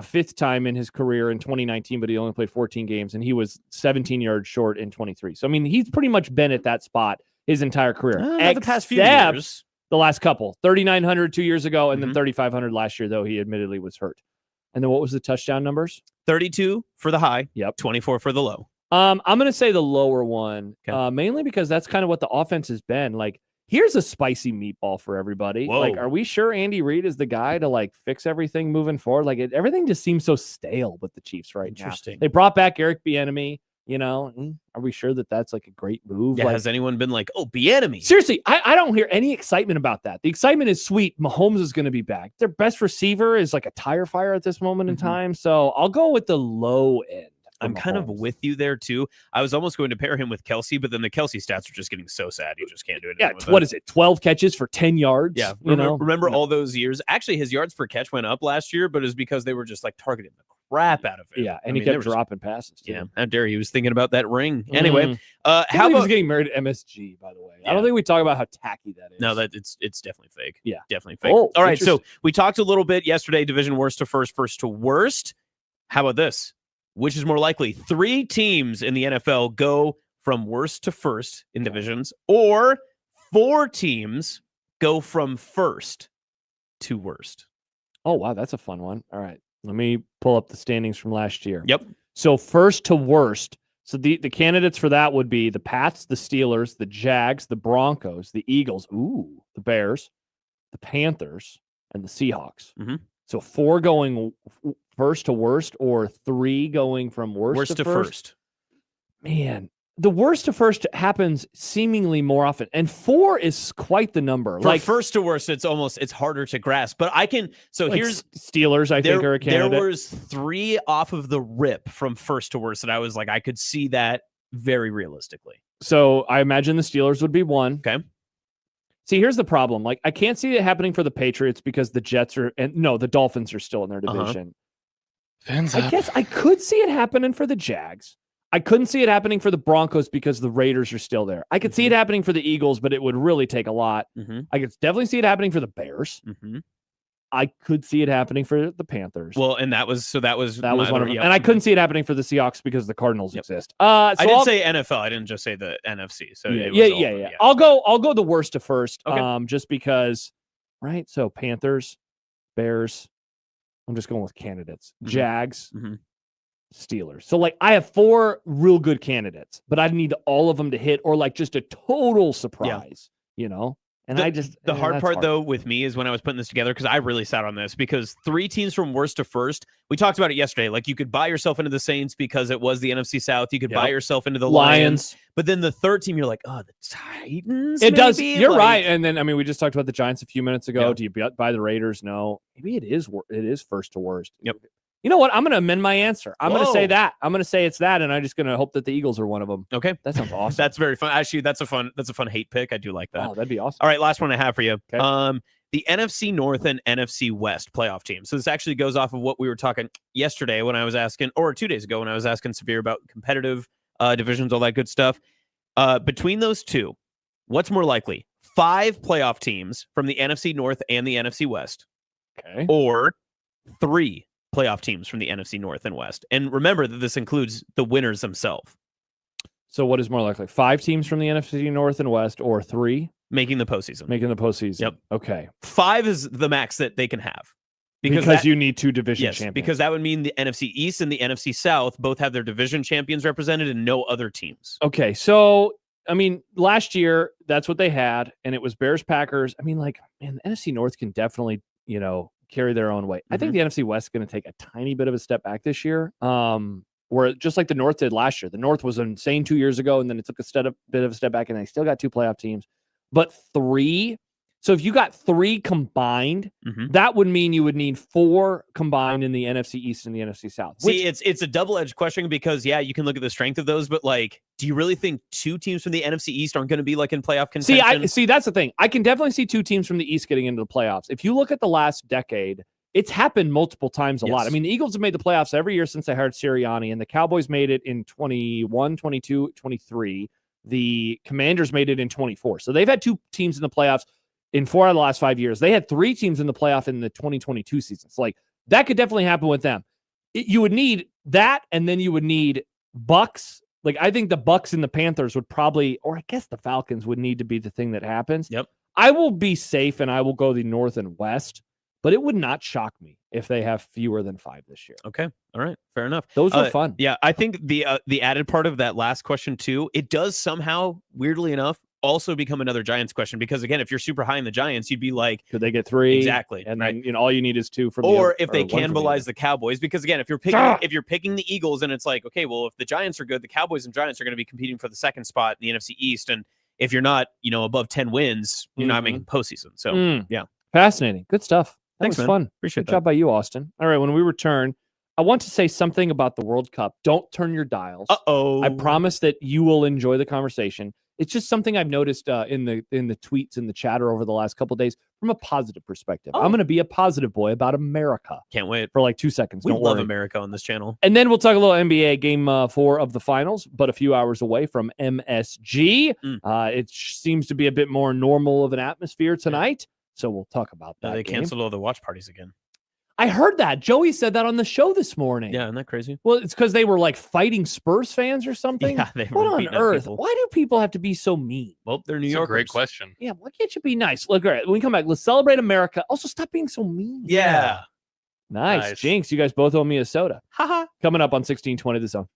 fifth time in his career in 2019, but he only played 14 games, and he was 17 yards short in 23. So I mean, he's pretty much been at that spot his entire career. The past few except years. the last couple, 3,900 2 years ago, and then Mhm. 3,500 last year, though he admittedly was hurt. And then what was the touchdown numbers? 32 for the high. Yep. 24 for the low. I'm going to say the lower one, Okay. mainly because that's kind of what the offense has been. Like, here's a spicy meatball for everybody. Whoa. Like, are we sure Andy Reid is the guy to like fix everything moving forward? Like, everything just seems so stale with the Chiefs right now. Interesting. They brought back Eric Bieniemy. Are we sure that that's like a great move? Yeah, Like, has anyone been like, oh, Bieniemy? seriously, I don't hear any excitement about that. The excitement is sweet. Mahomes is going to be back. Their best receiver is like a tire fire at this moment in time. So I'll go with the low end. I'm kind of with you there too. I was almost going to pair him with Kelsey, but then the Kelsey stats are just getting so sad. You just can't do it. Yeah, what is it? 12 catches for 10 yards? Yeah, you remember all those years? Actually, his yards per catch went up last year, but it was because they were just like targeting the crap out of it. Yeah, and he kept dropping passes. Too. Yeah, how dare he was thinking about that ring. Anyway, how how he was about getting married at MSG? By the way, I don't think we talk about how tacky that is. no? That it's definitely fake. Yeah, definitely fake. Oh, all right, so we talked a little bit yesterday. Division worst to first, first to worst. How about this? Which is more likely? 3 teams in the NFL go from worst to first in divisions, or 4 teams go from first to worst. Oh, wow. That's a fun one. All right. Let me pull up the standings from last year. Yep. So first to worst. So the candidates for that would be the Pats, the Steelers, the Jags, the Broncos, the Eagles, the Bears, the Panthers, and the Seahawks. Mm-hmm. So 4 going first to worst, or 3 going from worst to first. Man, the worst to first happens seemingly more often, and 4 is quite the number. For like first to worst, it's harder to grasp. But I can. So like here's Steelers. I think are a candidate. There was 3 off of the rip from first to worst that I was like, I could see that very realistically. So I imagine the Steelers would be 1. Okay. See, here's the problem. Like, I can't see it happening for the Patriots because the Jets the Dolphins are still in their division. I guess I could see it happening for the Jags. I couldn't see it happening for the Broncos because the Raiders are still there. I could see it happening for the Eagles, but it would really take a lot. I could definitely see it happening for the Bears. I could see it happening for the Panthers. Well, and that was one of them. Yep. And I couldn't see it happening for the Seahawks because the Cardinals exist. So I did say NFL. I didn't just say the NFC. So yeah. I'll go the worst to first. Okay. Just because, right? So Panthers, Bears. I'm just going with candidates. Jags, Steelers. So like I have 4 real good candidates, but I need all of them to hit, or like just a total surprise. And the hard part though with me is when I was putting this together, because I really sat on this, because 3 teams from worst to first, we talked about it yesterday. Like you could buy yourself into the Saints because it was the NFC South. You could buy yourself into the Lions. But then the third team, you're like, oh, the Titans. It does. You're right. And then we just talked about the Giants a few minutes ago. Yeah. Do you buy the Raiders? No. Maybe it is first to worst. Yep. You know what? I'm going to amend my answer. I'm going to say that. I'm going to say it's that, and I'm just going to hope that the Eagles are one of them. Okay, that sounds awesome. That's very fun. Actually, that's a fun hate pick. I do like that. Oh, that'd be awesome. All right, last one I have for you. Okay. The NFC North and NFC West playoff teams. So this actually goes off of what we were talking yesterday when I was asking, or 2 days ago when I was asking Severe about competitive divisions, all that good stuff. Between those 2, what's more likely? 5 playoff teams from the NFC North and the NFC West, or 3 playoff teams from the NFC North and West. And remember that this includes the winners themselves. So what is more likely? 5 teams from the NFC North and West, or 3 making the postseason? Yep. Okay. 5 is the max that they can have. Because you need 2 division champions. Because that would mean the NFC East and the NFC South both have their division champions represented and no other teams. Okay. So, I mean, last year, that's what they had, and it was Bears, Packers. I mean, like, man, the NFC North can definitely, carry their own weight. I think the NFC West is going to take a tiny bit of a step back this year. Where just like the North did last year. The North was insane 2 years ago, and then it took bit of a step back, and they still got 2 playoff teams. But 3, so if you got 3 combined, that would mean you would need 4 combined in the NFC East and the NFC South. See, it's a double-edged question because, you can look at the strength of those, but like, do you really think 2 teams from the NFC East aren't going to be like in playoff contention? See, that's the thing. I can definitely see 2 teams from the East getting into the playoffs. If you look at the last decade, it's happened multiple times a lot. I mean, the Eagles have made the playoffs every year since they hired Sirianni, and the Cowboys made it in 21, 22, 23. The Commanders made it in 24. So they've had 2 teams in the playoffs in 4 out of the last 5 years. They had 3 teams in the playoff in the 2022 season. So like that could definitely happen with them. You would need that, and then you would need Bucks. Like I think the Bucks and the Panthers would probably, or I guess the Falcons would need to be the thing that happens. Yep. I will be safe and I will go the North and West, but it would not shock me if they have fewer than 5 this year. Okay. All right. Fair enough. Those were fun. Yeah. I think the added part of that last question too, it does somehow, weirdly enough, also become another Giants question because again, if you're super high in the Giants, you'd be like, could they get 3? Exactly. And then all you need is 2 from or the if they or 1 from cannibalize the Cowboys, because again, if you're picking the Eagles, and it's like, okay, well, if the Giants are good, the Cowboys and Giants are going to be competing for the second spot in the NFC East, and if you're not, above 10 wins, you're not making postseason. So yeah, fascinating, good stuff. That Thanks, was man. fun. Appreciate Good that. job by you, Austin. All right, when we return, I want to say something about the World Cup. Don't turn your dials. Uh-oh. I promise that you will enjoy the conversation. It's just something I've noticed in the tweets and the chatter over the last couple of days from a positive perspective. I'm going to be a positive boy about America. Can't wait for like 2 seconds. We Don't love worry. America on this channel. And then we'll talk a little NBA game 4 of the finals, but a few hours away from MSG. It seems to be a bit more normal of an atmosphere tonight. So we'll talk about that. They game. canceled all the watch parties again. I heard that. Joey said that on the show this morning. Yeah, isn't that crazy? Well, it's because they were like fighting Spurs fans or something. Yeah, they what were on beating up earth? people. Why do people have to be so mean? Well, they're New It's a Yorkers. great question. Yeah, why can't you be nice? Look, all right, when we come back, let's celebrate America. Also, stop being so mean. Yeah. Nice. Jinx, you guys both owe me a soda. Haha. Coming up on 1620 The Zone.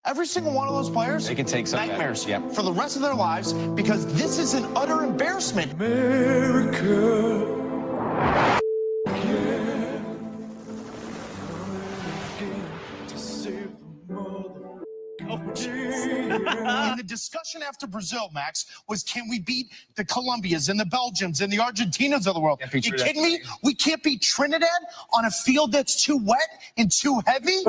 Every single one of those players, They can take some nightmares Yeah. for the rest of their lives because this is an utter embarrassment. And the discussion after Brazil, Max, was can we beat the Colombias and the Belgians and the Argentinas of the world? You kidding me? We can't beat Trinidad on a field that's too wet and too heavy?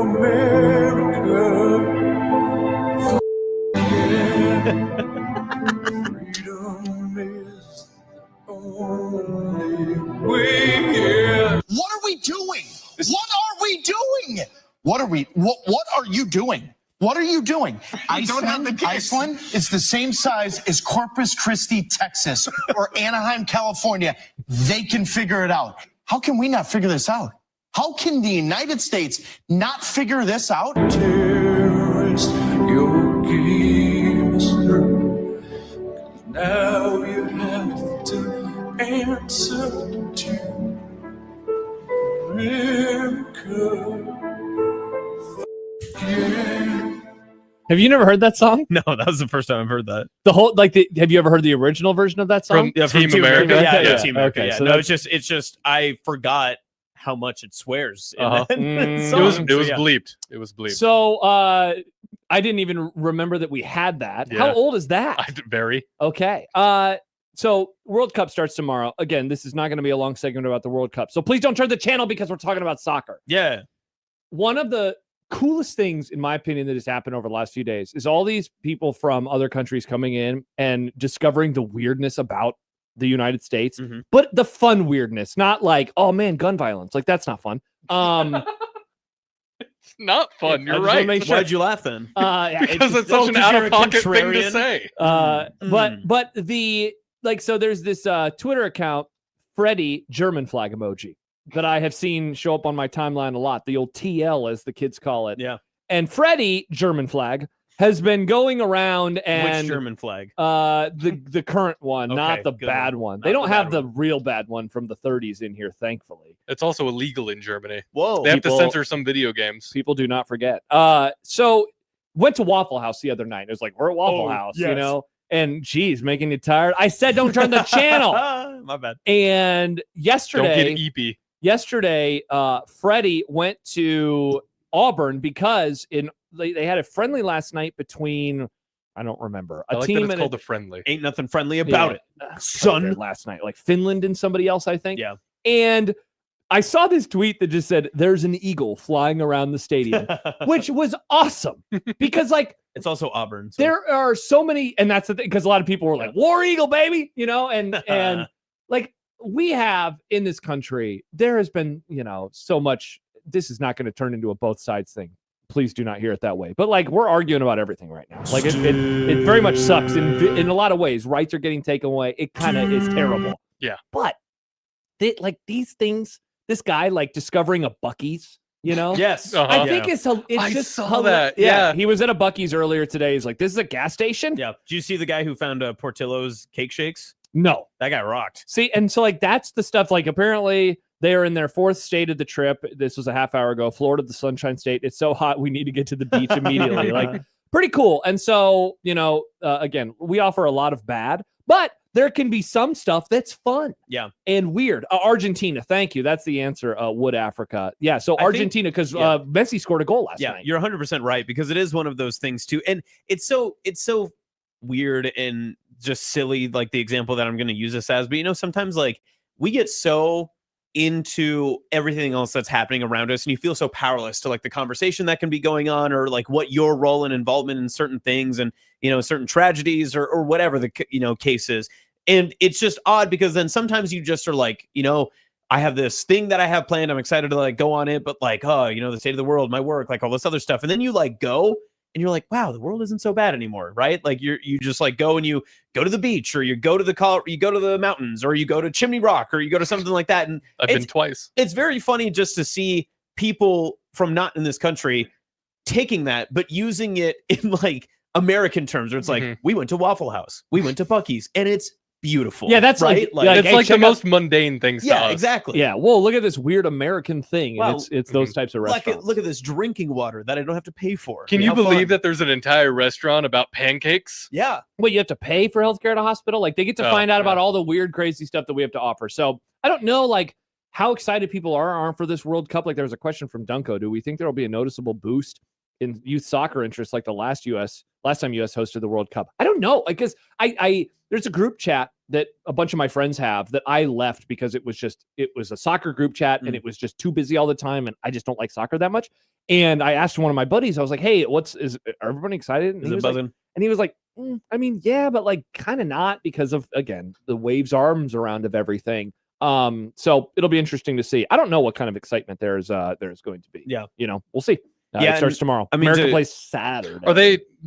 What are we doing? What are we doing? What are you doing? What are you doing? Iceland is the same size as Corpus Christi, Texas, or Anaheim, California. They can figure it out. How can we not figure this out? How can the United States not figure this out? Terrorist, your game is through. Now you have to answer to America. Have you never heard that song? No, that was the first time I've heard that. The whole have you ever heard the original version of that song? From Team America? Yeah, Team America. Okay, Yeah. so No, that's- it's just I forgot how much it swears. In Uh-huh. that Mm. song. It was Yeah. bleeped. It was bleeped. So I didn't even remember that we had that. How Yeah. old is that? Very. Okay. So World Cup starts tomorrow. Again, this is not going to be a long segment about the World Cup. So please don't turn the channel because we're talking about soccer. Yeah. One of the coolest things, in my opinion, that has happened over the last few days is all these people from other countries coming in and discovering the weirdness about the United States, but the fun weirdness, not like, oh man, gun violence. Like that's not fun. It's not fun. I You're just wanna right. make sure. Why'd you laugh then? Yeah, Because it's such an because you're a out-of-pocket thing to contrarian. say. But the so there's this Twitter account, Freddy German flag emoji, that I have seen show up on my timeline a lot. The old TL, as the kids call it. Yeah. And Freddy German flag has been going around and Which German flag? the current one, not Okay, the good bad one. They Not don't the have bad the real bad one from the 30s in here, thankfully. It's also illegal in Germany. Whoa. They have to People- censor some video games. People do not forget. So went to Waffle House the other night. It was like, we're at Waffle House, you yes. know? And geez, making you tired. I said, don't turn the channel. My bad. And Don't yesterday, get eepy. Freddie went to Auburn because they had a friendly last night between, I don't remember, I a like team that it's and called the friendly. Ain't nothing friendly about it. son last night, like Finland and somebody else, I think. Yeah. And I saw this tweet that just said, "There's an eagle flying around the stadium," which was awesome because like It's also Auburn. So. there are so many, and that's the thing, because a lot of people were like, "War Eagle, baby," you know, and like we have in this country, there has been, you know, so much. This is not going to turn into a both sides thing. Please do not hear it that way. But like we're arguing about everything right now. Like it very much sucks in a lot of ways. Rights are getting taken away. It kind of is terrible. Yeah. But like these things, this guy like discovering a Buc-ee's, you know? Yes. I think it's I just saw that. Yeah. Yeah. He was at a Buc-ee's earlier today. He's like, this is a gas station? Yeah. Did you see the guy who found Portillo's cake shakes? No. That guy rocked. See, and so like that's the stuff. Like apparently they are in their fourth state of the trip. This was a half hour ago. Florida, the Sunshine State. It's so hot. We need to get to the beach immediately. Like pretty cool. And so, you know, again, we offer a lot of bad, but there can be some stuff that's fun. Yeah. And weird. Argentina. Thank you. That's the answer. Wood Africa. Yeah. So I think- Argentina, because yeah. Messi scored a goal last Yeah, night. you're 100% right, because it is one of those things too. And it's so weird and just silly, like the example that I'm going to use this as. But, you know, sometimes like we get so into everything else that's happening around us and you feel so powerless to like the conversation that can be going on, or like what your role and involvement in certain things and, you know, certain tragedies or whatever the, you know, case is. And it's just odd because then sometimes you just are like, you know, I have this thing that I have planned. I'm excited to like go on it, but like, oh, you know, the state of the world, my work, like all this other stuff. And then you like go and you're like, wow, the world isn't so bad anymore, right? Like you just like go and you go to the beach, or you go to the mountains, or you go to Chimney Rock, or you go to something like that. And I've been twice. It's very funny just to see people from not in this country taking that, but using it in like American terms, where it's like, we went to Waffle House, we went to Buc-ee's, and it's beautiful. Yeah, that's right. It's hey, like the check out- most mundane things to Yeah, us. exactly. Yeah, well, look at this weird American thing. Wow. And it's those types of restaurants. Look at this drinking water that I don't have to pay for. Can you How believe fun. that there's an entire restaurant about pancakes? Yeah. Wait, you have to pay for healthcare at a hospital? Like, they get to Oh, find out yeah. about all the weird, crazy stuff that we have to offer. So I don't know, like, how excited people aren't for this World Cup. Like, there was a question from Dunko. Do we think there will be a noticeable boost in youth soccer interest like the last time US hosted the World Cup? I don't know. Like, because I there's a group chat that a bunch of my friends have that I left because it was a soccer group chat and it was just too busy all the time. And I just don't like soccer that much. And I asked one of my buddies, I was like, hey, are everybody excited? And Is he it was like, buzzing? and he was like, I mean, yeah, but like kind of not because of, again, the waves arms around of everything. So it'll be interesting to see. I don't know what kind of excitement there's going to be. Yeah. We'll see. Yeah, It starts tomorrow. I mean, America plays Saturday. Are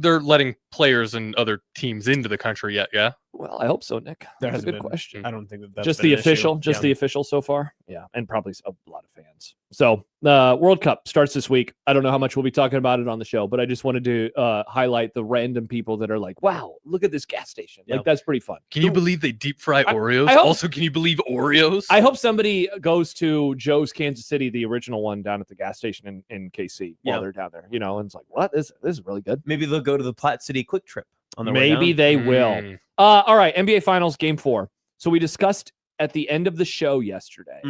they're letting players and other teams into the country yet? Yeah. Well, I hope so, Nick. There That's a hasn't good been- question. I don't think that's Just been the an issue. official, Yeah. the official so far. Yeah, and probably a lot of fans. So the World Cup starts this week. I don't know how much we'll be talking about it on the show, but I just wanted to highlight the random people that are like, "Wow, look at this gas station!" Yeah. Like that's pretty fun. Can you believe they deep fry Oreos? I hope- Also, can you believe Oreos? I hope somebody goes to Joe's Kansas City, the original one down at the gas station in KC while Yeah. they're down there. And it's like, what? This is really good. Maybe they'll go to the Platte City Quick Trip on their way Maybe down. they will. Mm. All right, NBA Finals Game 4. So we discussed at the end of the show yesterday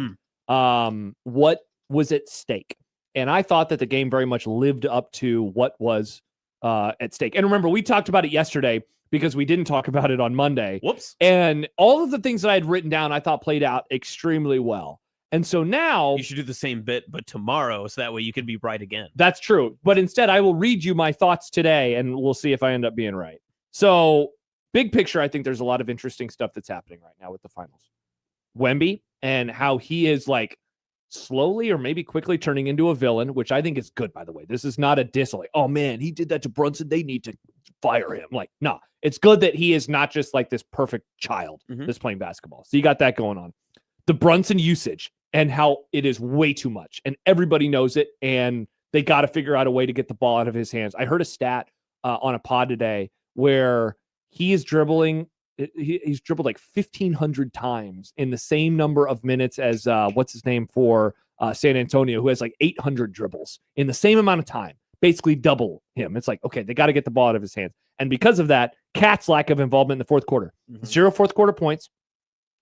what was at stake. And I thought that the game very much lived up to what was at stake. And remember, we talked about it yesterday because we didn't talk about it on Monday. Whoops. And all of the things that I had written down, I thought played out extremely well. And so now You should do the same bit, but tomorrow, so that way you can be right again. that's true. But instead, I will read you my thoughts today and we'll see if I end up being right. So, big picture, I think there's a lot of interesting stuff that's happening right now with the finals. Wemby and how he is like slowly or maybe quickly turning into a villain, which I think is good, by the way. This is not a diss, like, oh man, he did that to Brunson. They need to fire him. Like, no, it's good that he is not just like this perfect child that's playing basketball. So you got that going on. The Brunson usage and how it is way too much. And everybody knows it. And they got to figure out a way to get the ball out of his hands. I heard a stat on a pod today where he is dribbling. He's dribbled like 1,500 times in the same number of minutes as what's his name for San Antonio, who has like 800 dribbles in the same amount of time, basically double him. It's like, okay, they got to get the ball out of his hands. And because of that, Cat's lack of involvement in the fourth quarter, 0 fourth quarter points.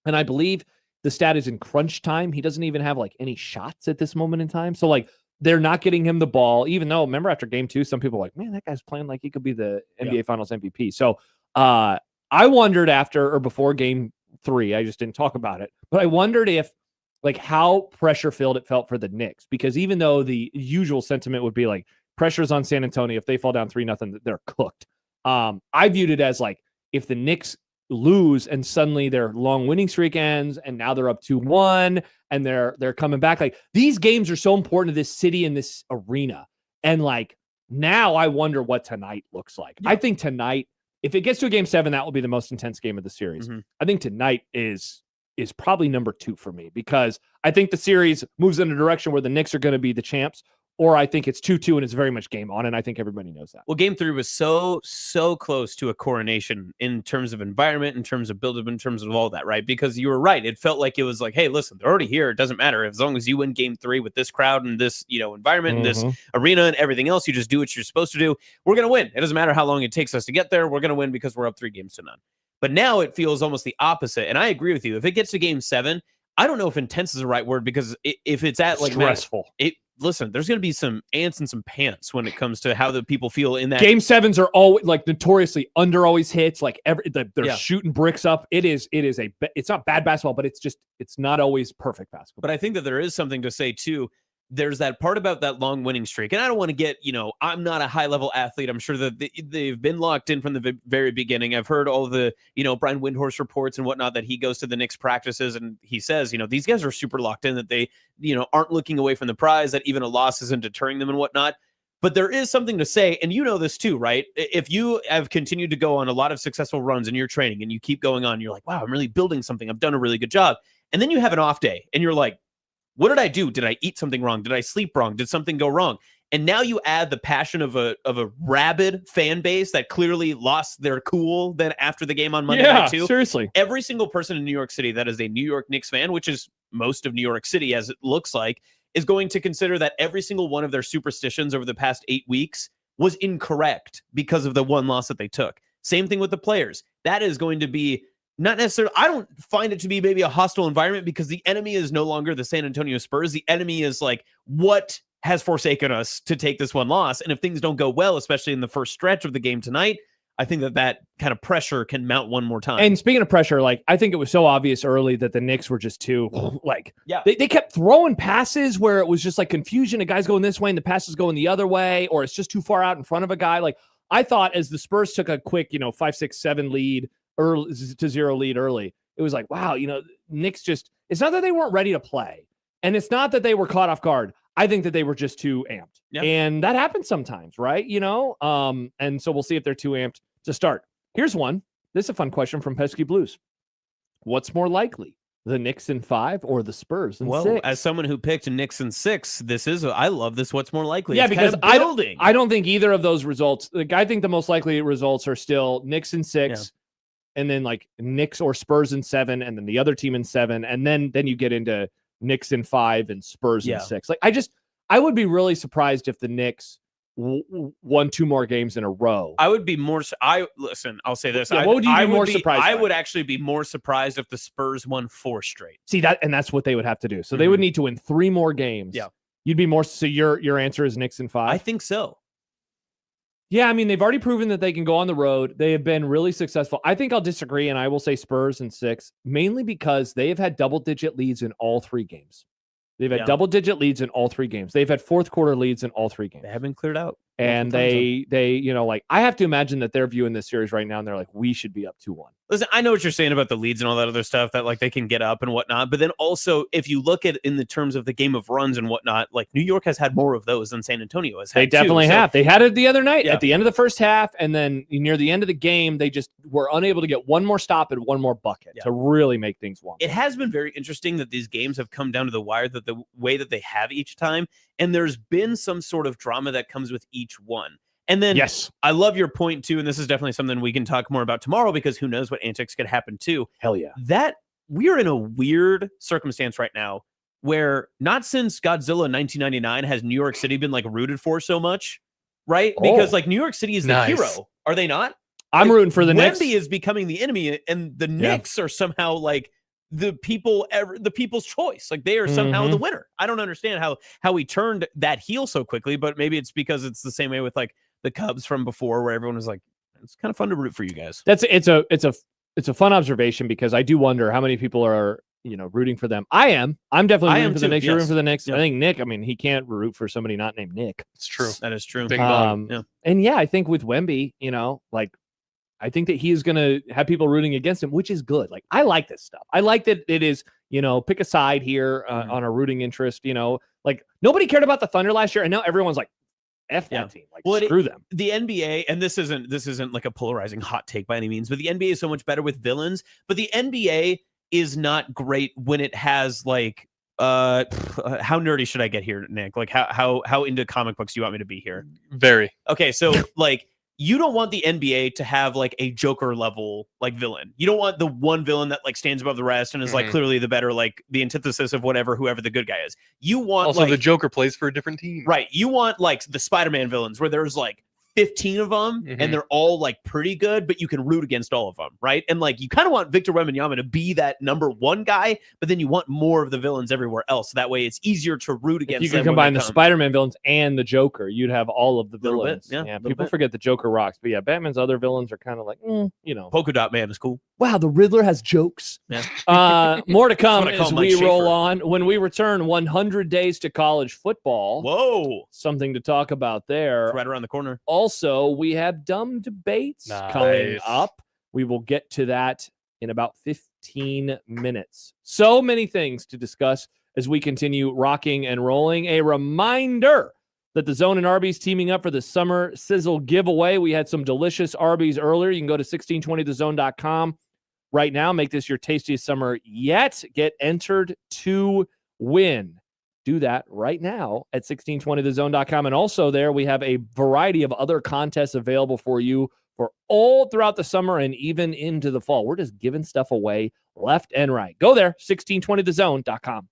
And I believe the stat is in crunch time. He doesn't even have like any shots at this moment in time. So like they're not getting him the ball, even though remember after game 2, some people were like, man, that guy's playing like he could be the NBA Finals MVP. So I wondered after or before game 3, I just didn't talk about it, but I wondered if like how pressure filled it felt for the Knicks, because even though the usual sentiment would be like pressure's on San Antonio, if they fall down 3-0, they're cooked. I viewed it as like if the Knicks lose and suddenly their long winning streak ends and now they're up 2-1 and they're coming back, like these games are so important to this city and this arena. And like now I wonder what tonight looks like. I think tonight, if it gets to a game 7, that will be the most intense game of the series. I think tonight is probably number 2 for me, because I think the series moves in a direction where the Knicks are going to be the champs, or I think it's 2-2 and it's very much game on, and I think everybody knows that. Well, game 3 was so close to a coronation in terms of environment, in terms of build-up, in terms of all that, right? Because you were right. It felt like it was like, hey, listen, they're already here. It doesn't matter. As long as you win game 3 with this crowd and this, environment and this arena and everything else, you just do what you're supposed to do. We're going to win. It doesn't matter how long it takes us to get there. We're going to win because we're up 3-0. But now it feels almost the opposite. And I agree with you. If it gets to game 7, I don't know if intense is the right word, because if it's at like stressful, listen, there's going to be some ants and some pants when it comes to how the people feel in that. Game 7s are always like notoriously under always hits. Like they're shooting bricks up. It's not bad basketball, but it's not always perfect basketball. But I think that there is something to say too. There's that part about that long winning streak. And I don't want to get, I'm not a high level athlete. I'm sure that they've been locked in from the very beginning. I've heard all the, Brian Windhorst reports and whatnot, that he goes to the Knicks practices and he says, these guys are super locked in, that they, aren't looking away from the prize, that even a loss isn't deterring them and whatnot. But there is something to say, and this too, right? If you have continued to go on a lot of successful runs in your training and you keep going on, you're like, wow, I'm really building something. I've done a really good job. And then you have an off day and you're like, what did I do? Did I eat something wrong? Did I sleep wrong? Did something go wrong? And now you add the passion of a rabid fan base that clearly lost their cool then after the game on Monday night too. Seriously. Every single person in New York City that is a New York Knicks fan, which is most of New York City as it looks like, is going to consider that every single one of their superstitions over the past 8 weeks was incorrect because of the one loss that they took. Same thing with the players. That is going to be not necessarily, I don't find it to be maybe a hostile environment because the enemy is no longer the San Antonio Spurs. The enemy is like, what has forsaken us to take this one loss? And if things don't go well, especially in the first stretch of the game tonight, I think that kind of pressure can mount one more time. And speaking of pressure, like, I think it was so obvious early that the Knicks were just too, like, they kept throwing passes where it was just like confusion. A guy's going this way and the pass is going the other way, or it's just too far out in front of a guy. Like, I thought as the Spurs took a quick, 5-6-7 lead early to 0 lead early, it was like, wow, Knicks just, it's not that they weren't ready to play. And it's not that they were caught off guard. I think that they were just too amped. Yeah. And that happens sometimes, right? And so we'll see if they're too amped to start. Here's one. This is a fun question from Pesky Blues. What's more likely, the Knicks in 5 or the Spurs in 6? As someone who picked Knicks in 6, I love this. What's more likely? Yeah, It's because kind of I don't think either of those results. Like, I think the most likely results are still Knicks in 6, and then like Knicks or Spurs in 7, and then the other team in 7, and then you get into Knicks in 5 and Spurs in 6. Like, I would be really surprised if the Knicks won 2 more games in a row. I would be more. I'll say this. Yeah, what would you be more surprised I by? would actually be more surprised if the Spurs won 4 straight. See that, and that's what they would have to do. So they would need to win 3 more games. Yeah, you'd be more. So your answer is Knicks in 5. I think so. Yeah, I mean, they've already proven that they can go on the road. They have been really successful. I think I'll disagree, and I will say Spurs in 6, mainly because they have had double-digit leads in all 3 games. They've had double-digit leads in all 3 games. They've had fourth quarter leads in all 3 games. They have been cleared out. And they like, I have to imagine that they're viewing this series right now, and they're like, we should be up 2-1. Listen, I know what you're saying about the leads and all that other stuff, that like they can get up and whatnot. But then also, if you look at it in the terms of the game of runs and whatnot, like New York has had more of those than San Antonio has had. They definitely have. They had it the other night Yeah. at the end of the first half, and then near the end of the game, they just were unable to get one more stop and one more bucket to really make things wonky. It has been very interesting that these games have come down to the wire, that the way that they have each time, and there's been some sort of drama that comes with each one. And then, yes, I love your point too, and this is definitely something we can talk more about tomorrow, because who knows what antics could happen too. Hell yeah. That we are in a weird circumstance right now where not since Godzilla 1999 has New York City been like rooted for so much, right? Because like New York City is the hero, are they not? I'm rooting for the Knicks. Wemby is becoming the enemy, and the Knicks are somehow like the people's choice. Like they are somehow the winner. I don't understand how we turned that heel so quickly, but maybe it's because it's the same way with like the Cubs from before, where everyone was like, it's kind of fun to root for you guys. It's a fun observation, because I do wonder how many people are rooting for them. I'm definitely rooting for the Knicks. You're rooting for the Knicks. I think Nick, I mean, he can't root for somebody not named Nick. It's true. That is true. Bing bong. And I think with Wemby, I think that he is going to have people rooting against him, which is good. Like, I like this stuff. I like that it is, pick a side here on a rooting interest. Like nobody cared about the Thunder last year, and now everyone's like, F that team. Like, screw them. The NBA, and this isn't like a polarizing hot take by any means, but the NBA is so much better with villains. But the NBA is not great when it has like how nerdy should I get here, Nick? Like how into comic books do you want me to be here? Very. Okay, so like you don't want the NBA to have like a Joker level like villain. You don't want the one villain that like stands above the rest and is like clearly the better, like the antithesis of whoever the good guy is. You want also like, the Joker plays for a different team, right? You want like the Spider-Man villains where there's like 15 of them and they're all like pretty good, but you can root against all of them, right? And like you kind of want Victor Wembanyama to be that number one guy, but then you want more of the villains everywhere else. So that way it's easier to root against. If you can combine the Spider-Man villains and the Joker, you'd have all of the villains. People forget the Joker rocks, but Batman's other villains are kind of like, Polka Dot Man is cool. Wow, the Riddler has jokes. More to come as we roll on. When we return, 100 days to college football. Whoa, something to talk about there. It's right around the corner. Also, we have dumb debates coming up. We will get to that in about 15 minutes. So many things to discuss as we continue rocking and rolling. A reminder that the Zone and Arby's teaming up for the Summer Sizzle giveaway. We had some delicious Arby's earlier. You can go to 1620thezone.com right now. Make this your tastiest summer yet. Get entered to win do that right now at 1620thezone.com. And also there we have a variety of other contests available for you for all throughout the summer and even into the fall. We're just giving stuff away left and right. Go there, 1620thezone.com.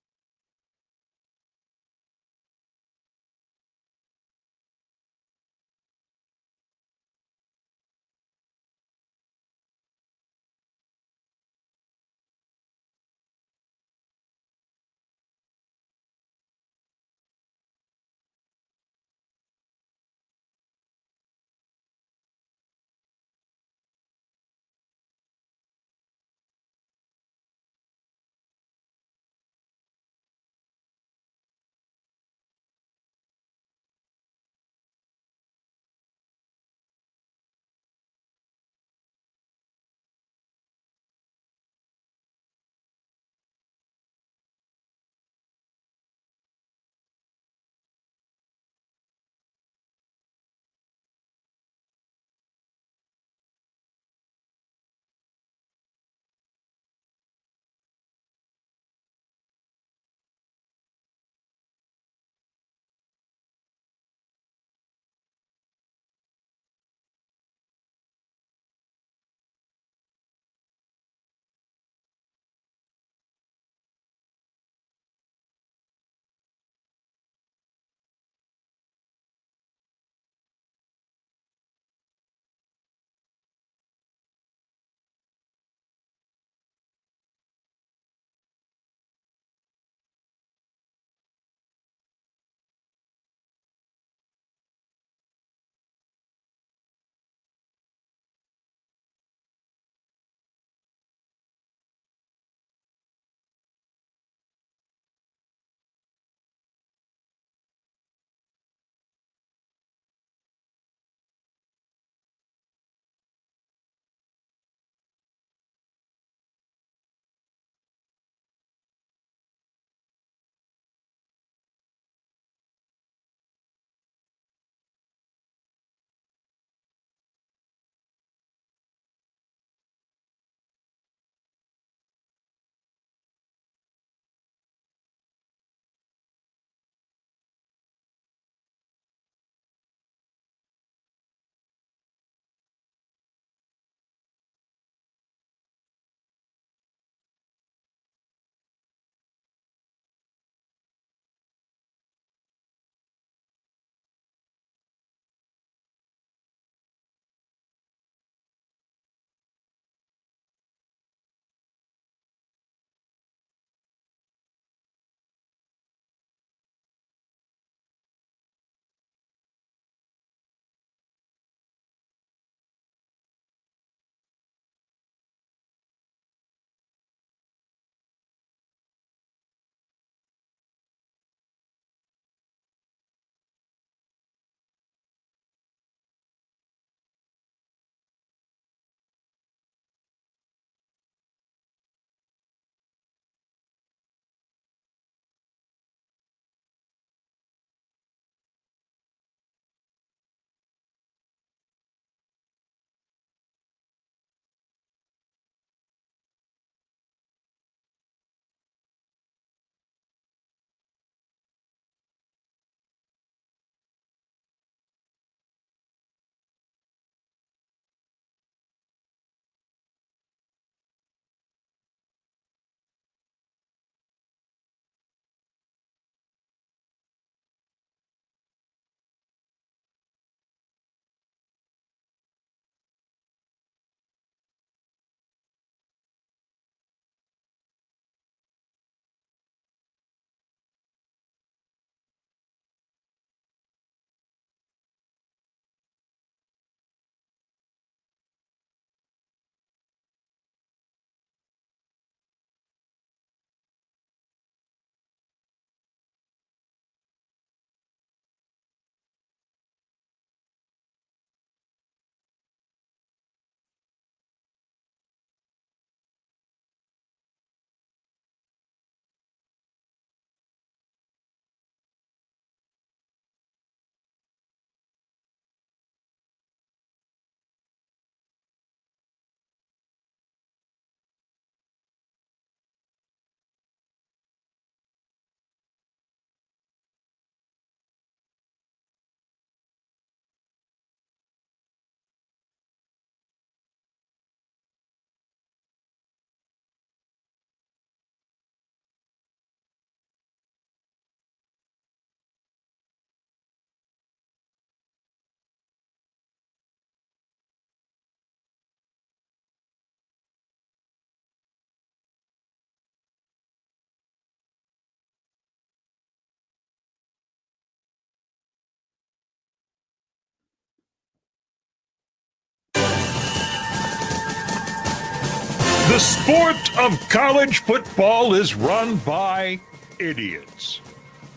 The sport of college football is run by idiots,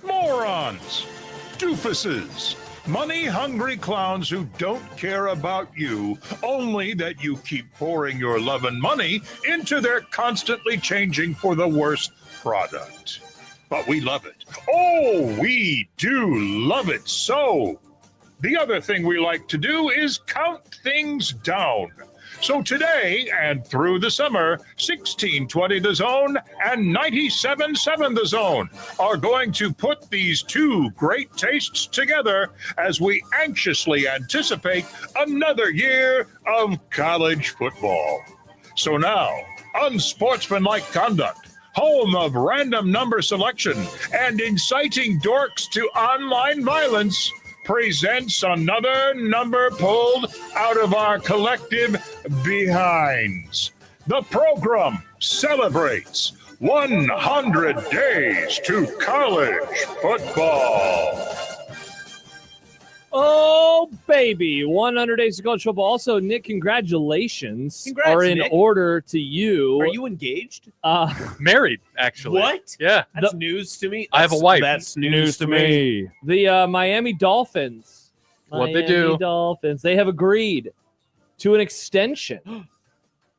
morons, doofuses, money-hungry clowns who don't care about you, only that you keep pouring your love and money into their constantly changing for the worst product. But we love it. Oh, we do love it so. The other thing we like to do is count things down. So today and through the summer, 1620 The Zone and 97.7 The Zone are going to put these two great tastes together as we anxiously anticipate another year of college football. So now, Unsportsmanlike Conduct, home of random number selection and inciting dorks to online violence, presents another number pulled out of our collective behinds. The program celebrates 100 days to college football. Oh, baby. 100 days to college football. Also, Nick, congratulations Congrats, are in Nick. order to you. Are you engaged? Married, actually. What? Yeah. That's news to me. I have a wife. That's news to me. The Miami Dolphins. What'd they do? Dolphins. They have agreed to an extension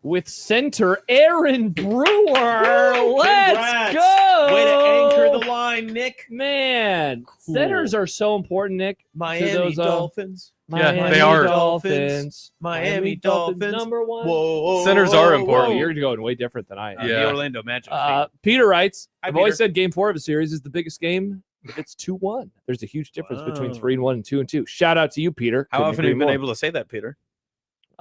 with center Aaron Brewer. Let's Congrats. go. Way to anchor the line, Nick. Man, centers are so important, Nick. Miami those, Dolphins. Yeah, they are. Dolphins. Miami Dolphins. Number one. Whoa. Centers are Oh, important. you're going way different than I am. Yeah. The Orlando Magic. Peter writes, Hi, I've always Peter. said game 4 of a series is the biggest game if it's 2-1. There's a huge difference between Wow. 3-1 and 2-2. Shout out to you, Peter. How Couldn't often have you agree been more. able to say that, Peter?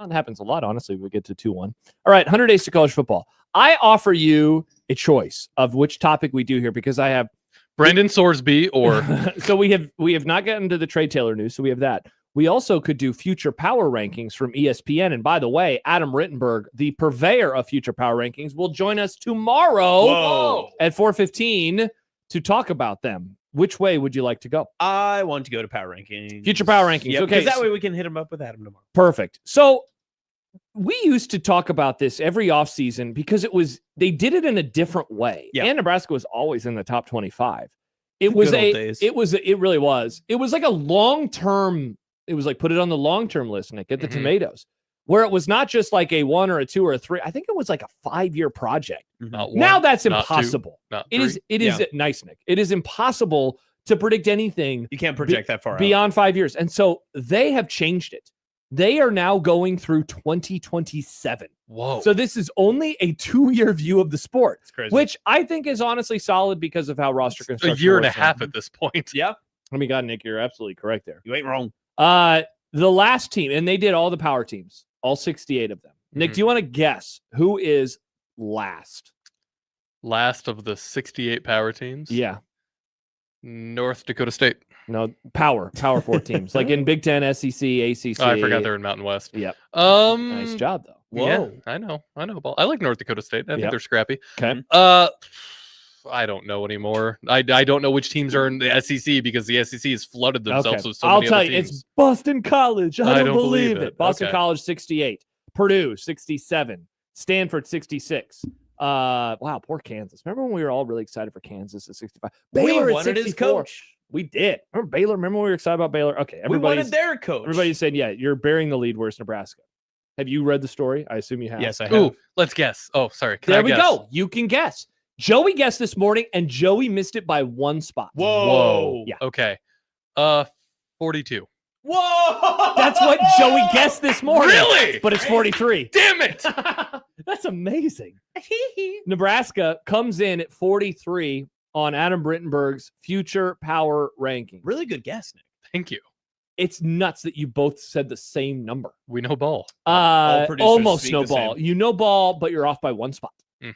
It happens a lot, honestly. We get to 2-1. All right, 100 days to college football. I offer you a choice of which topic we do here because I have Brandon Sorsby or so we have not gotten to the Trey Taylor news, so we have that. We also could do future power rankings from ESPN. And by the way, Adam Rittenberg, the purveyor of future power rankings, will join us tomorrow at 4:15 to talk about them. Which way would you like to go? I want to go to power rankings. Future power rankings. Yep, Okay, because that way we can hit him up with Adam tomorrow. Perfect. So we used to talk about this every offseason because they did it in a different way. Yeah. And Nebraska was always in the top 25. Good old days. It really was. It was like a long-term, it was like put it on the long-term list, Nick, get the tomatoes. Where it was not just like a 1 or a 2 or a 3. I think it was like a 5-year project. not one, Now that's not two, impossible. not It is three. nice, Nick. It is impossible to predict anything You can't project that far out. beyond 5 years. And so they have changed it. They are now going through 2027. Whoa. So this is only a 2-year view of the sport, It's crazy. which I think is honestly solid because of how roster a construction year and a works half now. at this point. Yeah, Oh my God, Nick, you're absolutely correct there. you ain't wrong. The last team, and they did all the power teams, all 68 of them. Nick, Mhm. do you want to guess who is last? Last of the 68 power teams. Yeah. North Dakota State. No, power 4 teams. Like in Big Ten, SEC, ACC. Oh, I forgot they're in Mountain West. Yep. Nice Nice job, though. Yeah, I know. Ball. I like North Dakota State. I think Yep. they're scrappy. Okay. I don't know anymore. I don't know which teams are in the SEC because the SEC has flooded themselves Okay. with so I'll many tell other you, teams. it's Boston College. I don't believe it. Boston Okay. College 68, Purdue 67, Stanford 66. Wow, poor Kansas. Remember when we were all really excited for Kansas at 65? Baylor we at wanted his 64. coach. We did. Remember Baylor? Remember when we were excited about Baylor? Okay, We wanted everybody's their coach. everybody said, yeah, you're bearing the lead. Where's Nebraska? Have you read the story? I assume you have. Yes, I have. Ooh, let's guess. Oh, sorry. Can There I we guess? go. You can guess. Joey guessed this morning, and Joey missed it by 1 spot. Whoa. Yeah. Okay. 42. Whoa. That's what Joey guessed this morning. Really? But it's 43. Damn it. That's amazing. Nebraska comes in at 43 on Adam Brittenberg's future power ranking. Really good guess, Nick. Thank you. It's nuts that you both said the same number. We know ball. producers Almost speak no the same. ball. You know ball, but you're off by 1 spot. Mm.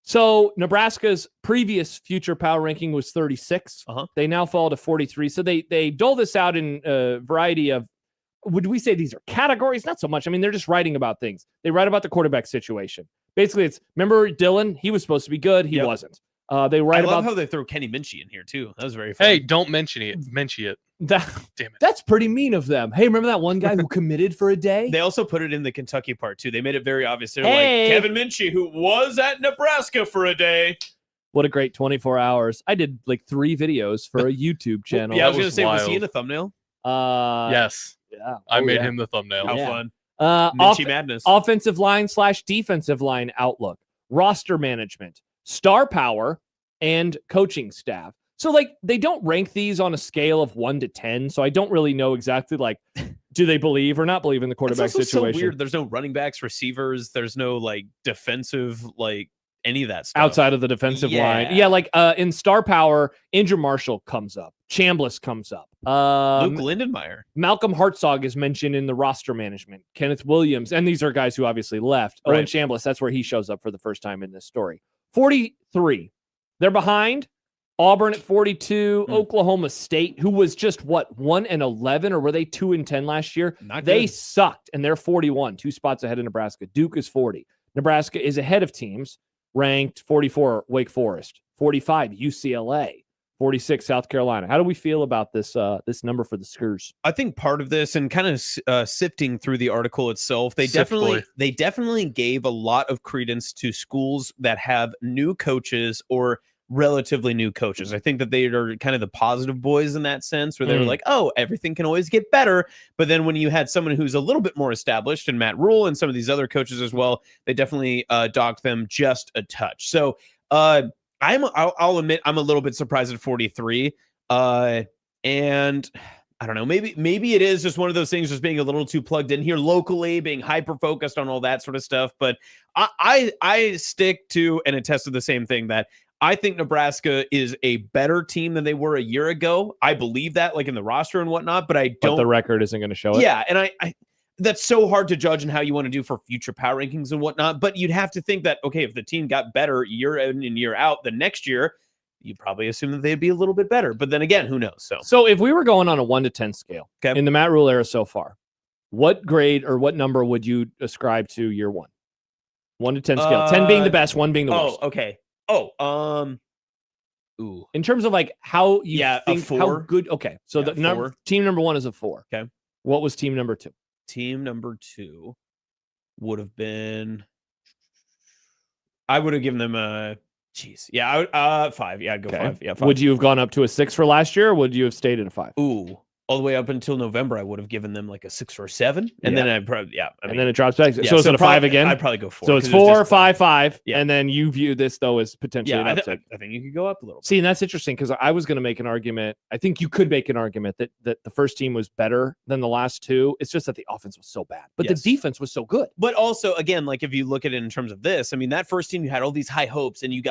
So Nebraska's previous future power ranking was 36. Uh-huh. They now fall to 43. So they dole this out in a variety of, would we say these are categories? Not so much. I mean, they're just writing about things. They write about the quarterback situation. Basically, it's, remember Dylan? He was supposed to be good. He Yep. wasn't. They write I love about how they throw Kenny Minchie in here too. That was very fun. Hey, don't mention it. Mention it. that. Damn it. That's pretty mean of them. Hey, remember that one guy who committed for a day? They also put it in the Kentucky part too. They made it very obvious. They're Hey. like Kevin Minchie, who was at Nebraska for a day. What a great 24 hours. I did like 3 videos for a YouTube channel. Yeah, I was going to was say, was he wild. in a thumbnail? Yes. Yeah. I made yeah. him the thumbnail. How Yeah. fun. Minchie Madness. Offensive line / defensive line outlook, roster management, star power, and coaching staff. So like they don't rank these on a scale of 1 to 10. So I don't really know exactly like, do they believe or not believe in the quarterback It's also situation? so weird. There's no running backs, receivers. There's no like defensive, like any of that stuff. Outside of the defensive line. Yeah, like in star power, Andrew Marshall comes up. Chambliss comes up. Luke Lindenmeyer. Malcolm Hartzog is mentioned in the roster management. Kenneth Williams. And these are guys who obviously left. Right. Owen Chambliss, that's where he shows up for the first time in this story. 43. They're behind Auburn at 42, Oklahoma State, who was just 1-11, or were they 2-10 last year? They good. sucked, and they're 41, 2 spots ahead of Nebraska. Duke is 40. Nebraska is ahead of teams ranked 44, Wake Forest, 45, UCLA, 46, South Carolina. How do we feel about this this number for the Skurs? I think part of this, and kind of sifting through the article itself, they definitely gave a lot of credence to schools that have new coaches or relatively new coaches. I think that they are kind of the positive boys in that sense, where they were like, oh, everything can always get better. But then when you had someone who's a little bit more established, and Matt Rule and some of these other coaches as well, they definitely docked them just a touch. So I'll admit I'm a little bit surprised at 43. And I don't know, maybe it is just one of those things, just being a little too plugged in here locally, being hyper focused on all that sort of stuff. But I stick to and attest to the same thing, that I think Nebraska is a better team than they were a year ago. I believe that, like in the roster and whatnot, but I don't. But the record isn't going to show it. Yeah, and I that's so hard to judge and how you want to do for future power rankings and whatnot. But you'd have to think that, okay, if the team got better year in and year out, the next year, you'd probably assume that they'd be a little bit better. But then again, who knows? So if we were going on a 1 to 10 scale in the Matt Rule era so far, what grade or what number would you ascribe to year 1? 1 to 10 scale. 10 being the best, 1 being the worst. Oh, okay. In terms of like how you think, a 4. how good. Okay, so Yeah, the number team number 1 is a 4. Okay, what was team number 2? Team number 2 would have been. I would have given them a. Jeez, yeah, 5. Yeah, I'd go 5. Yeah, 5. Would you have gone up to a 6 for last year, or would you have stayed at a 5? Ooh, all the way up until November, I would have given them like a 6 or a 7, and then I probably and then it drops back. Yeah, so is it a 5 again? I'd probably go 4. So it's 4, 5, 5, and then you view this though as potentially an upset. I think you could go up a little. See, and that's interesting because I was going to make an argument. I think you could make an argument that the first team was better than the last 2. It's just that the offense was so bad, but the defense was so good. But also, again, like if you look at it in terms of this, I mean, that first team, you had all these high hopes, and you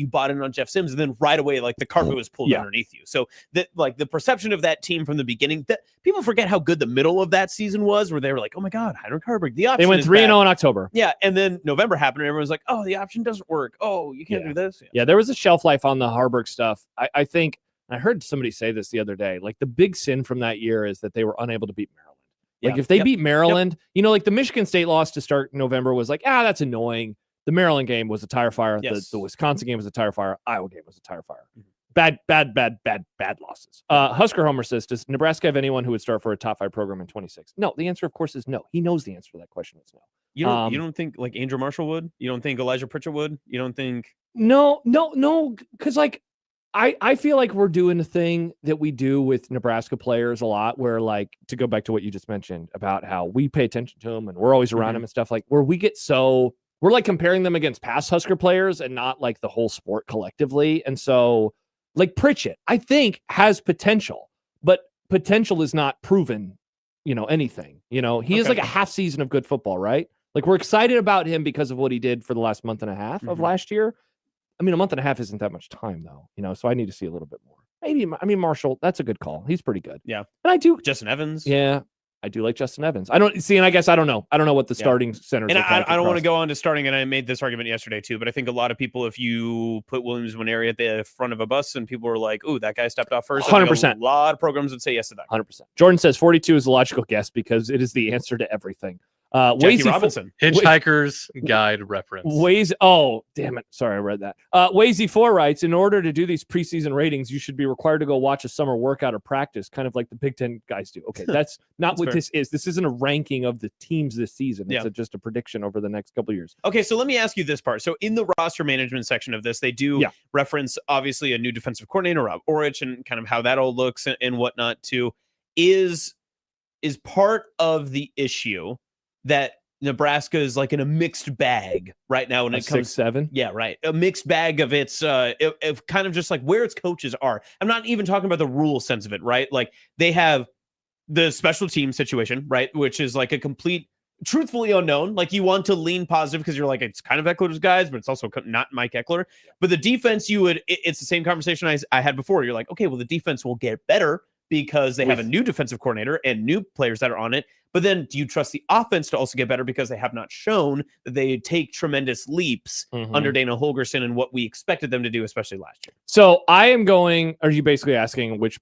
bought in on Jeff Sims, and then right away, like the carpet was pulled underneath you. So that, like, the perception of that team from the beginning, that people forget how good the middle of that season was, where they were like, oh my God, Heinrich Harburg, the option. They went 3-0 in October. Yeah, and then November happened, and everyone's like, oh, the option doesn't work. Oh, you can't do this. Yeah, there was a shelf life on the Harburg stuff. I think I heard somebody say this the other day. Like the big sin from that year is that they were unable to beat Maryland. Like if they beat Maryland, you know, like the Michigan State loss to start November was like, that's annoying. The Maryland game was a tire fire. The Wisconsin game was a tire fire. Iowa game was a tire fire. Bad losses. Husker Homer says, does Nebraska have anyone who would start for a top 5 program in 26? No, the answer, of course, is no. He knows the answer to that question is no. You don't think like Andrew Marshall would? You don't think Elijah Pritchett would? You don't think? No, because like I feel like we're doing a thing that we do with Nebraska players a lot, where like, to go back to what you just mentioned about how we pay attention to them and we're always around them and stuff, like where we get we're like comparing them against past Husker players and not like the whole sport collectively. And so like Pritchett, I think has potential, but potential is not proven, anything. He is like a half season of good football, right? Like we're excited about him because of what he did for the last month and a half of last year. I mean, a month and a half isn't that much time though, so I need to see a little bit more. Maybe Marshall, that's a good call. He's pretty good. Yeah. And I do. Justin Evans. Yeah. I do like Justin Evans. I don't see, and I guess I don't know. I don't know what the starting center. And I don't want to go on to starting, and I made this argument yesterday too, but I think a lot of people, if you put Williams Nwaneri at the front of a bus and people were like, "Ooh, that guy stepped off first," 100%. A lot of programs would say yes to that. 100%. Jordan says 42 is a logical guess because it is the answer to everything. Jackie Robinson. Hitchhiker's Guide reference. Oh, damn it. Sorry, I read that. Wazy4 writes, in order to do these preseason ratings, you should be required to go watch a summer workout or practice, kind of like the Big Ten guys do. Okay, that's not what fair. this is. This isn't a ranking of the teams this season. It's just a prediction over the next couple of years. Okay, so let me ask you this part. So in the roster management section of this, they do reference, obviously, a new defensive coordinator, Rob Orich, and kind of how that all looks and whatnot, too. Is part of the issue that Nebraska is like in a mixed bag right now when it comes 6-7. Yeah, right. A mixed bag of its of kind of just like where its coaches are. I'm not even talking about the rule sense of it, right? Like they have the special team situation, right, which is like a complete truthfully unknown. Like you want to lean positive because you're like, it's kind of Eckler's guys, but it's also not Mike Eckler. But the defense, it's the same conversation I had before. You're like, okay, well, the defense will get better because they have a new defensive coordinator and new players that are on it. But then do you trust the offense to also get better because they have not shown that they take tremendous leaps under Dana Holgorsen and what we expected them to do, especially last year? So I am going, are you basically asking which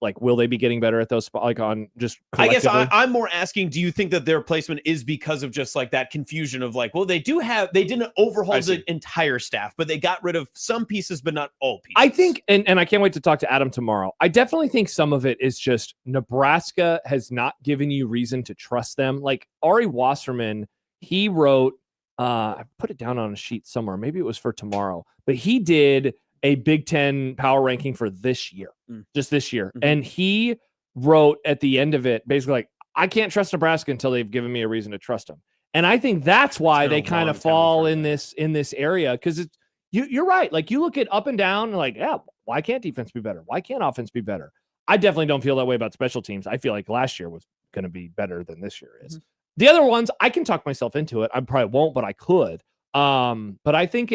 like, will they be getting better at those spots? Like on just I guess I'm more asking, do you think that their placement is because of just like that confusion of like, well, they didn't overhaul the entire staff, but they got rid of some pieces, but not all pieces. I think, and I can't wait to talk to Adam tomorrow. I definitely think some of it is just Nebraska has not given you reason to trust them. Like Ari Wasserman, he wrote, I put it down on a sheet somewhere. Maybe it was for tomorrow, but he did a Big Ten power ranking for this year, just this year. And he wrote at the end of it, basically like, I can't trust Nebraska until they've given me a reason to trust them. And I think that's why they kind of fall in this area. Cause you're right. Like you look at up and down, like, yeah, why can't defense be better? Why can't offense be better? I definitely don't feel that way about special teams. I feel like last year was going to be better than this year is. The other ones, I can talk myself into it. I probably won't, but I could. But I think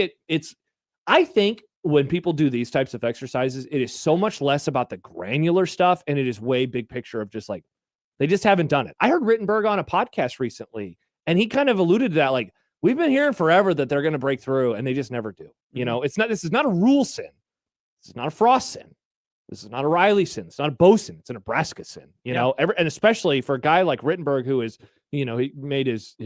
I think when people do these types of exercises, it is so much less about the granular stuff, and it is way big picture of just like, they just haven't done it. I heard Rittenberg on a podcast recently, and he kind of alluded to that. Like, we've been hearing forever that they're going to break through, and they just never do. You know, this is not a rule sin. This is not a Frost sin. This is not a Riley sin. It's not a Bo sin. It's a Nebraska sin, you know, and especially for a guy like Rittenberg, who is, you know, he made his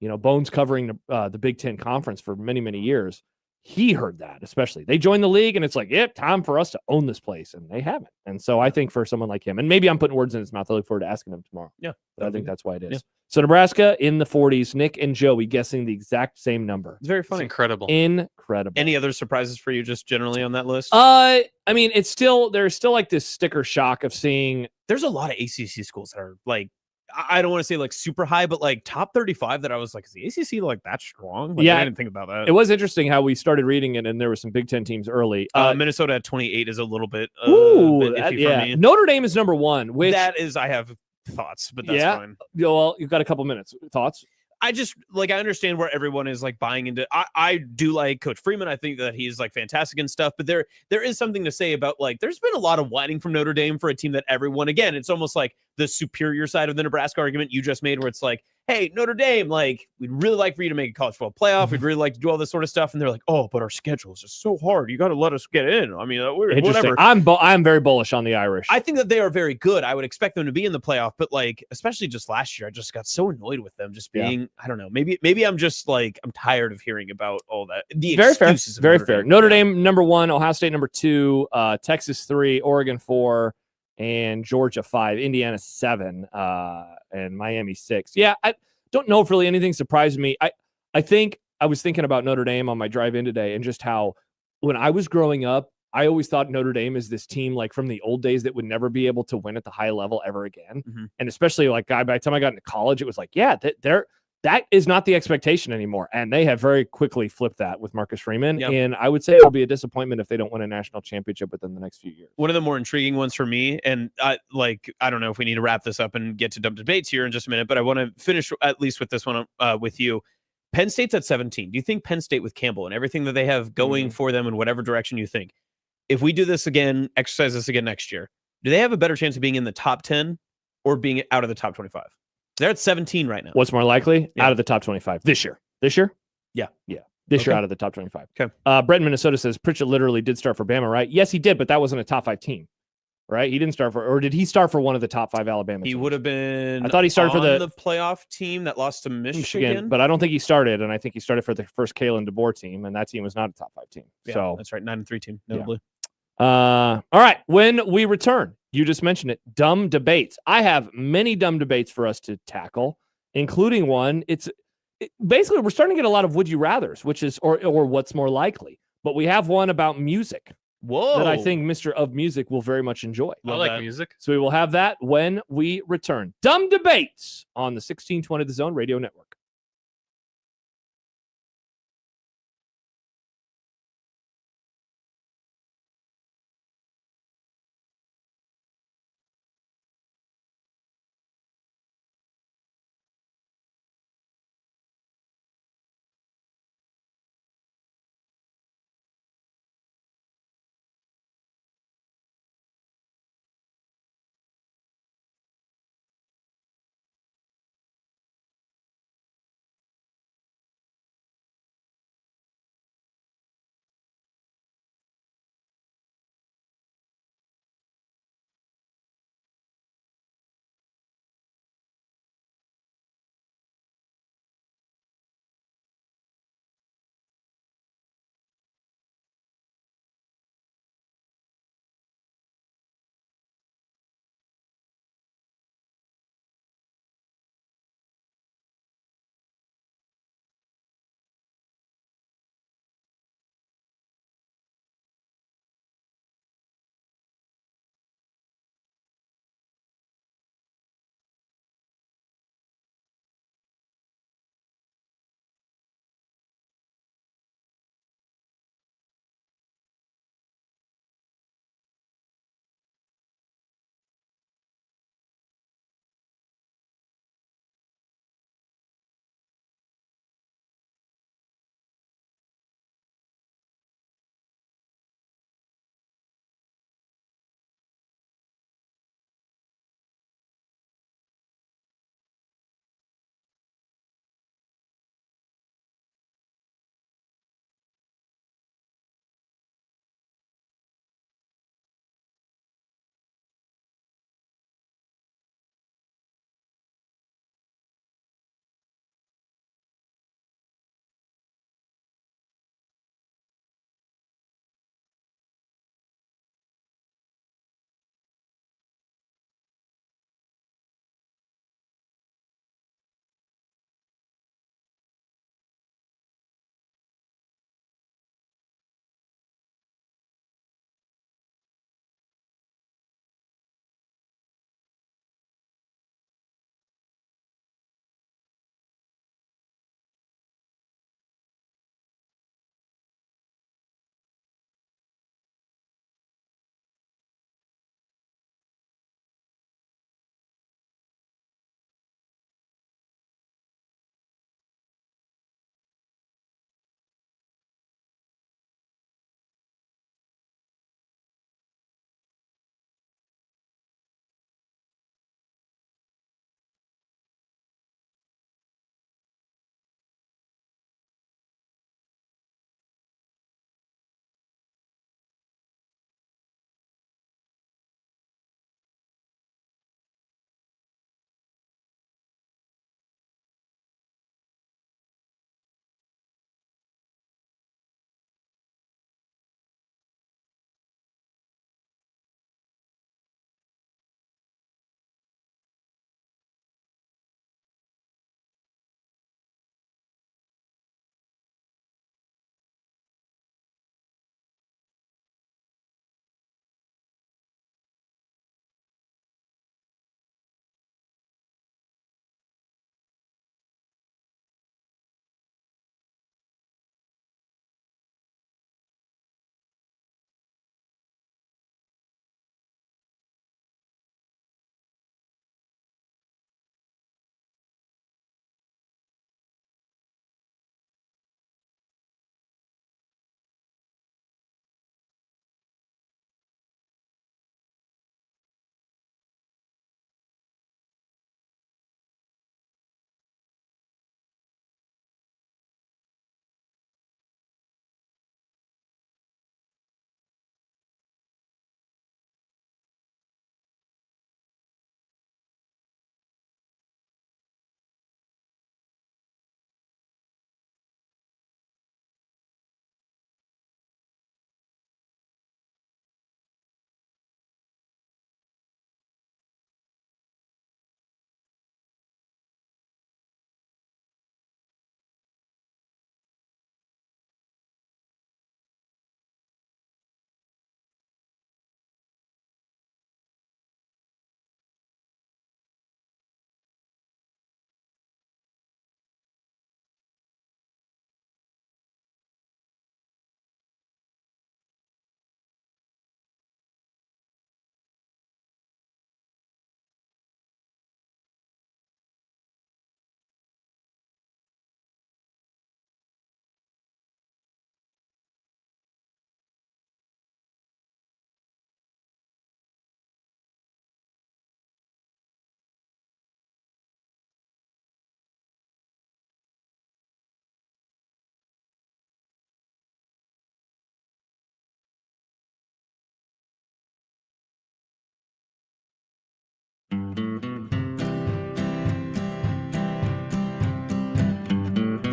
bones covering the Big Ten conference for many, many years. He heard that, especially. They joined the league, and it's like, yep, time for us to own this place, and they haven't. And so I think for someone like him, and maybe I'm putting words in his mouth, I look forward to asking him tomorrow. Yeah. But I think that's why it is. Yeah. So Nebraska in the 40s, Nick and Joey guessing the exact same number. It's very funny. It's incredible. Incredible. Any other surprises for you just generally on that list? I mean, there's still like this sticker shock of seeing. There's a lot of ACC schools that are like, I don't want to say like super high, but like top 35 that I was like, is the ACC like that strong? Like, I didn't think about that. It was interesting how we started reading it, and there were some Big Ten teams early. Minnesota at 28 is a little bit, bit iffy for me. Notre Dame is number one, which I have thoughts, but that's fine. Well, you've got a couple minutes. Thoughts? I just like, I understand where everyone is like buying into. I do like Coach Freeman. I think that he's like fantastic and stuff, but there is something to say about like, there's been a lot of whining from Notre Dame for a team that everyone, again, it's almost like the superior side of the Nebraska argument you just made, where it's like, hey, Notre Dame, like, we'd really like for you to make a college football playoff. We'd really like to do all this sort of stuff. And they're like, oh, but our schedule is just so hard. You got to let us get in. I mean, whatever. I'm very bullish on the Irish. I think that they are very good. I would expect them to be in the playoff, but like, especially just last year, I just got so annoyed with them just being, I don't know, maybe I'm just like, I'm tired of hearing about all that. The very fair. Excuses of Very Notre fair. Dame. Notre Dame number 1, Ohio State number 2, Texas 3, Oregon 4, and Georgia 5, Indiana 7, and Miami 6. Yeah, I don't know if really anything surprised me. I think I was thinking about Notre Dame on my drive in today, and just how when I was growing up, I always thought Notre Dame is this team like from the old days that would never be able to win at the high level ever again. And especially like by the time I got into college, it was like, yeah, that is not the expectation anymore. And they have very quickly flipped that with Marcus Freeman. Yep. And I would say it'll be a disappointment if they don't win a national championship within the next few years. One of the more intriguing ones for me, and I don't know if we need to wrap this up and get to dumb debates here in just a minute, but I want to finish at least with this one with you. Penn State's at 17. Do you think Penn State with Campbell and everything that they have going for them in whatever direction you think, if we do this again, exercise this again next year, do they have a better chance of being in the top 10 or being out of the top 25? They're at 17 right now. What's more likely? Out of the top 25 this year. Yeah. This year out of the top 25. Okay. Brett in Minnesota says Pritchett literally did start for Bama, right? Yes, he did, but that wasn't a top 5 team. right? He didn't start for, or did he start for one of the top 5 Alabama He teams? would have been. I thought he started for the playoff team that lost to Michigan. but I don't think he started, and I think he started for the first Kalen DeBoer team, and that team was not a top 5 team. Yeah, So that's right, 9-3 team, notably. all right, when we return, you just mentioned it, dumb debates. I have many dumb debates for us to tackle, including one. Basically, we're starting to get a lot of would you rathers, which is or what's more likely. But we have one about music. Whoa. That I think Mr. of Music will very much enjoy. I like music. So we will have that when we return. Dumb debates on the 1620 The Zone Radio Network.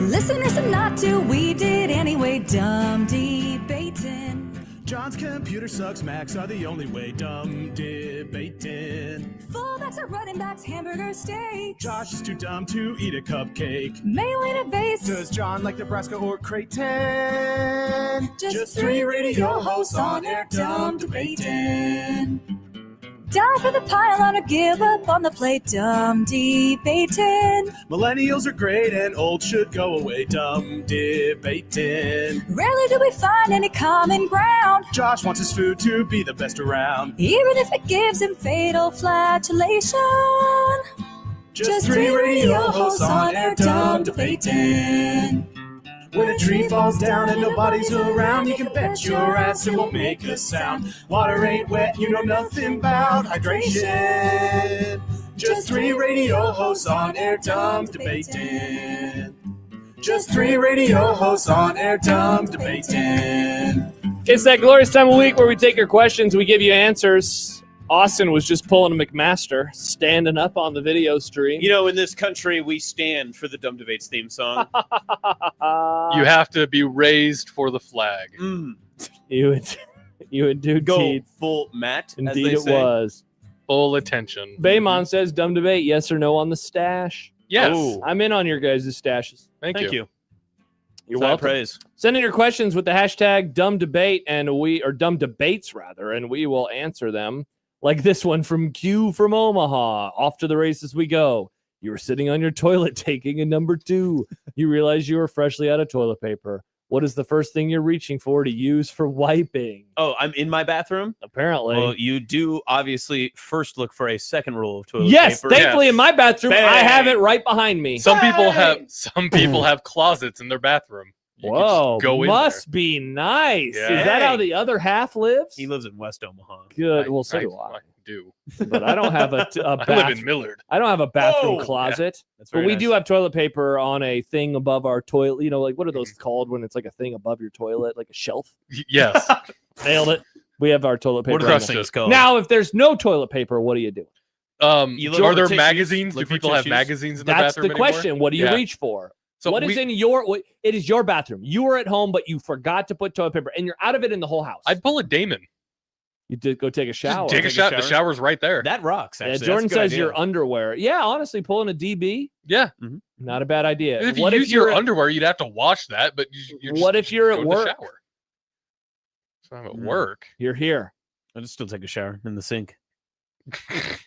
Listeners and not to, we did anyway. Dumb debating. John's computer sucks, Macs are the only way. Dumb debating. Fullbacks are running backs, hamburger steaks. Josh is too dumb to eat a cupcake. Mayo in a vase. Does John like Nebraska or Creighton? Just three radio hosts on air, dumb debating. Die for the pylon or give up on the plate, dumb debating. Millennials are great and old should go away. Dumb debating. Rarely do we find any common ground. Josh wants his food to be the best around. Even if it gives him fatal flatulation. Just three radio hosts on air, dumb debating. When a tree falls down and nobody's around, you can bet your ass it won't make a sound. Water ain't wet, you know nothing about hydration. Just three radio hosts on air, dumb debating. Just three radio hosts on air, dumb debating. It's that glorious time of week where we take your questions, we give you answers. Austin was just pulling a McMaster, standing up on the video stream. You know, in this country, we stand for the Dumb Debates theme song. You have to be raised for the flag. You would do Go full Matt, Indeed as they it say. was. Full attention. Baymon says, dumb debate, yes or no on the stash? Yes. Oh, I'm in on your guys' stashes. Thank you. You're High welcome. praise. Send in your questions with the hashtag dumb debate or dumb debates rather, and we will answer them. Like this one from Q from Omaha. Off to the races we go. You were sitting on your toilet taking a number 2. You realize you were freshly out of toilet paper. What is the first thing you're reaching for to use for wiping? Oh, I'm in my bathroom? Apparently. Well, you do obviously first look for a second roll of toilet Yes, paper. thankfully in my bathroom, Bang. I have it right behind me. Some people have closets in their bathroom. You can Whoa, just go in must be nice. Yeah. Is that how the other half lives? He lives in West Omaha. Good. there. Well, so do I I. do. But I don't have a I live bathroom. in Millard. I don't have a bathroom Whoa. closet. That's But very we nice. do have toilet paper on a thing above our toilet. You know, like what are those called when it's like a thing above your toilet, like a shelf? Yes. Nailed it. We have our toilet paper. What are on those there. things called? Now, if there's no toilet paper, what do you do? You look Are for there tissues, magazines? Do look for people have tissues. magazines in the That's bathroom the anymore? question. What do you Yeah. reach for? So What is in your? It is your bathroom. You were at home, but you forgot to put toilet paper, and you're out of it in the whole house. I'd pull a Damon. You did go take a shower. Just take a shower. The shower's right there. That rocks, Yeah, actually. Jordan That's a good says idea. your underwear. Yeah, honestly, pulling a DB, Yeah. not a bad idea. If you What use you're your at- underwear, you'd have to wash that. But What if you're go at to the work? shower? So I'm at work. You're here. I just still take a shower in the sink.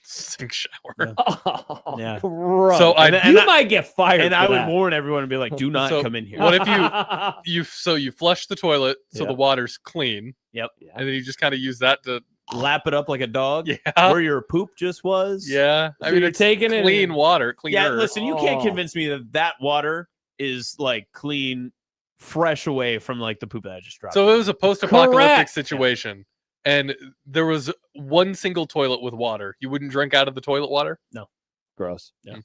Sink shower. Yeah. Oh, Yeah. gross. So you might get fired. And for I would that. warn everyone and be like, do not So come in here. What if you flush the toilet so Yep. the water's clean, Yep. and then you just kind of use that to Lap it up like a dog? Yeah. Where your poop just was? yeah. So you're it's taking it clean and- water, clean Yeah, earth. listen, you can't Oh. convince me that that water is like clean, fresh away from like the poop that I just dropped. So it was a post-apocalyptic Correct. situation, and there was one single toilet with water. You wouldn't drink out of the toilet water? Gross. Yeah.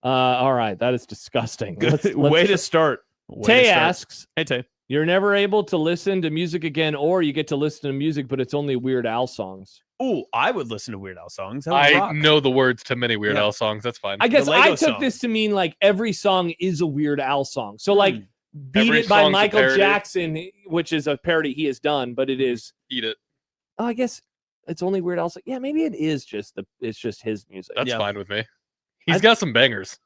All right. That is disgusting. Good. Way to start. Way Tay to start. asks, Hey, Tay. you're never able to listen to music again, or you get to listen to music, but it's only Weird Al songs. Oh, I would listen to Weird Al songs. That would I rock. know the words to many Weird Yeah. Al songs. That's fine. I guess Lego I took song. this to mean like every song is a Weird Al song. So like Beat Every It by song's a Michael parody. Jackson, which is a parody he has done, but it is, Eat it. oh, I guess it's only Weird Al. Yeah, maybe it is just it's just his music. That's Yeah. fine with me. He's got some bangers.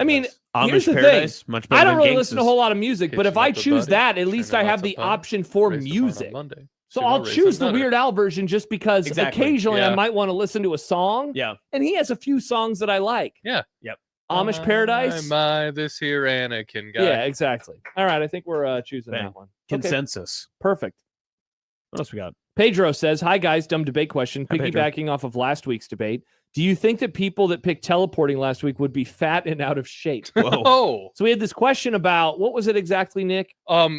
I mean, Amish here's the Paradise, thing. much better I don't than really Gangsta's. listen to a whole lot of music, but if Kitchen I up the choose buddy, that, at least I turning have lots the of fun, option for raised upon on music. Monday. So Sugar I'll raised choose the another. Weird Al version just because Exactly. occasionally Yeah. I might want to listen to a song. Yeah. And he has a few songs that I like. Yeah. Yep. Amish Paradise. My this here Anakin guy. Yeah, exactly. All right, I think we're choosing Bang. that one. Okay, Consensus. perfect. What else we got? Pedro says, hi guys, dumb debate question. Hi, Pedro. Piggybacking off of last week's debate, do you think that people that picked teleporting last week would be fat and out of shape? Whoa. Oh, So we had this question about, what was it exactly, Nick?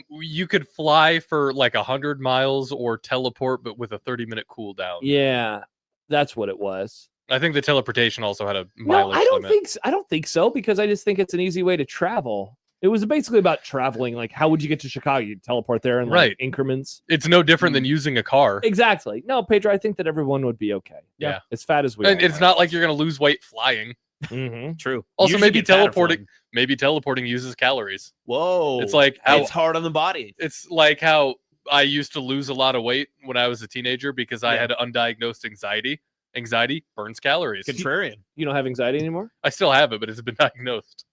you could fly for like 100 miles or teleport, but with a 30-minute cooldown. Yeah, that's what it was. I think the teleportation also had a No, mileage I don't limit. I don't think so, because I just think it's an easy way to travel. It was basically about traveling. Like, how would you get to Chicago? You'd teleport there in like Right. increments. It's no different than using a car. Exactly. No, Pedro, I think that everyone would be okay. Yeah. As fat as we And are. it's not like you're going to lose weight flying. True. Also, Usually maybe get fatter teleporting. flying. Maybe teleporting uses calories. Whoa. It's like how it's hard on the body. It's like how I used to lose a lot of weight when I was a teenager because I had undiagnosed anxiety. Anxiety burns calories. Contrarian. You don't have anxiety anymore? I still have it, but it's been diagnosed.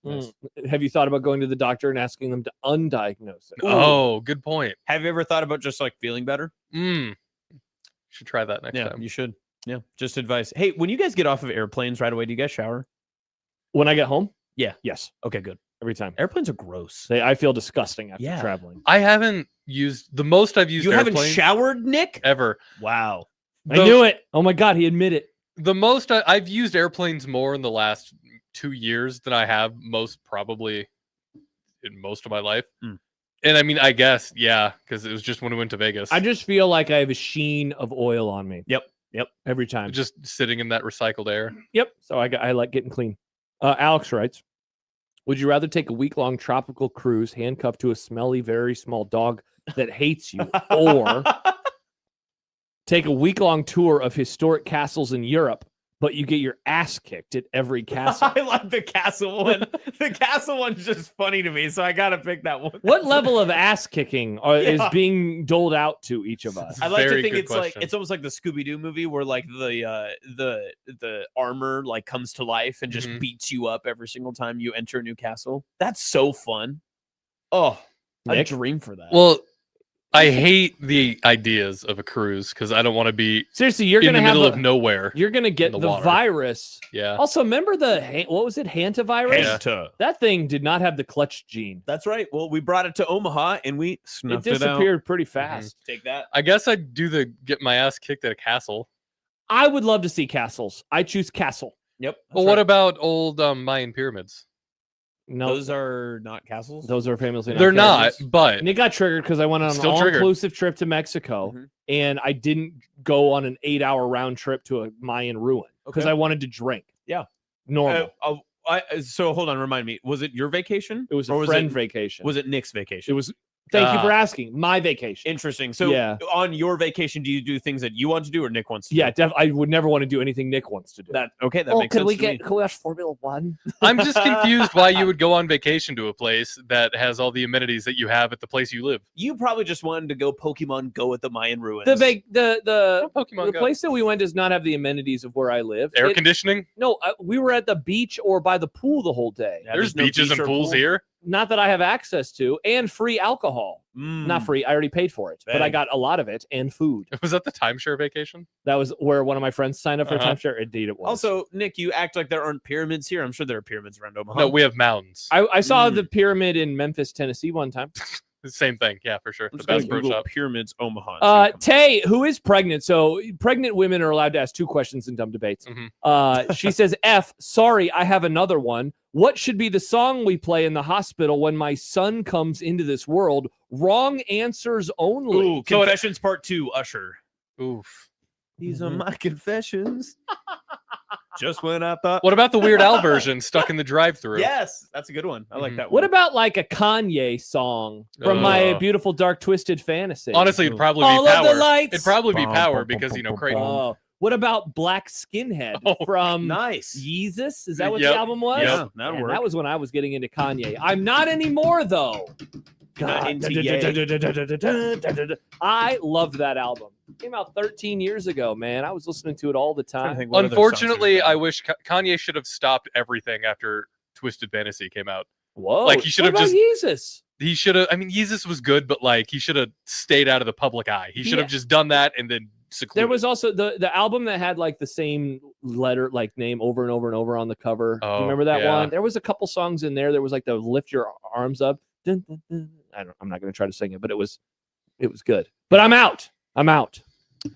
Have you thought about going to the doctor and asking them to undiagnose it? Oh, good point. Have you ever thought about just like feeling better? Should try that next time. You should. Yeah, just advice. Hey, when you guys get off of airplanes right away, do you guys shower? When I get home? Yeah. Yes. Okay, good. Every time. Airplanes are gross. I feel disgusting after traveling. I haven't used the most I've used. You haven't airplanes showered, Nick? ever. Wow. I knew it. Oh my God, he admitted it. The most I've used airplanes more in the last 2 years than I have probably in most of my life. And I mean, I guess, yeah, because it was just when we went to Vegas. I just feel like I have a sheen of oil on me. Yep. Every time. Just sitting in that recycled air. Yep. So I like getting clean. Alex writes, would you rather take a week-long tropical cruise handcuffed to a smelly, very small dog that hates you, or take a week-long tour of historic castles in Europe, but you get your ass kicked at every castle? I like the castle one. The castle one's just funny to me, so I gotta pick that one. What level of ass kicking is being doled out to each of us? I like to Very think good it's like question. it's almost like the Scooby-Doo movie where like the armor like comes to life and just beats you up every single time you enter a new castle. That's so fun. Oh, I Nick? dream for that. Well, I hate the ideas of a cruise because I don't want to be Seriously, you're in gonna the have middle of nowhere. You're gonna get the the water. virus. Yeah. Also, remember what was it? Hantavirus. Hanta. That thing did not have the clutch gene. That's right. Well, we brought it to Omaha and we It snuffed it out. disappeared pretty fast. Take that. I guess I'd get my ass kicked at a castle. I would love to see castles. I choose castle. Yep. Well, what about old Mayan pyramids? No, Those are not castles. those are famously They're not, castles. but And it got triggered because I went on an Still triggered. all-inclusive trip to Mexico, and I didn't go on an 8-hour round trip to a Mayan ruin because Okay. I wanted to drink. Yeah. Normal. So hold on, remind me. Was it your vacation? It was or a was friend it, vacation. Was it Nick's vacation? It was. Thank you for asking. My vacation. Interesting. So Yeah. on your vacation, do you do things that you want to do or Nick wants to Yeah, do? I would never want to do anything Nick wants to do. That makes sense. Can we to me. watch Formula One? I'm just confused why you would go on vacation to a place that has all the amenities that you have at the place you live. You probably just wanted to go Pokemon Go at the Mayan ruins. The Pokemon Go. place that we went does not have the amenities of where I live. Air conditioning? No, we were at the beach or by the pool the whole day. Yeah, There's no beaches beach and or pools pool. here. Not that I have access to, and free alcohol. Not free. I already paid for it, but I Bang. got a lot of it and food. Was that the timeshare vacation? That was where one of my friends signed up for a timeshare. Indeed, it was. Also, Nick, you act like there aren't pyramids here. I'm sure there are pyramids around Omaha. No, we have mountains. I saw the pyramid in Memphis, Tennessee one time. The same thing. Yeah, for sure. I'm The just gonna best pro Google shop. pyramids Omaha. and see what comes Tay, who is pregnant? So pregnant women are allowed to ask 2 questions in dumb debates. She says, F, sorry, I have another one. What should be the song we play in the hospital when my son comes into this world? Wrong answers only. Ooh, Confessions Part 2, Usher. Oof. These are my confessions. Just when I thought. What about the Weird Al version, Stuck in the Drive-Thru? Yes, that's a good one. I like that one. What about like a Kanye song from My Beautiful Dark Twisted Fantasy? Honestly, it'd probably All be of the Power. lights. It'd probably be Power because, Creighton. Oh, what about Black Skinhead from nice Yeezus? Is that what Yep. the album was? Yeah, that'll Man, work. that was when I was getting into Kanye. I'm not anymore though. Not God. into Ye. I loved that album. It came out 13 years ago, man. I was listening to it all the time. Unfortunately, I wish Kanye should have stopped everything after Twisted Fantasy came out. Whoa. Like, he should What have about just. Yeezus? He should have. I mean, Yeezus was good, but like he should have stayed out of the public eye. He should have just done that and then secluded. There was also the album that had like the same letter, like name over and over and over on the cover. Do you Oh, remember that yeah. one? There was a couple songs in there. There was like the Lift Your Arms Up. Dun, dun, dun. I'm not going to try to sing it, but it was good. But I'm out.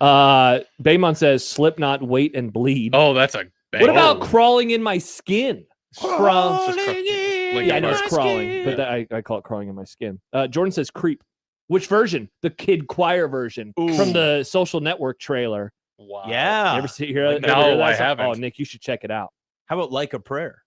Baymon says Slipknot, Wait and Bleed. Oh, that's a. What about Crawling in My Skin? Linkin Yeah, I know Park. it's crawling, but I call it Crawling in My Skin. Jordan says Creep. Which version? The Kid Choir version from the Social Network trailer. Wow. Yeah. You ever hear No, that I song? haven't. Oh, Nick, you should check it out. How about Like a Prayer?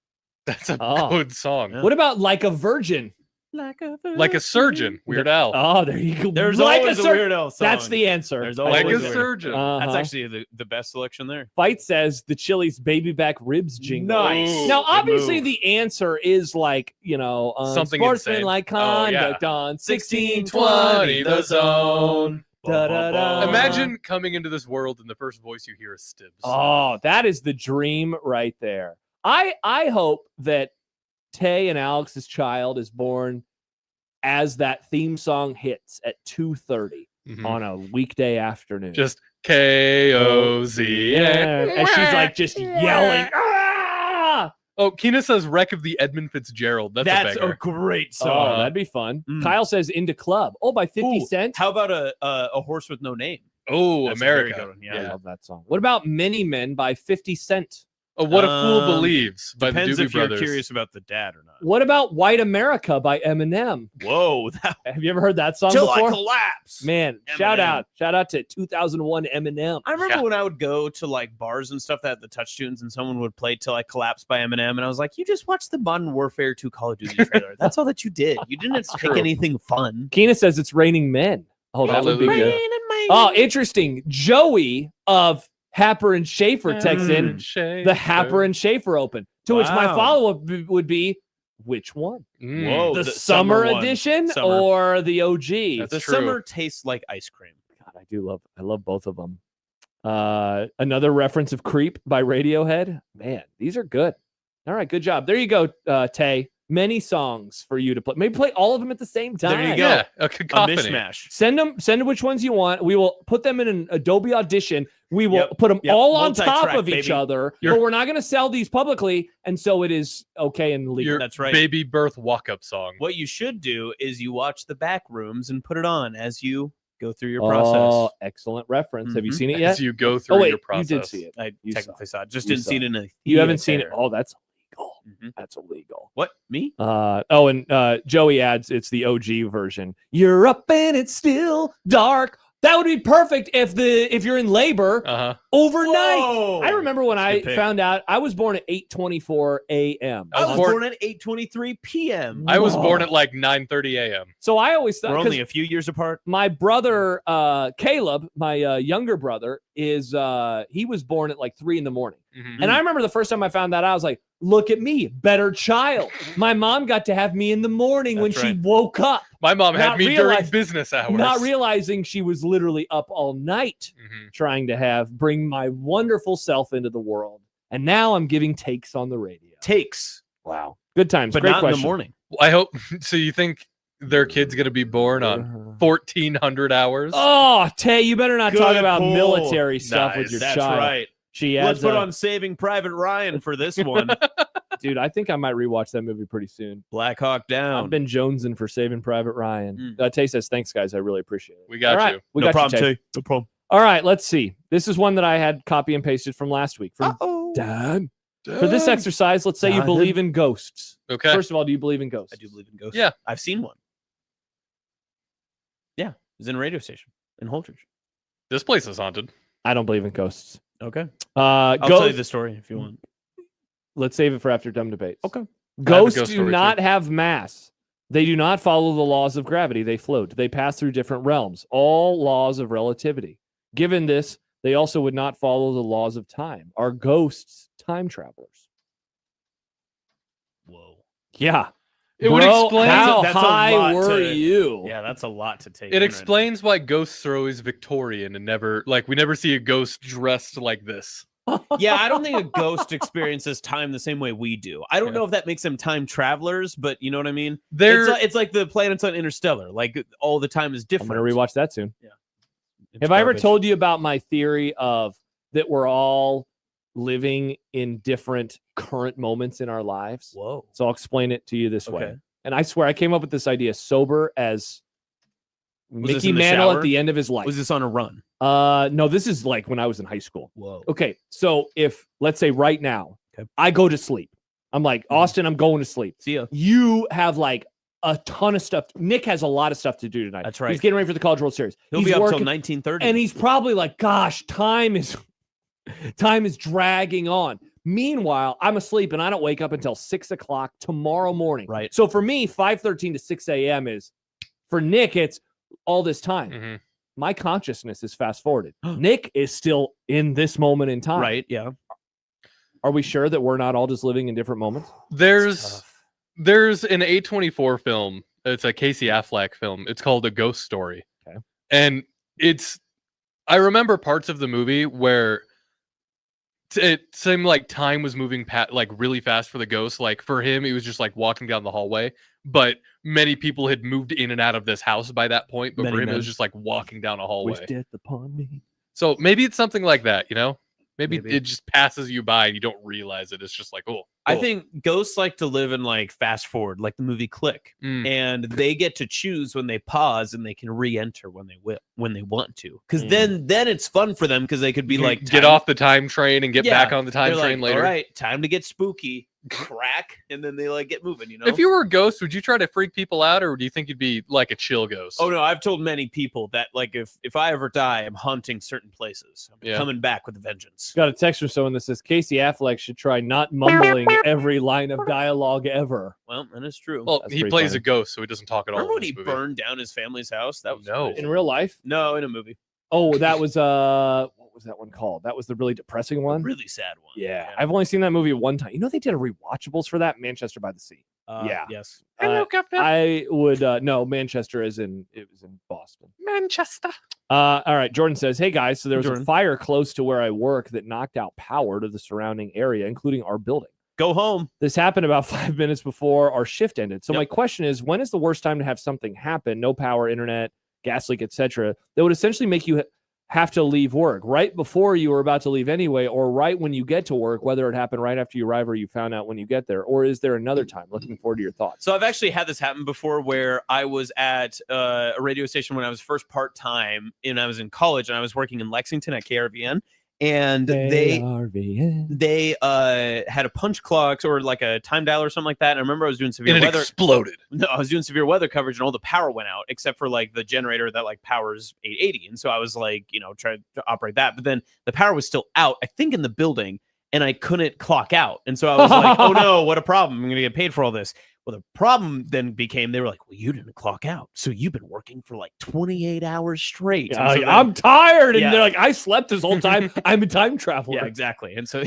That's a Oh. good song. What about Like a Virgin? Like a surgeon, Weird Al. Oh, there you go. There's like always a Weird Al song. That's the answer. There's Like always a Weird Al. surgeon. That's Uh-huh. actually the best selection there. Fight says the Chili's baby back ribs jingle. Nice. Now, Good obviously, move. the answer is like, Something Unsportsmanlike insane. Oh, yeah. conduct on 1620 the zone. Da-da-da. Imagine coming into this world and the first voice you hear is Stibbs. Oh, that is the dream right there. I hope that Tay and Alex's child is born as that theme song hits at 2:30 on a weekday afternoon. Just K-O-Z-A. And she's like just yelling. Ah! Oh, Keena says Wreck of the Edmund Fitzgerald. That's a banger. great Oh, song. that'd be fun. Kyle says Into Club. Oh, by 50 Cent. How about a horse with no name? Oh, That's a very America. good one. I love that song. What about Many Men by 50 Cent? What a Fool Believes by the Depends Doobie if you're Brothers. curious about the dad or not. What about White America by Eminem? Whoa, Have you ever heard that song Till before? I collapse. Man, shout out to 2001 Eminem. I remember when I would go to like bars and stuff that had the touch tunes and someone would play Till I Collapse by Eminem. And I was like, you just watched the Modern Warfare 2 Call of Duty trailer. That's all that you did. You didn't pick anything fun. Keena says it's Raining Men. Oh, that would be good. Rain and May. Oh, interesting. Joey of Happer and Schaefer texts in the Happer and Schaefer Open. To which my Wow. follow-up would be, which one? Whoa, The summer one. edition Summer. or the OG? The summer tastes like ice cream. God, I love both of them. Another reference of Creep by Radiohead. Man, these are good. All right, good job. There you go, Tay. Many songs for you to play. Maybe play all of them at the same time. There you go. Yeah, a A cacophony. mishmash. Send them which ones you want. We will put them in an Adobe Audition. We will Yep, put them yep. all on top Multi-track, of each baby. other, but we're not going to sell these publicly, and so it is okay and legal. Your That's right. baby birth walk-up song. What you should do is you watch the back rooms and put it on as you go through your Oh, process. excellent reference. Have you Mhm. seen it yet? As you go through wait, your process. you did see it. I You technically saw it. Just You didn't saw see it it. in a You haven't seen it. theater. Oh, that's illegal. Mhm. That's illegal. What? Me? And Joey adds it's the OG version. You're up and it's still dark. That would be perfect if you're in labor overnight. Whoa. I remember when I Good pick. found out I was born at 8:24 a.m. I was born at 8:23 p.m. I was born at like 9:30 a.m. So I always thought We're 'cause only a few years apart. my brother Caleb, my younger brother, is he was born at like 3 a.m. Mm-hmm. And I remember the first time I found that out, I was like, look at me, better child. My mom got to have me in the morning when That's she right. woke up. My mom had Not me during realize- business hours. Not realizing she was literally up all night Mhm. trying to bring my wonderful self into the world. And now I'm giving takes on the radio. Takes, Wow. Good times. but Great not question. in the morning. I hope. So you think their kid's going to be born on 1,400 hours? Oh, Tay, you better not talk Good about pull. military stuff with Nice. your That's child. right. She Let's adds, put on Saving Private Ryan for this one. dude, I think I might rewatch that movie pretty soon. Black Hawk Down. I've been jonesing for Saving Private Ryan. Tay says, thanks, guys. I really appreciate it. We got All right, you. We no got problem, you, Tay. Tay. No problem. All right, let's see. This is one that I had copy and pasted from last week from Dad. For this exercise, let's say you Dad. believe in ghosts. Okay. First of all, do you believe in ghosts? I do believe in ghosts. Yeah. I've seen one. Yeah. It was in a radio station in Holdridge. This place is haunted. I don't believe in ghosts. Okay. I'll tell you the story if you want. Let's save it for after dumb debates. Okay. Ghosts ghost do story, not too. have mass. They do not follow the laws of gravity. They float. They pass through different realms. All laws of relativity. Given this, they also would not follow the laws of time. Are ghosts time travelers? Whoa. Yeah. It would Bro, explain. how that's a high lot were to- you? Yeah, that's a lot to take. It in right explains why ghosts are always Victorian and never we never see a ghost dressed like this. now. Yeah, I don't think a ghost experiences time the same way we do. I don't Yeah. know if that makes them time travelers, but you know what I mean? They're It's like the planets on Interstellar. Like all the time is I'm different. going to rewatch that soon. It's Have I ever garbage. told you about my theory of that we're all living in different current moments in our lives? Whoa. So I'll explain it to you this way. Okay. And I swear I came up with this idea sober as Was this Mickey in the Mantle shower? at the end of his life. Was this on a run? No, this is like when I was in high school. Whoa. Okay, so if let's say right now Okay. I go to sleep, I'm like Austin, I'm going to sleep. See ya. You have like a ton of stuff. Nick has a lot of stuff to do tonight. That's right. He's getting ready for the College World Series. He'll He's be up working, till 1930. and he's probably like, "Gosh, time is dragging on." Meanwhile, I'm asleep and I don't wake up until 6 o'clock tomorrow morning. Right. So for me, 5:13 to 6 a.m. is, for Nick, it's all this time. Mm-hmm. My consciousness is fast forwarded. Nick is still in this moment in time. Right. Yeah. Are we sure that we're not all just living in different moments? There's an A24 film. It's a Casey Affleck film. It's called A Ghost Story. Okay. And I remember parts of the movie where it seemed like time was moving like really fast for the ghost. Like for him, he was just like walking down the hallway. But many people had moved in and out of this house by that point. But for him, it was just like walking down a hallway. Wish death upon me. So maybe it's something like that, you know? Maybe it just passes you by and you don't realize it. It's just like, oh. I think ghosts like to live in like fast forward, like the movie Click, and they get to choose when they pause and they can re-enter when they want to. Because then it's fun for them because they could be like, get off the time train and get back on the time train later. All right, time to get spooky. Crack, and then they like get moving, you know. If you were a ghost, would you try to freak people out, or do you think you'd be like a chill ghost? Oh no, I've told many people that like if I ever die, I'm haunting certain places. I'm coming back with a vengeance. Got a text from someone that says Casey Affleck should try not mumbling every line of dialogue ever. Well, that is true. Well, he plays a ghost, so he doesn't talk at all. Remember when he burned down his family's house? That was crazy. In real life? No, in a movie. Oh, that was what was that one called? That was the really depressing one. Really sad one. Yeah, I've only seen that movie one time. You know, they did a rewatchables for that. Manchester by the Sea. Yeah. Yes. Hello, Captain. I would no. Manchester it was in Boston. Manchester. All right. Jordan says, "Hey guys, so there was Jordan. a fire close to where I work that knocked out power to the surrounding area, including our building. Go home. This happened about 5 minutes before our shift ended. So my question is, when is the worst time to have something happen? No power, internet, gas leak, etc. That would essentially make you have to leave work right before you were about to leave anyway, or right when you get to work, whether it happened right after you arrive or you found out when you get there, or is there another time? Looking forward to your thoughts." So I've actually had this happen before where I was at a radio station when I was first part-time and I was in college and I was working in Lexington at KRVN. And they had a punch clock or like a time dial or something like that. And I remember I was doing severe and it weather. Exploded. No, I was doing severe weather coverage and all the power went out except for like the generator that like powers 880. And so I was like, trying to operate that. But then the power was still out, I think, in the building, and I couldn't clock out. And so I was like, oh no, what a problem. I'm going to get paid for all this. Well, the problem then became they were like, well, you didn't clock out. So you've been working for like 28 hours straight. Yeah, so I'm tired. And they're like, I slept this whole time. I'm a time traveler. Yeah, exactly. And so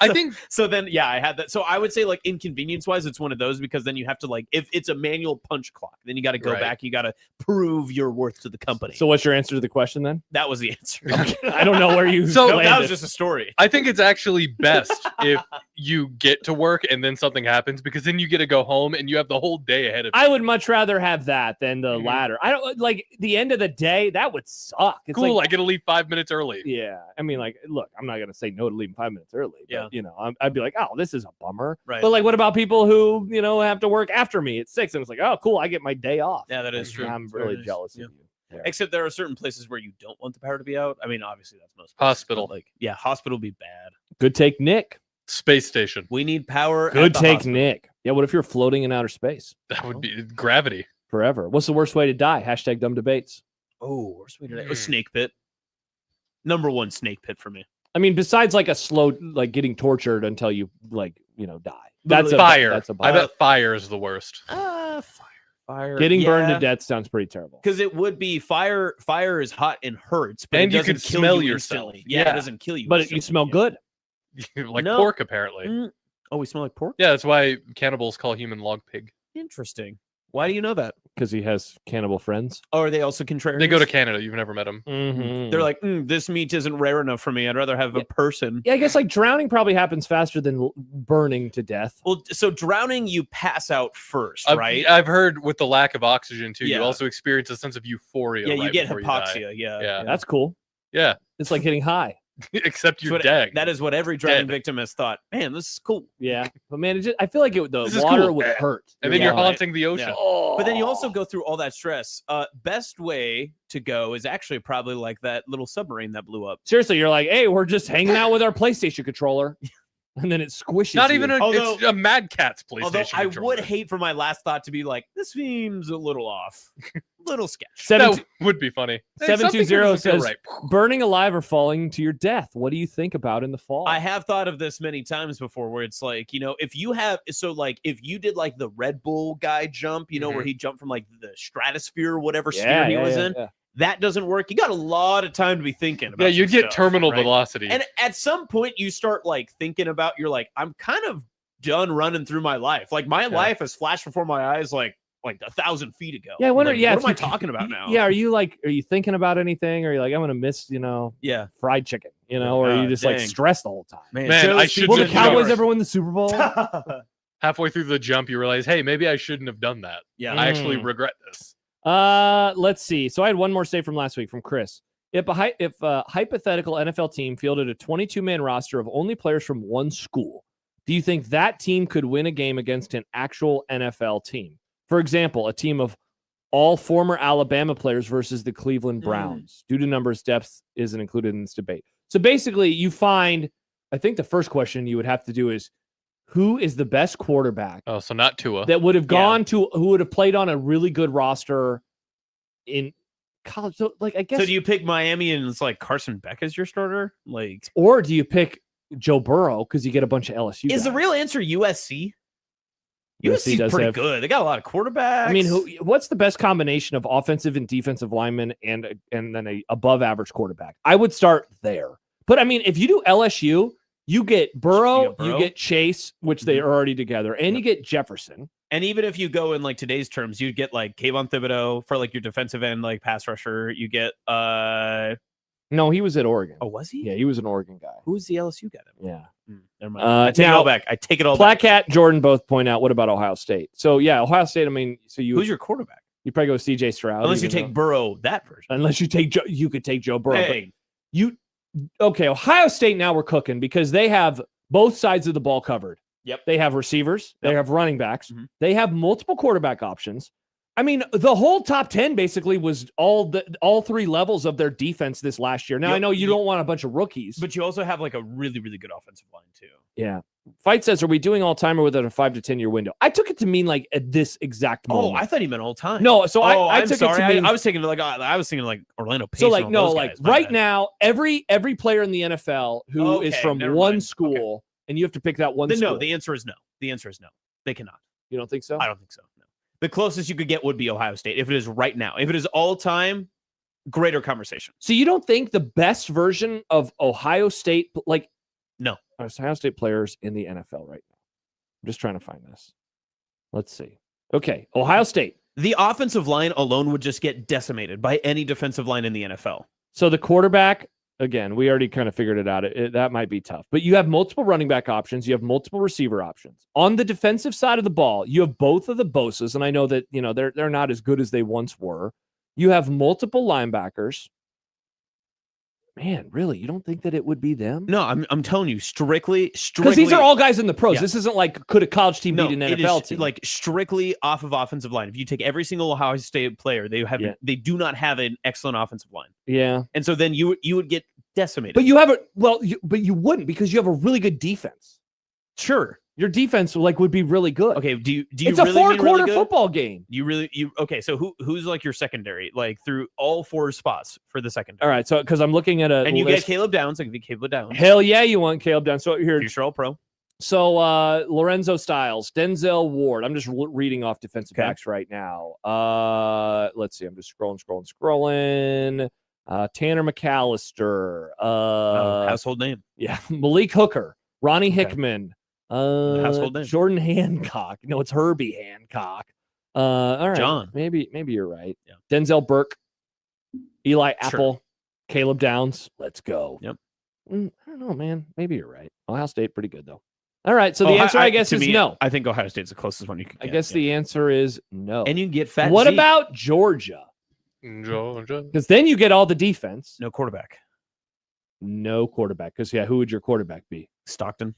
I think so then, I had that. So I would say like inconvenience wise, it's one of those because then you have to like, if it's a manual punch clock, then you got to go back. You got to prove your worth to the company. So what's your answer to the question then? That was the answer. I don't know where you that was just a story. I think it's actually best if you get to work and then something happens, because then you get to go home and you have the whole day ahead of you. I would much rather have that than the latter. I don't like the end of the day. That would suck. It's cool. like, I get to leave 5 minutes early. Yeah. I mean, like, look, I'm not going to say no to leaving 5 minutes early. But, Yeah. I'd be like, oh, this is a bummer. Right. But like, what about people who, have to work after me at 6? And it's like, oh, cool. I get my day off. Yeah, that is true. I'm Very really nice. jealous Yeah. of you. there. Except there are certain places where you don't want the power to be out. I mean, obviously that's most places, Hospital. but, like, hospital would be bad. Good take, Nick. Space station. We need power. Good at the take, hospital. Nick. Yeah, what if you're floating in outer space That would be gravity. forever? What's the worst way to die? Hashtag dumb debates. Oh, worst way to die. Snake pit. Number one, snake pit for me. I mean, besides like a slow, like getting tortured until you die. That's a fire. That's a I bet fire is the worst. Fire. Getting burned to death sounds pretty terrible. Because it would be fire. Fire is hot and hurts, but And it you doesn't could kill smell you yourself. instantly. Yeah, it doesn't kill you. But you smell good. Like No. pork, apparently. Oh, we smell like pork? Yeah, that's why cannibals call human log pig. Interesting. Why do you know that? Because he has cannibal friends. Oh, are they also contrarians? They go to Canada. You've never met them. Mm-hmm. They're like, this meat isn't rare enough for me. I'd rather have a person. Yeah, I guess like drowning probably happens faster than burning to death. Well, so drowning, you pass out first, right? I've heard with the lack of oxygen too, Yeah. you also experience a sense of euphoria. Yeah, you right get before die. hypoxia. Yeah. Yeah. That's cool. Yeah. It's like getting high. Except you're That's what- dead. That is what every drowning Dead. victim has thought. Man, this is cool. Yeah, but man, I feel like the This is water cool. would hurt. And then you're Yeah. haunting the ocean. Yeah. But then you also go through all that stress. Best way to go is actually probably like that little submarine that blew up. Seriously, you're like, hey, we're just hanging out with our PlayStation controller. and then it squishes. Not you. even it's a Mad Catz PlayStation. Although I controller. would hate for my last thought to be like, this seems a little off, little sketch. That would be funny. Hey, 720 something says, right. burning alive or falling to your death. What do you think about in the fall? I have thought of this many times before where it's like, if you have, if you did like the Red Bull guy jump, where he jumped from like the stratosphere or whatever sphere he was in, that doesn't work. You got a lot of time to be thinking about. Yeah, you get stuff, terminal right? velocity. And at some point you start like thinking about, you're like, I'm kind of done running through my life. Like my life has flashed before my eyes like 1,000 feet ago. Yeah, I wonder, like, what am I talking about now? Yeah, are you thinking about anything? Or are you like, I'm gonna miss, fried chicken, or are you just like stressed the whole time? Man, I should. Will the Cowboys ever win the Super Bowl? Halfway through the jump, you realize, hey, maybe I shouldn't have done that. Yeah, I actually regret this. Let's see. So I had one more save from last week from Chris. If a hypothetical NFL team fielded a 22-man roster of only players from one school, do you think that team could win a game against an actual NFL team? For example, a team of all former Alabama players versus the Cleveland Browns. Due to numbers, depth isn't included in this debate. So basically, you find, I think the first question you would have to do is, who is the best quarterback? Oh, so not Tua. That would have gone to, who would have played on a really good roster in college. So, like, I guess. So do you pick Miami and it's like Carson Beck as your starter? Like, or do you pick Joe Burrow because you get a bunch of LSU is guys? the real answer USC? USC USC's does pretty have- good. They got a lot of quarterbacks. I mean, what's the best combination of offensive and defensive linemen and then a above average quarterback? I would start there. But I mean, if you do LSU, you get Burrow, you get Chase, which they are already together, and you get Jefferson. And even if you go in like today's terms, you'd get like Kayvon Thibodeau for like your defensive end, like pass rusher. You get No, he was at Oregon. Oh, was he? Yeah, he was an Oregon guy. Who's the LSU guy then? Yeah. Never mind. I take it all back. I take it all Black back. Cat, Jordan both point out, what about Ohio State? So yeah, Ohio State, I mean, who's your quarterback? You probably go CJ Stroud. Unless you take Burrow, that version. Unless you take you could take Joe Burrow. Hey. Okay, Ohio State, now we're cooking because they have both sides of the ball covered. Yep. They have receivers, they have running backs, they have multiple quarterback options. I mean, the whole top 10 basically was all three levels of their defense this last year. Now, I know you don't want a bunch of rookies. But you also have like a really, really good offensive line too. Yeah. Fight says, are we doing all time or within a 5 to 10 year window? I took it to mean like at this exact moment. Oh, I thought he meant all time. No, so I I'm took sorry. it to mean, I was thinking like Orlando Pace. so like and no, all those like guys. My right bad. now, every player in the NFL who is Okay, from never one mind. school, and you have to pick that one Then school. no, the answer is no. The answer is no. They cannot. You don't think so? I don't think so. No. The closest you could get would be Ohio State if it is right now. If it is all time, greater conversation. So you don't think the best version of Ohio State, like no, Ohio State players in the NFL right now? I'm just trying to find this. Let's see. Okay, Ohio State. The offensive line alone would just get decimated by any defensive line in the NFL. So the quarterback, again, we already kind of figured it out. That might be tough. But you have multiple running back options. You have multiple receiver options. On the defensive side of the ball, you have both of the Bosas, and I know that they're not as good as they once were. You have multiple linebackers. Man, really, you don't think that it would be them? No, I'm telling you, strictly because these are all guys in the pros. Yeah. This isn't like could a college team beat an NFL team? Like strictly off of offensive line. If you take every single Ohio State player, they do not have an excellent offensive line. Yeah, and so then you would get decimated. But you have but you wouldn't because you have a really good defense. Sure, your defense would be really good. Okay, do you? It's really a 4-quarter really good? football game. Okay? So who's like your secondary, like through all 4 spots for the secondary? All right, so because I'm looking at and you list. get Caleb Downs, like Caleb Downs. Hell yeah, you want Caleb Downs. So here, future All Pro. So Lorenzo Styles, Denzel Ward. I'm just reading off defensive backs right now. Let's see. I'm just scrolling. Tanner McAllister. Household name. Yeah, Malik Hooker, Ronnie Hickman. Household name. Jordan Hancock. No, it's Herbie Hancock. All right. John. Maybe you're right. Yeah. Denzel Burke, Eli Apple, Caleb Downs. Let's go. Yep. I don't know, man. Maybe you're right. Ohio State, pretty good though. All right. So the answer, I guess, is no. I think Ohio State's the closest one you can get. I guess the answer is no. And you can get Fat What Zeke. about Georgia? Georgia. Because then you get all the defense. No quarterback. No quarterback. Because who would your quarterback be? Stockton.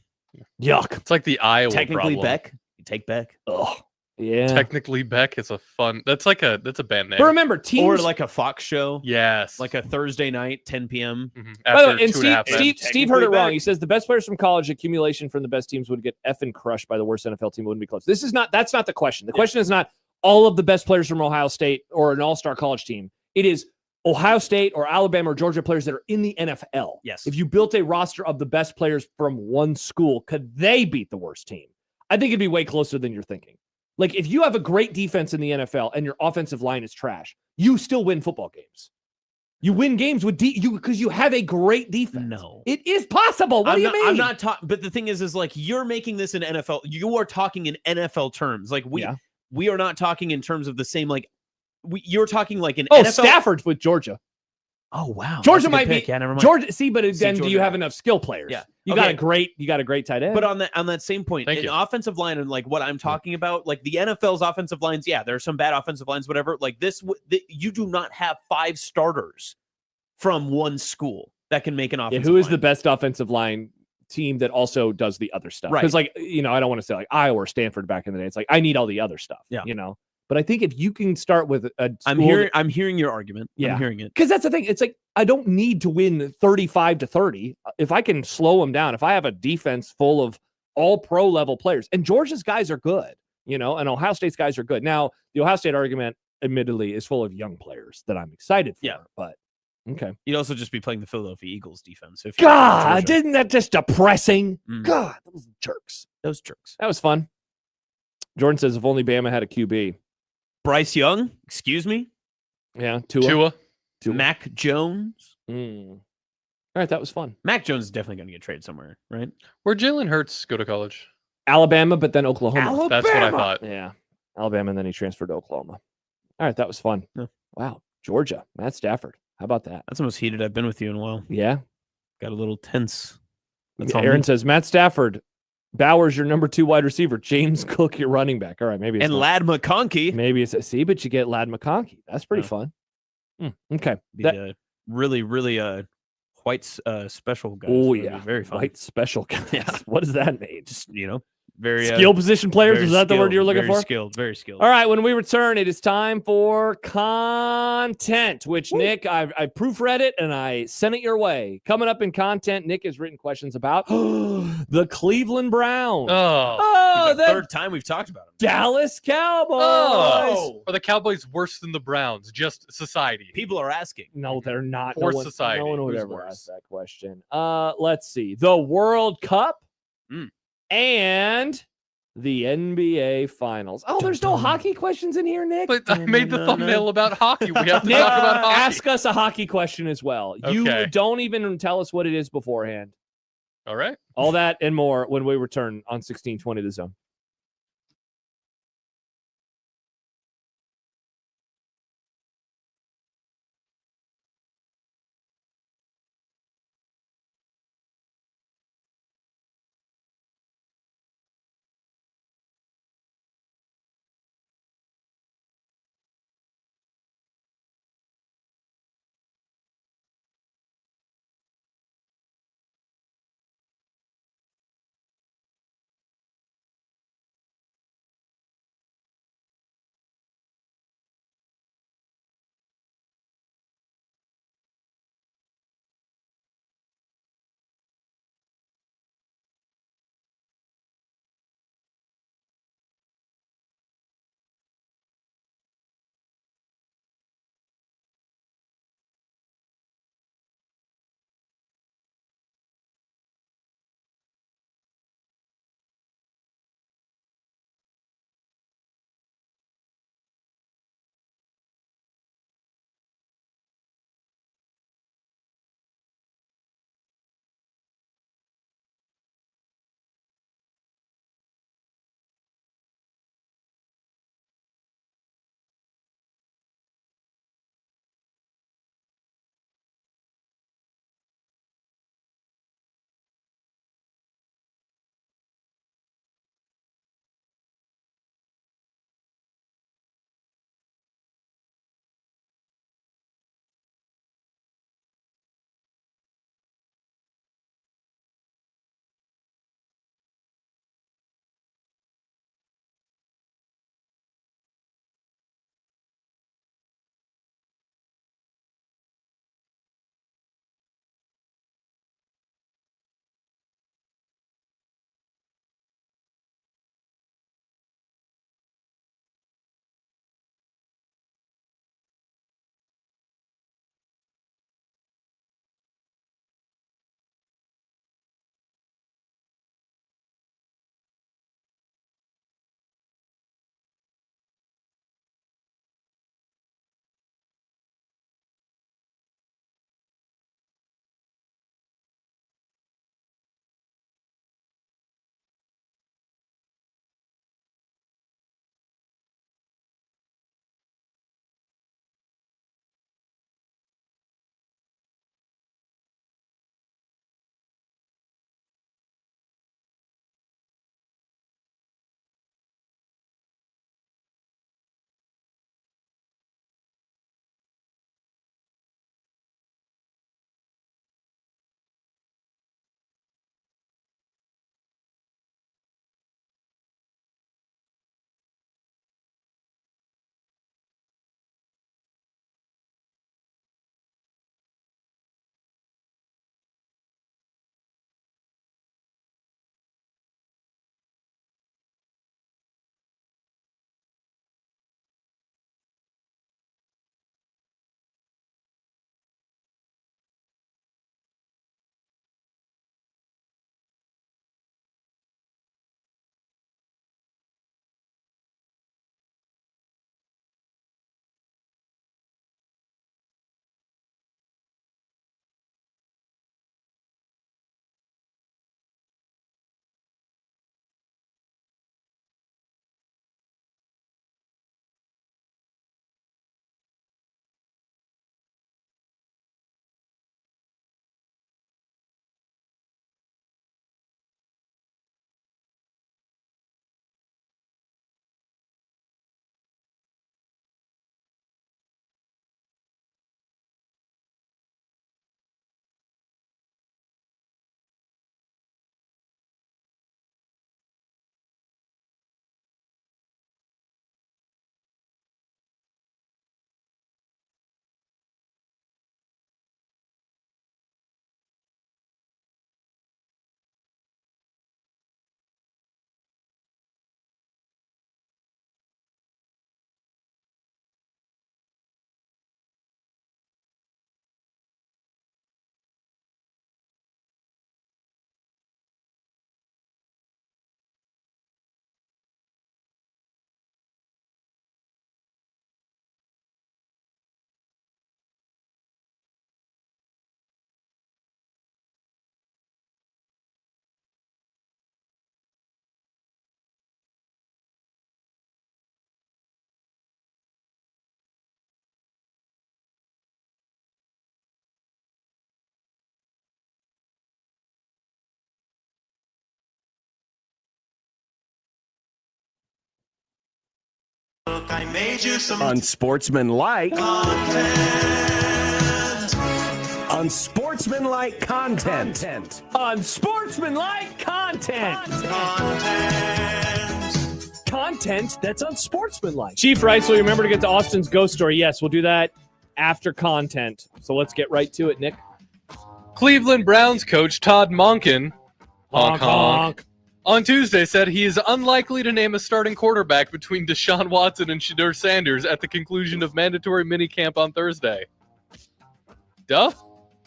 Yuck. It's like the Iowa Technically problem. Beck. You take Beck. Ugh. Yeah. Technically, Beck is a fun. That's a band name. But remember, teams Or like a Fox show. Yes. Like a Thursday night, 10 p.m. By the After way, and 2.5 minutes. Steve heard it wrong. He says the best players from college accumulation from the best teams would get effing crushed by the worst NFL team. It wouldn't be close. That's not the question. The question is not all of the best players from Ohio State or an all-star college team. It is Ohio State or Alabama or Georgia players that are in the NFL. Yes. If you built a roster of the best players from one school, could they beat the worst team? I think it'd be way closer than you're thinking. Like, if you have a great defense in the NFL and your offensive line is trash, you still win football games. You win games with because you have a great defense. No. It is possible. What do you mean? I'm not talking, but the thing is like, you're making this in NFL. You are talking in NFL terms. Like, we are not talking in terms of the same, like, you're talking like an NFL. Stafford's with Georgia. Oh, wow. Georgia might be. Yeah, never mind. Georgia, but then Georgia do you have enough skill players? Yeah. You got a great tight end. But on that same point, Thank in you. offensive line and like what I'm talking about, like the NFL's offensive lines, there are some bad offensive lines, whatever. Like you do not have 5 starters from one school that can make an offensive who is line. the best offensive line team that also does the other stuff? Right. Because, like, I don't want to say like Iowa or Stanford back in the day. It's like, I need all the other stuff. Yeah. But I think if you can start with a I'm hearing your argument. I'm hearing it. Because that's the thing. It's like, I don't need to win 35-30. If I can slow them down, if I have a defense full of all pro level players, and Georgia's guys are good, and Ohio State's guys are good. Now, the Ohio State argument, admittedly, is full of young players that I'm excited for. Yeah. But okay. You'd also just be playing the Philadelphia Eagles defense. If God, isn't that just depressing? Mm. God, those jerks. Those jerks. That was fun. Jordan says if only Bama had a QB. Bryce Young, excuse me. Yeah, Tua. Mac Jones. All right, that was fun. Mac Jones is definitely going to get traded somewhere, right? Where'd Jalen Hurts go to college? Alabama, but then Oklahoma. That's what I thought. Yeah, Alabama, and then he transferred to Oklahoma. All right, that was fun. Yeah. Wow, Georgia, Matt Stafford. How about that? That's the most heated I've been with you in a while. Yeah. Got a little tense. That's all Aaron me. says, Matt Stafford, Bowers, your number 2 wide receiver. James Cook, your running back. All right, maybe it's And not. Lad McConkey. Maybe it's but you get Lad McConkey. That's pretty fun. Okay. The really white special guys. Oh, Would be yeah. very fun. White special guys. Yeah. What does that mean? Just very skill position players. very Is that the word skilled, you're looking very for? Skilled, very skilled. All right, when we return, it is time for content, which Nick, I proofread it and I sent it your way. Coming up in content, Nick has written questions about the Cleveland Browns. The the third time we've talked about them. Dallas Cowboys. Are the Cowboys worse than the Browns? Just society. People are asking. No, they're not. For no one, society, No one would who's ever worse? ask that question. Let's see. The World Cup and the NBA Finals. Oh, there's no hockey questions in here, Nick. But I made the thumbnail about hockey. We have to Nick, talk about hockey. ask us a hockey question as well. You Okay. don't even tell us what it is beforehand. All right. All that and more when we return on 1620 The Zone. I made you some Unsportsmanlike. content. Unsportsmanlike content. Unsportsmanlike content. Content that's unsportsmanlike. Chief Reisel, remember to get to Austin's ghost story. Yes, we'll do that after content. So let's get right to it, Nick. Cleveland Browns coach Todd Monken Honk, honk. on Tuesday said he is unlikely to name a starting quarterback between Deshaun Watson and Shedeur Sanders at the conclusion of mandatory minicamp on Thursday. Duh.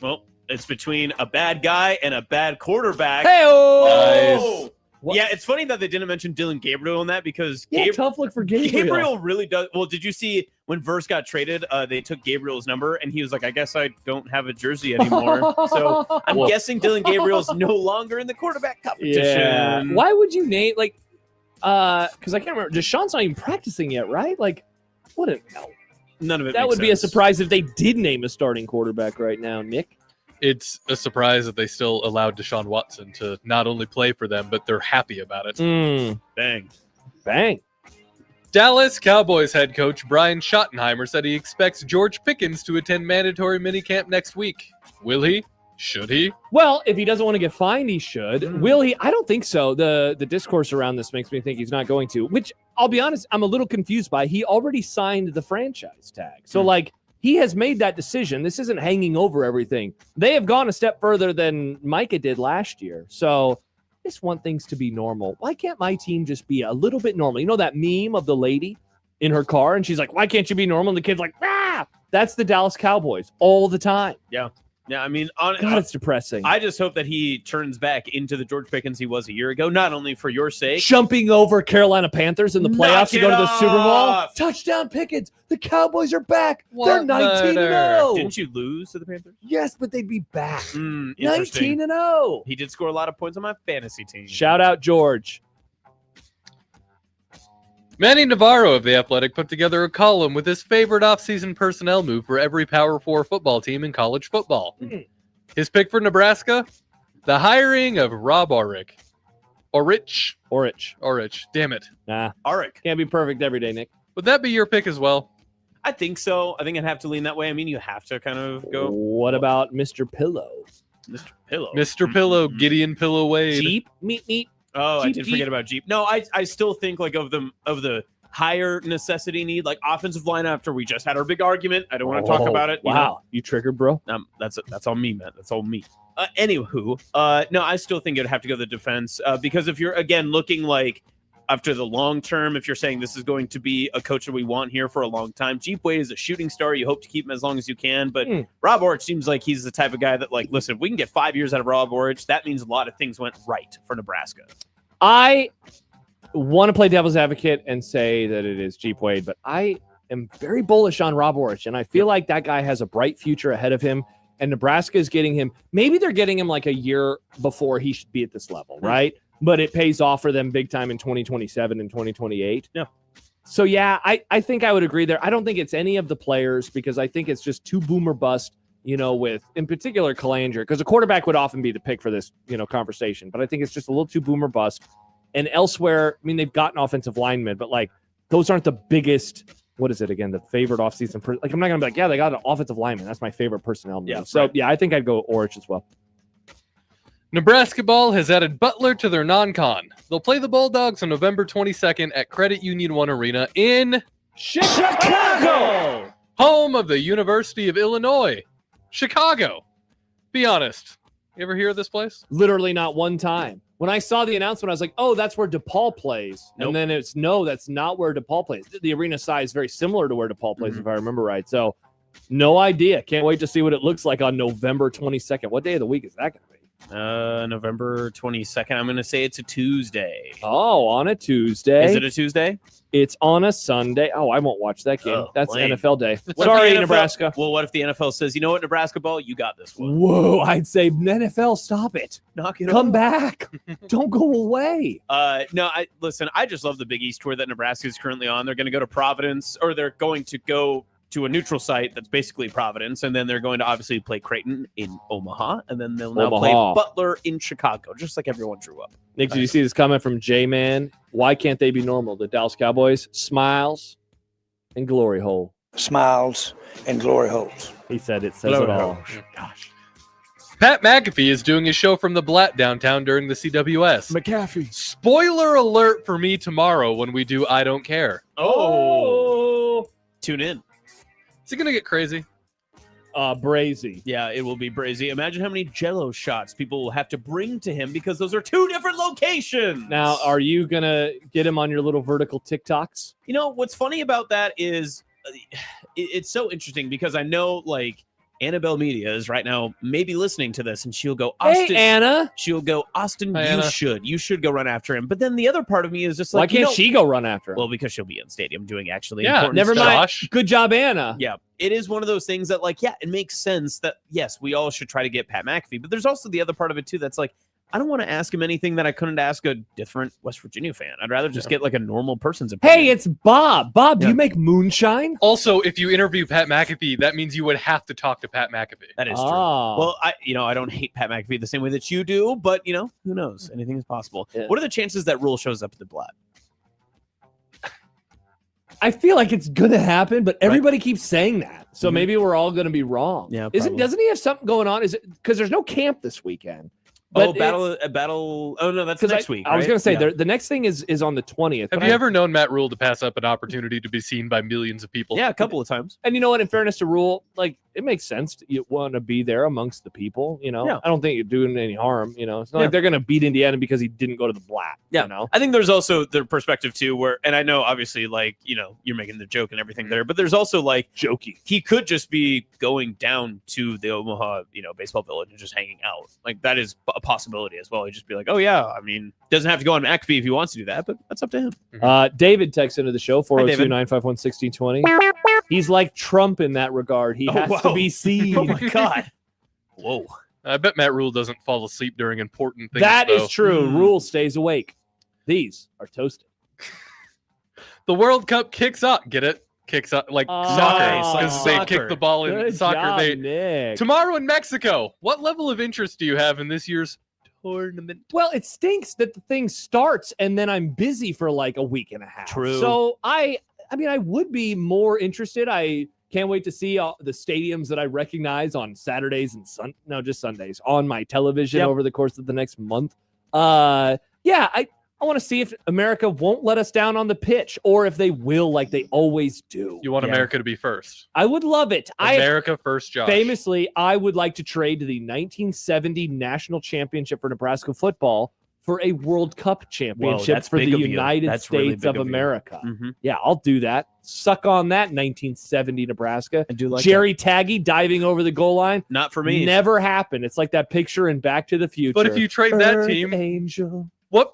Well, it's between a bad guy and a bad quarterback. Hey-oh! What? Yeah, it's funny that they didn't mention Dylan Gabriel in that because Tough look for Gabriel. Gabriel really does. Well, did you see when Verse got traded, they took Gabriel's number and he was like, I guess I don't have a jersey anymore. So I'm guessing Dylan Gabriel's no longer in the quarterback competition. Yeah. Why would you name, like, because I can't remember. Deshaun's not even practicing yet, right? Like, what a no. None of it That makes would be a sense. surprise if they did name a starting quarterback right now, Nick. It's a surprise that they still allowed Deshaun Watson to not only play for them, but they're happy about it. Bang. Bang. Dallas Cowboys head coach Brian Schottenheimer said he expects George Pickens to attend mandatory minicamp next week. Will he? Should he? Well, if he doesn't want to get fined, he should. Will he? I don't think so. The discourse around this makes me think he's not going to, which I'll be honest, I'm a little confused by. He already signed the franchise tag. So, like, he has made that decision. This isn't hanging over everything. They have gone a step further than Micah did last year. So I just want things to be normal. Why can't my team just be a little bit normal? You know that meme of the lady in her car and she's like, why can't you be normal? And the kid's like, ah! That's the Dallas Cowboys all the time. Yeah. Yeah, I mean, God, it's depressing. I just hope that he turns back into the George Pickens he was a year ago, not only for your sake. Jumping over Carolina Panthers in the playoffs to go to the Super Bowl. off. Touchdown Pickens. The Cowboys are back. They're What 19-0. Didn't you lose to the Panthers? Yes, but they'd be back. Interesting. 19-0. He did score a lot of points on my fantasy team. Shout out George. Manny Navarro of The Athletic put together a column with his favorite offseason personnel move for every Power 4 football team in college football. His pick for Nebraska? The hiring of Rob Orich. Orich. Damn it. Nah. Orich. Can't be perfect every day, Nick. Would that be your pick as well? I think so. I think I'd have to lean that way. I mean, you have to kind of go. What about Mr. Pillow? Mr. Pillow. Mr. Pillow, Gideon Pillow Wade. Jeep? Meet. Oh, I Jeep, did Jeep. forget about Jeep. No, I still think like of the higher necessity need, like offensive line after we just had our big argument. I don't want to talk about it. Wow. You triggered, bro. That's all me, man. That's all me. Anywho, no, I still think it'd have to go the defense because if you're again looking like after the long term, if you're saying this is going to be a coach that we want here for a long time, Jeep Wade is a shooting star. You hope to keep him as long as you can, but Rob Orich seems like he's the type of guy that like, listen, if we can get 5 years out of Rob Orich, that means a lot of things went right for Nebraska. I want to play devil's advocate and say that it is Jeep Wade, but I am very bullish on Rob Orich, and I feel like that guy has a bright future ahead of him, and Nebraska is getting him. Maybe they're getting him like a year before he should be at this level, right? But it pays off for them big time in 2027 and 2028. Yeah. So, yeah, I think I would agree there. I don't think it's any of the players because I think it's just too boom or bust, with, in particular, Kalanger, because a quarterback would often be the pick for this, conversation. But I think it's just a little too boom or bust. And elsewhere, I mean, they've gotten offensive linemen, but, like, those aren't the biggest, what is it again, the favorite offseason? Like, I'm not going to be like, yeah, they got an offensive lineman. That's my favorite personnel move. Yeah, so, right. yeah, I think I'd go Orich as well. Nebraska ball has added Butler to their non-con. They'll play the Bulldogs on November 22nd at Credit Union One Arena in Chicago, home of the University of Illinois. Chicago. Be honest. You ever hear of this place? Literally not one time. When I saw the announcement, I was like, oh, that's where DePaul plays. Nope. And then that's not where DePaul plays. The arena size is very similar to where DePaul plays, if I remember right. So no idea. Can't wait to see what it looks like on November 22nd. What day of the week is that going to be? November 22nd. I'm going to say it's a Tuesday. Oh, on a Tuesday. Is it a Tuesday? It's on a Sunday. Oh, I won't watch that game. Oh, That's lame. NFL day. What Sorry, if the NFL Nebraska. Well, what if the NFL says, you know what, Nebraska ball, you got this one. Whoa, I'd say NFL, stop it. Knock it Come off. back. Don't go away. No, I just love the Big East tour that Nebraska is currently on. They're going to go to Providence, or they're going to go to a neutral site that's basically Providence, and then they're going to obviously play Creighton in Omaha, and then they'll now play Butler in Chicago, just like everyone drew up. Nick, did you see this comment from J-Man? Why can't they be normal? The Dallas Cowboys, smiles, and glory hole. Smiles and glory holes. He said it says it all. Gosh. Pat McAfee is doing his show from the Blatt downtown during the CWS. McAfee. Spoiler alert for me tomorrow when we do I Don't Care. Oh. Tune in. Is it going to get crazy? Brazy. Yeah, it will be brazy. Imagine how many Jell-O shots people will have to bring to him because those are two different locations. Now, are you going to get him on your little vertical TikToks? You know, what's funny about that is it's so interesting because I know, like, Annabelle Media is right now maybe listening to this, and she'll go, Austin. Hey, Anna. She'll go, Austin, Hi, you Anna. should go run after him. But then the other part of me is just like, Why can't she go run after him? Well, because she'll be in stadium doing actually Yeah, important Never stuff. mind. Josh. Good job, Anna. Yeah, it is one of those things that, like, yeah, it makes sense that, yes, we all should try to get Pat McAfee. But there's also the other part of it, too, that's like, I don't want to ask him anything that I couldn't ask a different West Virginia fan. I'd rather just get, like, a normal person's opinion. Hey, it's Bob. Bob, do Yeah. you make moonshine? Also, if you interview Pat McAfee, that means you would have to talk to Pat McAfee. That is true. Oh. Well, I don't hate Pat McAfee the same way that you do, but, who knows? Anything is possible. Yeah. What are the chances that Rule shows up at the Blatt? I feel like it's going to happen, but everybody keeps saying that. So maybe we're all going to be wrong. Yeah, Doesn't he have something going on? Is it because there's no camp this weekend? But battle. Oh, no, that's next week. I was right? going to say Yeah. the next thing is on the 20th. Have you ever known Matt Rule to pass up an opportunity to be seen by millions of people? Yeah, a couple of times. And you know what? In fairness to Rule, like it makes sense. You want to be there amongst the people. Yeah. I don't think you're doing any harm. It's not Yeah. like they're going to beat Indiana because he didn't go to the Blatt. Yeah. You know? I think there's also the perspective too, where, and I know obviously, like, you're making the joke and everything there, but there's also like jokey. He could just be going down to the Omaha, baseball village and just hanging out. Like that is a possibility as well. He'd just be like, oh yeah, I mean, doesn't have to go on McAfee if he wants to do that, but that's up to him. David texts into the show, David. 402-951-1620. He's like Trump in that regard. He has to be seen. Oh my God. Whoa. I bet Matt Rule doesn't fall asleep during important things. That is though. true. Rule stays awake. These are toasted. The World Cup kicks off. Get it? Kicks off like soccer. nice, like Because they soccer. kick the ball in Good soccer. job, Nick. Tomorrow in Mexico. What level of interest do you have in this year's tournament? Well, it stinks that the thing starts and then I'm busy for like a week and a half. True. So I would be more interested. I can't wait to see the stadiums that I recognize on Saturdays and just Sundays on my television over the course of the next month. I want to see if America won't let us down on the pitch or if they will like they always do. You want America to be first. I would love it. America first, Josh. Famously, I would like to trade the 1970 national championship for Nebraska football for a World Cup championship that's for the big of you. United That's really States big of of you. America. Mhm. Yeah, I'll do that. Suck on that, 1970 Nebraska. I do like Jerry Taggy diving over the goal line. Not for me. Never happened. It's like that picture in Back to the Future. But if you trade that Earth team, Angel. what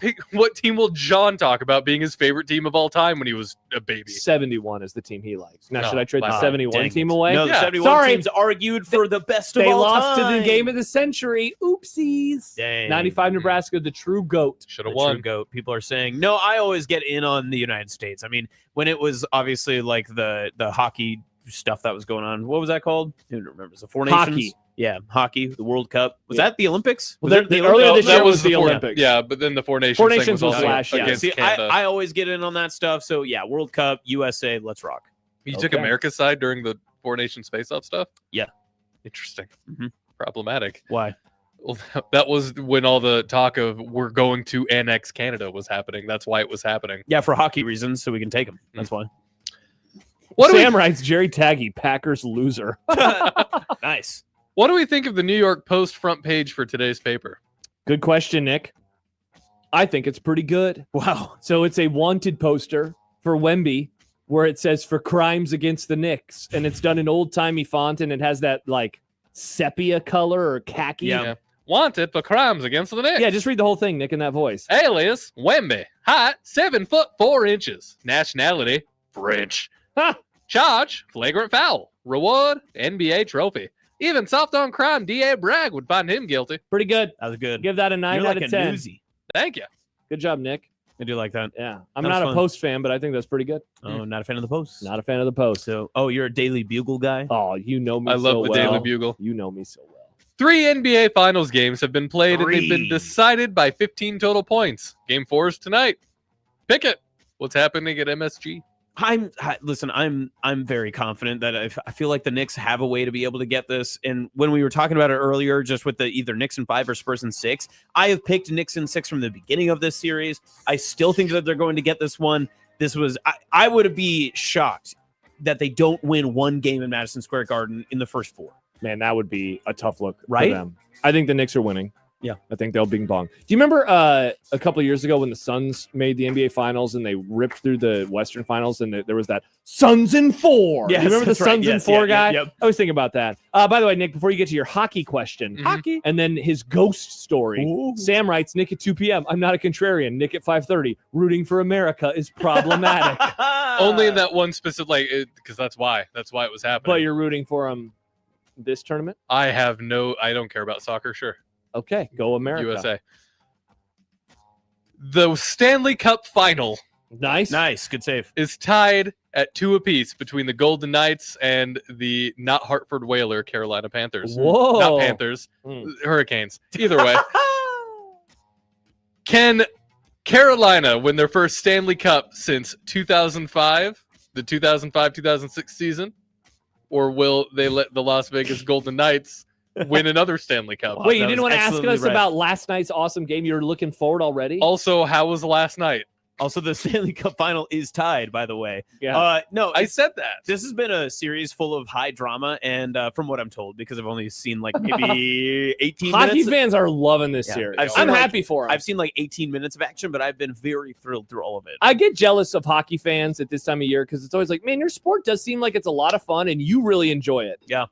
team will John talk about being his favorite team of all time when he was a baby? 71 is the team he likes. Now, No, should I trade the wow. 71 Dang team it. away? No, the Yeah. 71 Sorry. teams argued for the best of They all lost time. to the game of the century. Oopsies. Dang. 95 Nebraska, the true GOAT. Should The have won. true GOAT. People are saying, no, I always get in on the United States. I mean, when it was obviously like the hockey stuff that was going on, what was that called? Who remembers? The Four Nations? Hockey. Yeah, hockey, the World Cup. Was Yeah. that the Olympics? Well, Was it the Olympics? earlier No, this that year was was the the Four- Olympics. Yeah, but then the Four Nations, Four thing Nations was also last year. against See, Canada. I always get in on that stuff. So yeah, World Cup, USA, let's rock. You took Okay. America's side during the Four Nations face-off stuff? Yeah. Interesting. Mhm. Problematic. Why? Well, that was when all the talk of we're going to annex Canada was happening. That's why it was happening. Yeah, for hockey reasons, so we can take them. That's why. What do Sam writes, Jerry Taggy, Packers loser. Nice. What do we think of the New York Post front page for today's paper? Good question, Nick. I think it's pretty good. Wow. So it's a wanted poster for Wemby where it says for crimes against the Knicks. And it's done in old-timey font and it has that like sepia color or khaki. Yeah. Wanted for crimes against the Knicks. Yeah, just read the whole thing, Nick, in that voice. Alias Wemby. Height 7'4". Nationality French. Ha! Charge flagrant foul. Reward NBA trophy. Even soft on crime DA Bragg would find him guilty. Pretty good. That was good. Give that a 9 You're out like of a 10. newsie. Thank you. Good job, Nick. I do like that. Yeah. I'm That was not a fun. Post fan, but I think that's pretty good. Oh, not a fan of the Post. Not a fan of the Post. So, you're a Daily Bugle guy? Oh, you know me I so love the well. Daily Bugle. You know me so well. 3 NBA Finals games have been played and they've been 3. decided by 15 total points. Game 4 is tonight. Pick it. What's happening at MSG? Listen, I'm very confident that I feel like the Knicks have a way to be able to get this. And when we were talking about it earlier, just with the either Knicks in 5 or Spurs in 6, I have picked Knicks in 6 from the beginning of this series. I still think that they're going to get this one. I would be shocked that they don't win one game in Madison Square Garden in the first 4. Man, that would be a tough look Right? for them. I think the Knicks are winning. Yeah. I think they'll bing bong. Do you remember a couple of years ago when the Suns made the NBA Finals and they ripped through the Western Finals and there was that Suns in 4? Yes, you remember the that's right. Suns in Yes, 4 yeah, guy? yep. I was thinking about that. By the way, Nick, before you get to your hockey question, Hockey. and then his ghost story, Sam writes, Nick at 2 p.m. I'm not a contrarian. Nick at 5:30. Rooting for America is problematic. Only in that one specific, because that's why it was happening. But you're rooting for him this tournament? I don't care about soccer. Sure. Okay, go America. USA. The Stanley Cup final. Nice. Good save. Is tied at 2 apiece between the Golden Knights and the not Hartford Whaler Carolina Panthers. Whoa. Not Panthers. Hurricanes. Either way. Can Carolina win their first Stanley Cup since 2005, the 2005-2006 season? Or will they let the Las Vegas Golden Knights win another Stanley Cup? Wait, you didn't want to ask us about last night's awesome game? You're looking forward already? Also, how was last night? Also, the Stanley Cup final is tied, by the way. Yeah. No, I said that. This has been a series full of high drama, and from what I'm told, because I've only seen like maybe 18 Hockey minutes. fans are loving this series. I'm happy for them. I've seen like 18 minutes of action, but I've been very thrilled through all of it. I get jealous of hockey fans at this time of year because it's always like, man, your sport does seem like it's a lot of fun and you really enjoy it. Yeah.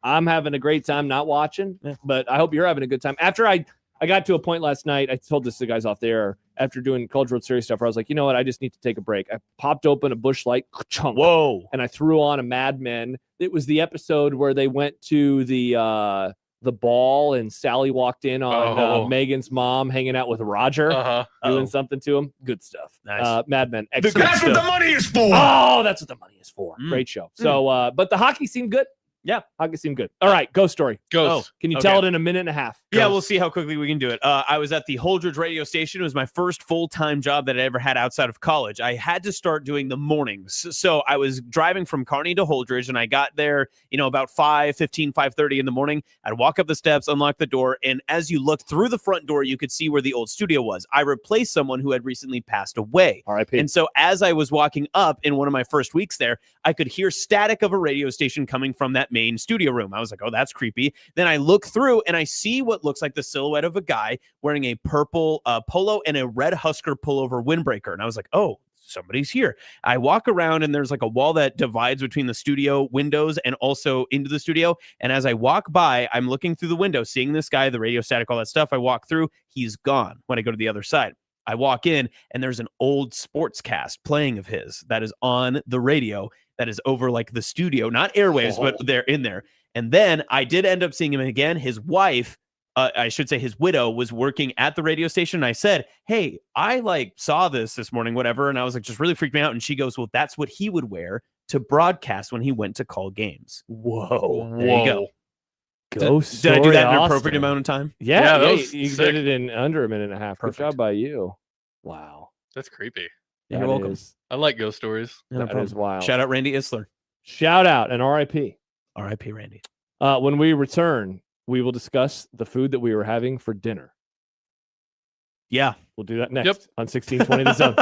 I'm having a great time not watching, but I hope you're having a good time. After I got to a point last night, I told this to the guys off there, after doing College World Series stuff, where I was like, you know what, I just need to take a break. I popped open a Busch Light, whoa, and I threw on a Mad Men. It was the episode where they went to the ball and Sally walked in on Megan's mom hanging out with Roger, doing something to him. Good stuff. Nice. Mad Men. That's Excellent what the stuff. money is for. Oh, that's what the money is for. Great show. So, but the hockey seemed good. Yeah, hockey seemed good. All right, ghost story. Ghost. Can you tell it in a minute and a half? Yeah, we'll see how quickly we can do it. I was at the Holdridge radio station. It was my first full-time job that I ever had outside of college. I had to start doing the mornings. So I was driving from Kearney to Holdridge, and I got there, about 5:30 in the morning. I'd walk up the steps, unlock the door, and as you looked through the front door, you could see where the old studio was. I replaced someone who had recently passed away. R.I.P. And so as I was walking up in one of my first weeks there, I could hear static of a radio station coming from that main studio room. I was like, oh, that's creepy. Then I look through and I see what looks like the silhouette of a guy wearing a purple polo and a red Husker pullover windbreaker. And I was like, oh, somebody's here. I walk around and there's like a wall that divides between the studio windows and also into the studio. And as I walk by, I'm looking through the window, seeing this guy, the radio static, all that stuff. I walk through, he's gone. When I go to the other side, I walk in and there's an old sportscast playing of his that is on the radio that is over like the studio, not airwaves, but they're in there. And then I did end up seeing him again. His wife, I should say his widow, was working at the radio station. And I said, hey, I saw this morning, whatever. And I was like, just really freaked me out. And she goes, well, that's what he would wear to broadcast when he went to call games. Whoa. There you go. Ghost Did I do story, that in an Austin. appropriate amount of time? Yeah, that was you sick. did it in under a minute and a half. Perfect. Good job by you. Wow. That's creepy. You're That welcome. is- I like ghost stories. No that problem. is wild. Shout out Randy Isler. Shout out and RIP. R.I.P. Randy. When we return, we will discuss the food that we were having for dinner. Yeah. We'll do that next Yep. on 1620 The Zone.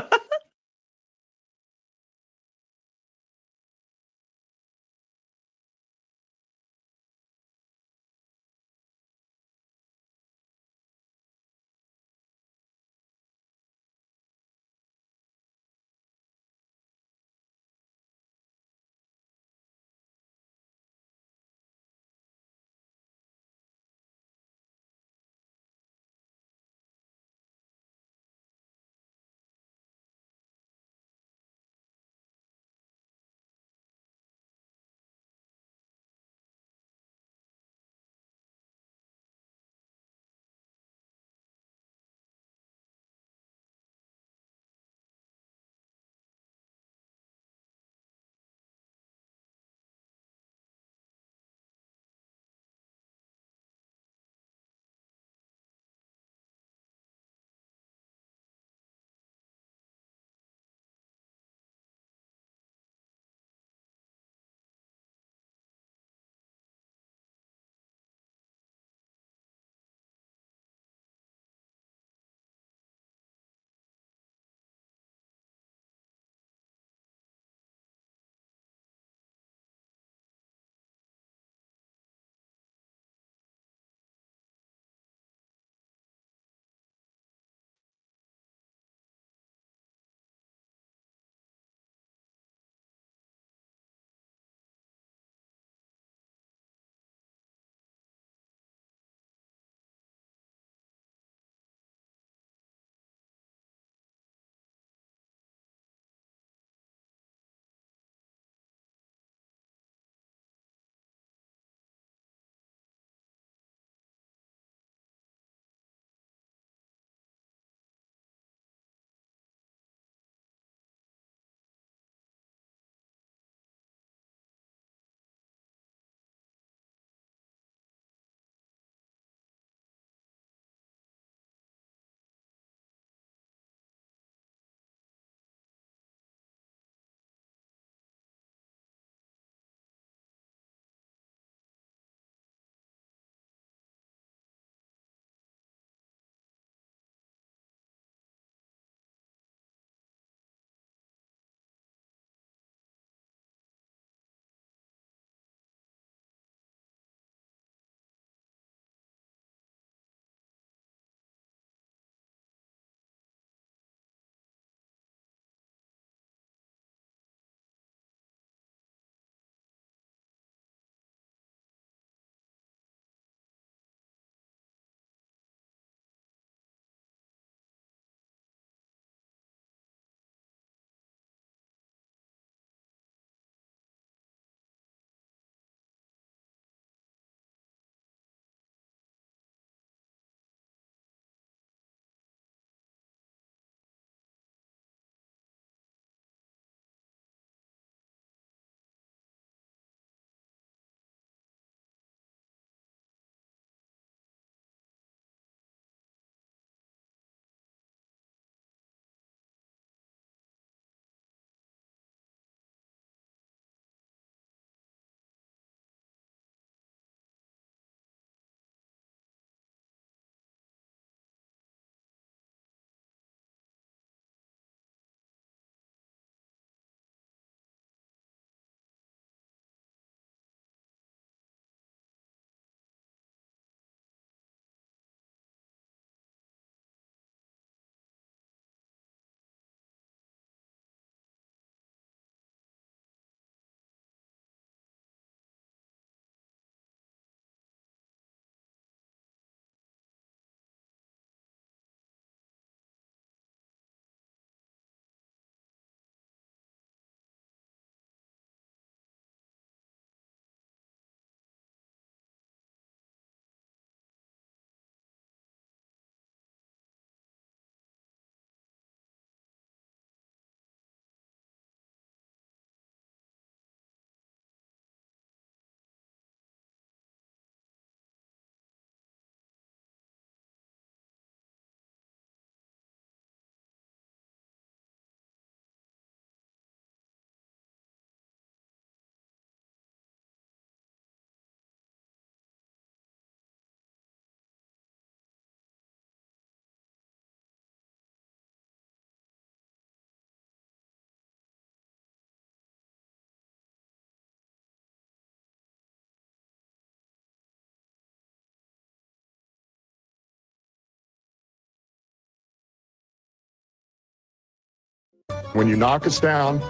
When you knock us down,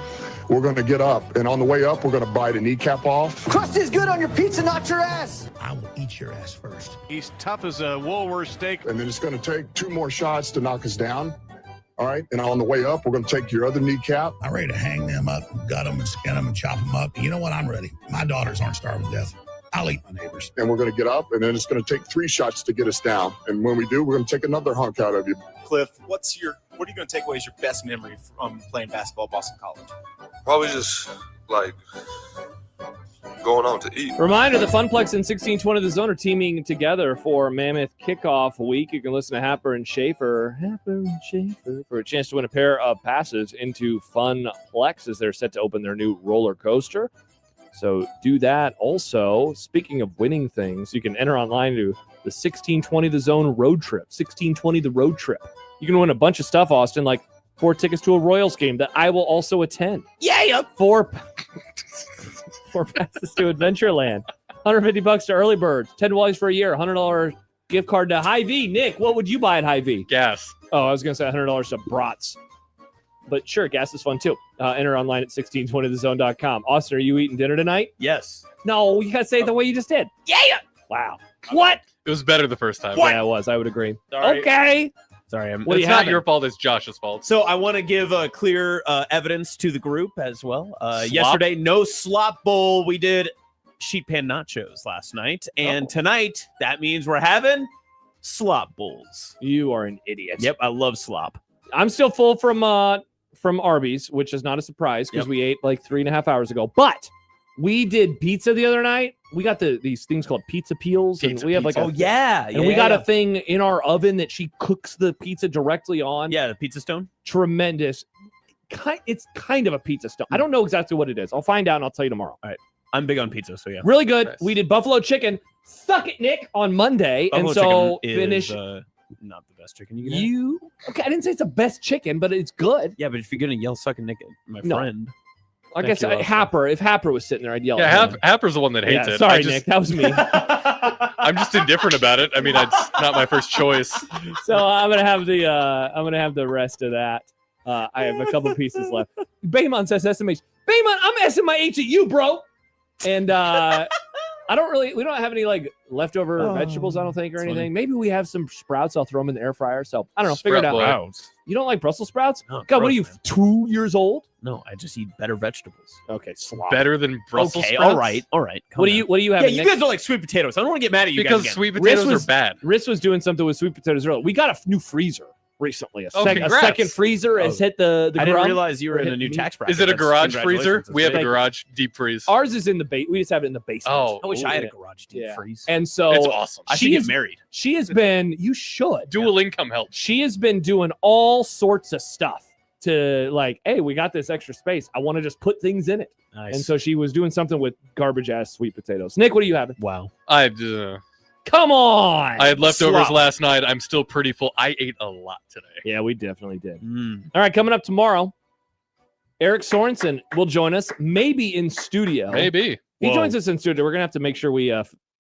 we're going to get up. And on the way up, we're going to bite a kneecap off. Crust is good on your pizza, not your ass. I will eat your ass first. He's tough as a Woolworth steak. And then it's going to take 2 more shots to knock us down. All right. And on the way up, we're going to take your other kneecap. I'm ready to hang them up, gut them, and skin them, and chop them up. You know what? I'm ready. My daughters aren't starving to death. I'll eat my neighbors. And we're going to get up, and then it's going to take 3 shots to get us down. And when we do, we're going to take another hunk out of you. Cliff, what are you going to take away as your best memory from playing basketball at Boston College? Probably just like going out to eat. Reminder, the Funplex and 1620 The Zone are teaming together for Mammoth Kickoff Week. You can listen to Happer and Schaefer for a chance to win a pair of passes into Funplex as they're set to open their new roller coaster. So do that. Also, speaking of winning things, you can enter online to the 1620 The Zone road trip. 1620 The Road Trip. You can win a bunch of stuff, Austin, like 4 tickets to a Royals game that I will also attend. Yeah. 4 passes to Adventureland. $150 to Early Birds. $10 for a year. $100 gift card to Hy-Vee. Nick, what would you buy at Hy-Vee? Gas. Oh, I was going to say $100 to Brats. But sure, gas is fun too. Enter online at 1620thezone.com. Austin, are you eating dinner tonight? Yes. No, you got to say it the way you just did. Yeah. Wow. What? It was better the first time. Yeah, it was. I would agree. Sorry. Okay. Sorry, It's not your fault. It's Josh's fault. So I want to give clear evidence to the group as well. Slop? Yesterday, no slop bowl. We did sheet pan nachos last night, and tonight that means we're having slop bowls. You are an idiot. Yep, I love slop. I'm still full from Arby's, which is not a surprise because we ate like 3.5 hours ago. But we did pizza the other night. We got these things called pizza peels, and we have like we got a thing in our oven that she cooks the pizza directly on. Yeah, the pizza stone. Tremendous. It's kind of a pizza stone. I don't know exactly what it is. I'll find out and I'll tell you tomorrow. All right. I'm big on pizza, so yeah. Really good. Nice. We did buffalo chicken. Suck it, Nick, on Monday. Buffalo and so chicken finish. is, not the best chicken you can have. Okay, I didn't say it's the best chicken, but it's good. Yeah, but if you're gonna yell "suck a Nick" at my No. friend, I guess Happer. If Happer was sitting there, I'd yell. Yeah, at him. Happer's the one that hates it. Sorry, Nick. That was me. I'm just indifferent about it. I mean, it's not my first choice. So I'm gonna have the rest of that. I have a couple pieces left. Baymon says SMH. Baymon, I'm SMH at you, bro. And we don't have any like leftover vegetables, I don't think, or anything. Maybe we have some sprouts. I'll throw them in the air fryer. So I don't know. Figure it out. Sprouts. You don't like Brussels sprouts? No, God, what gross, are you, man. 2 years old? No, I just eat better vegetables. Okay, slop. Better than Brussels Okay, sprouts? all right. What do you have? Yeah, you guys don't like sweet potatoes. I don't want to get mad at you Because guys again. sweet potatoes are bad. Riss was doing something with sweet potatoes earlier. We got a new freezer recently. A congrats. second freezer has hit the I didn't grum. realize you were in a new tax bracket. Is it a That's- garage freezer? congratulations. We have a Thank you. garage deep freeze. Ours is in the base. We just have it in the basement. Oh, I wish I had a garage deep Yeah. freeze. And so It's awesome. I should get married. She has been. You should. Dual income helps. She has been doing all sorts of stuff to like, hey, we got this extra space. I want to just put things in it. Nice. And so she was doing something with garbage ass sweet potatoes. All what are you having? Wow. Come on. I had leftovers Slop. last night. I'm still pretty full. I ate a lot today. Yeah, we definitely did. All right, coming up tomorrow, Eric Sorensen will join us, maybe in studio. Maybe. He joins us in studio. We're going to have to make sure we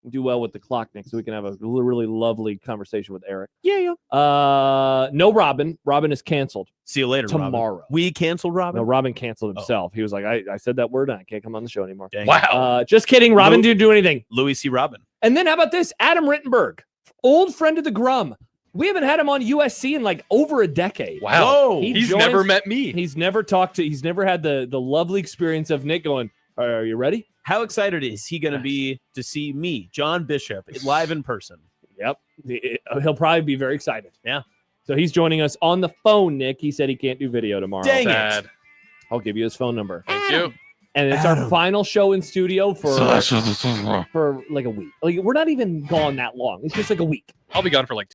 do well with the clock, Nick, so we can have a really lovely conversation with Eric. Yeah. No Robin. Robin is canceled. See you later, tomorrow. Robin. We canceled Robin? No, Robin canceled himself. He was like, I said that word and I can't come on the show anymore. Dang. Wow. Just kidding. Robin didn't do anything. Louis C. Robin. And then how about this? Adam Rittenberg, old friend of the Grum. We haven't had him on USC in like over a decade. Wow. Whoa. He's never met me. He's never had the lovely experience of Nick going, are you ready? How excited is he going to be to see me, John Bishop, live in person? Yep. He'll probably be very excited. Yeah. So he's joining us on the phone, Nick. He said he can't do video tomorrow. Dang it. I'll give you his phone number. Thank you. And it's our final show in studio for like a week. Like we're not even gone that long. It's just like a week. I'll be gone for like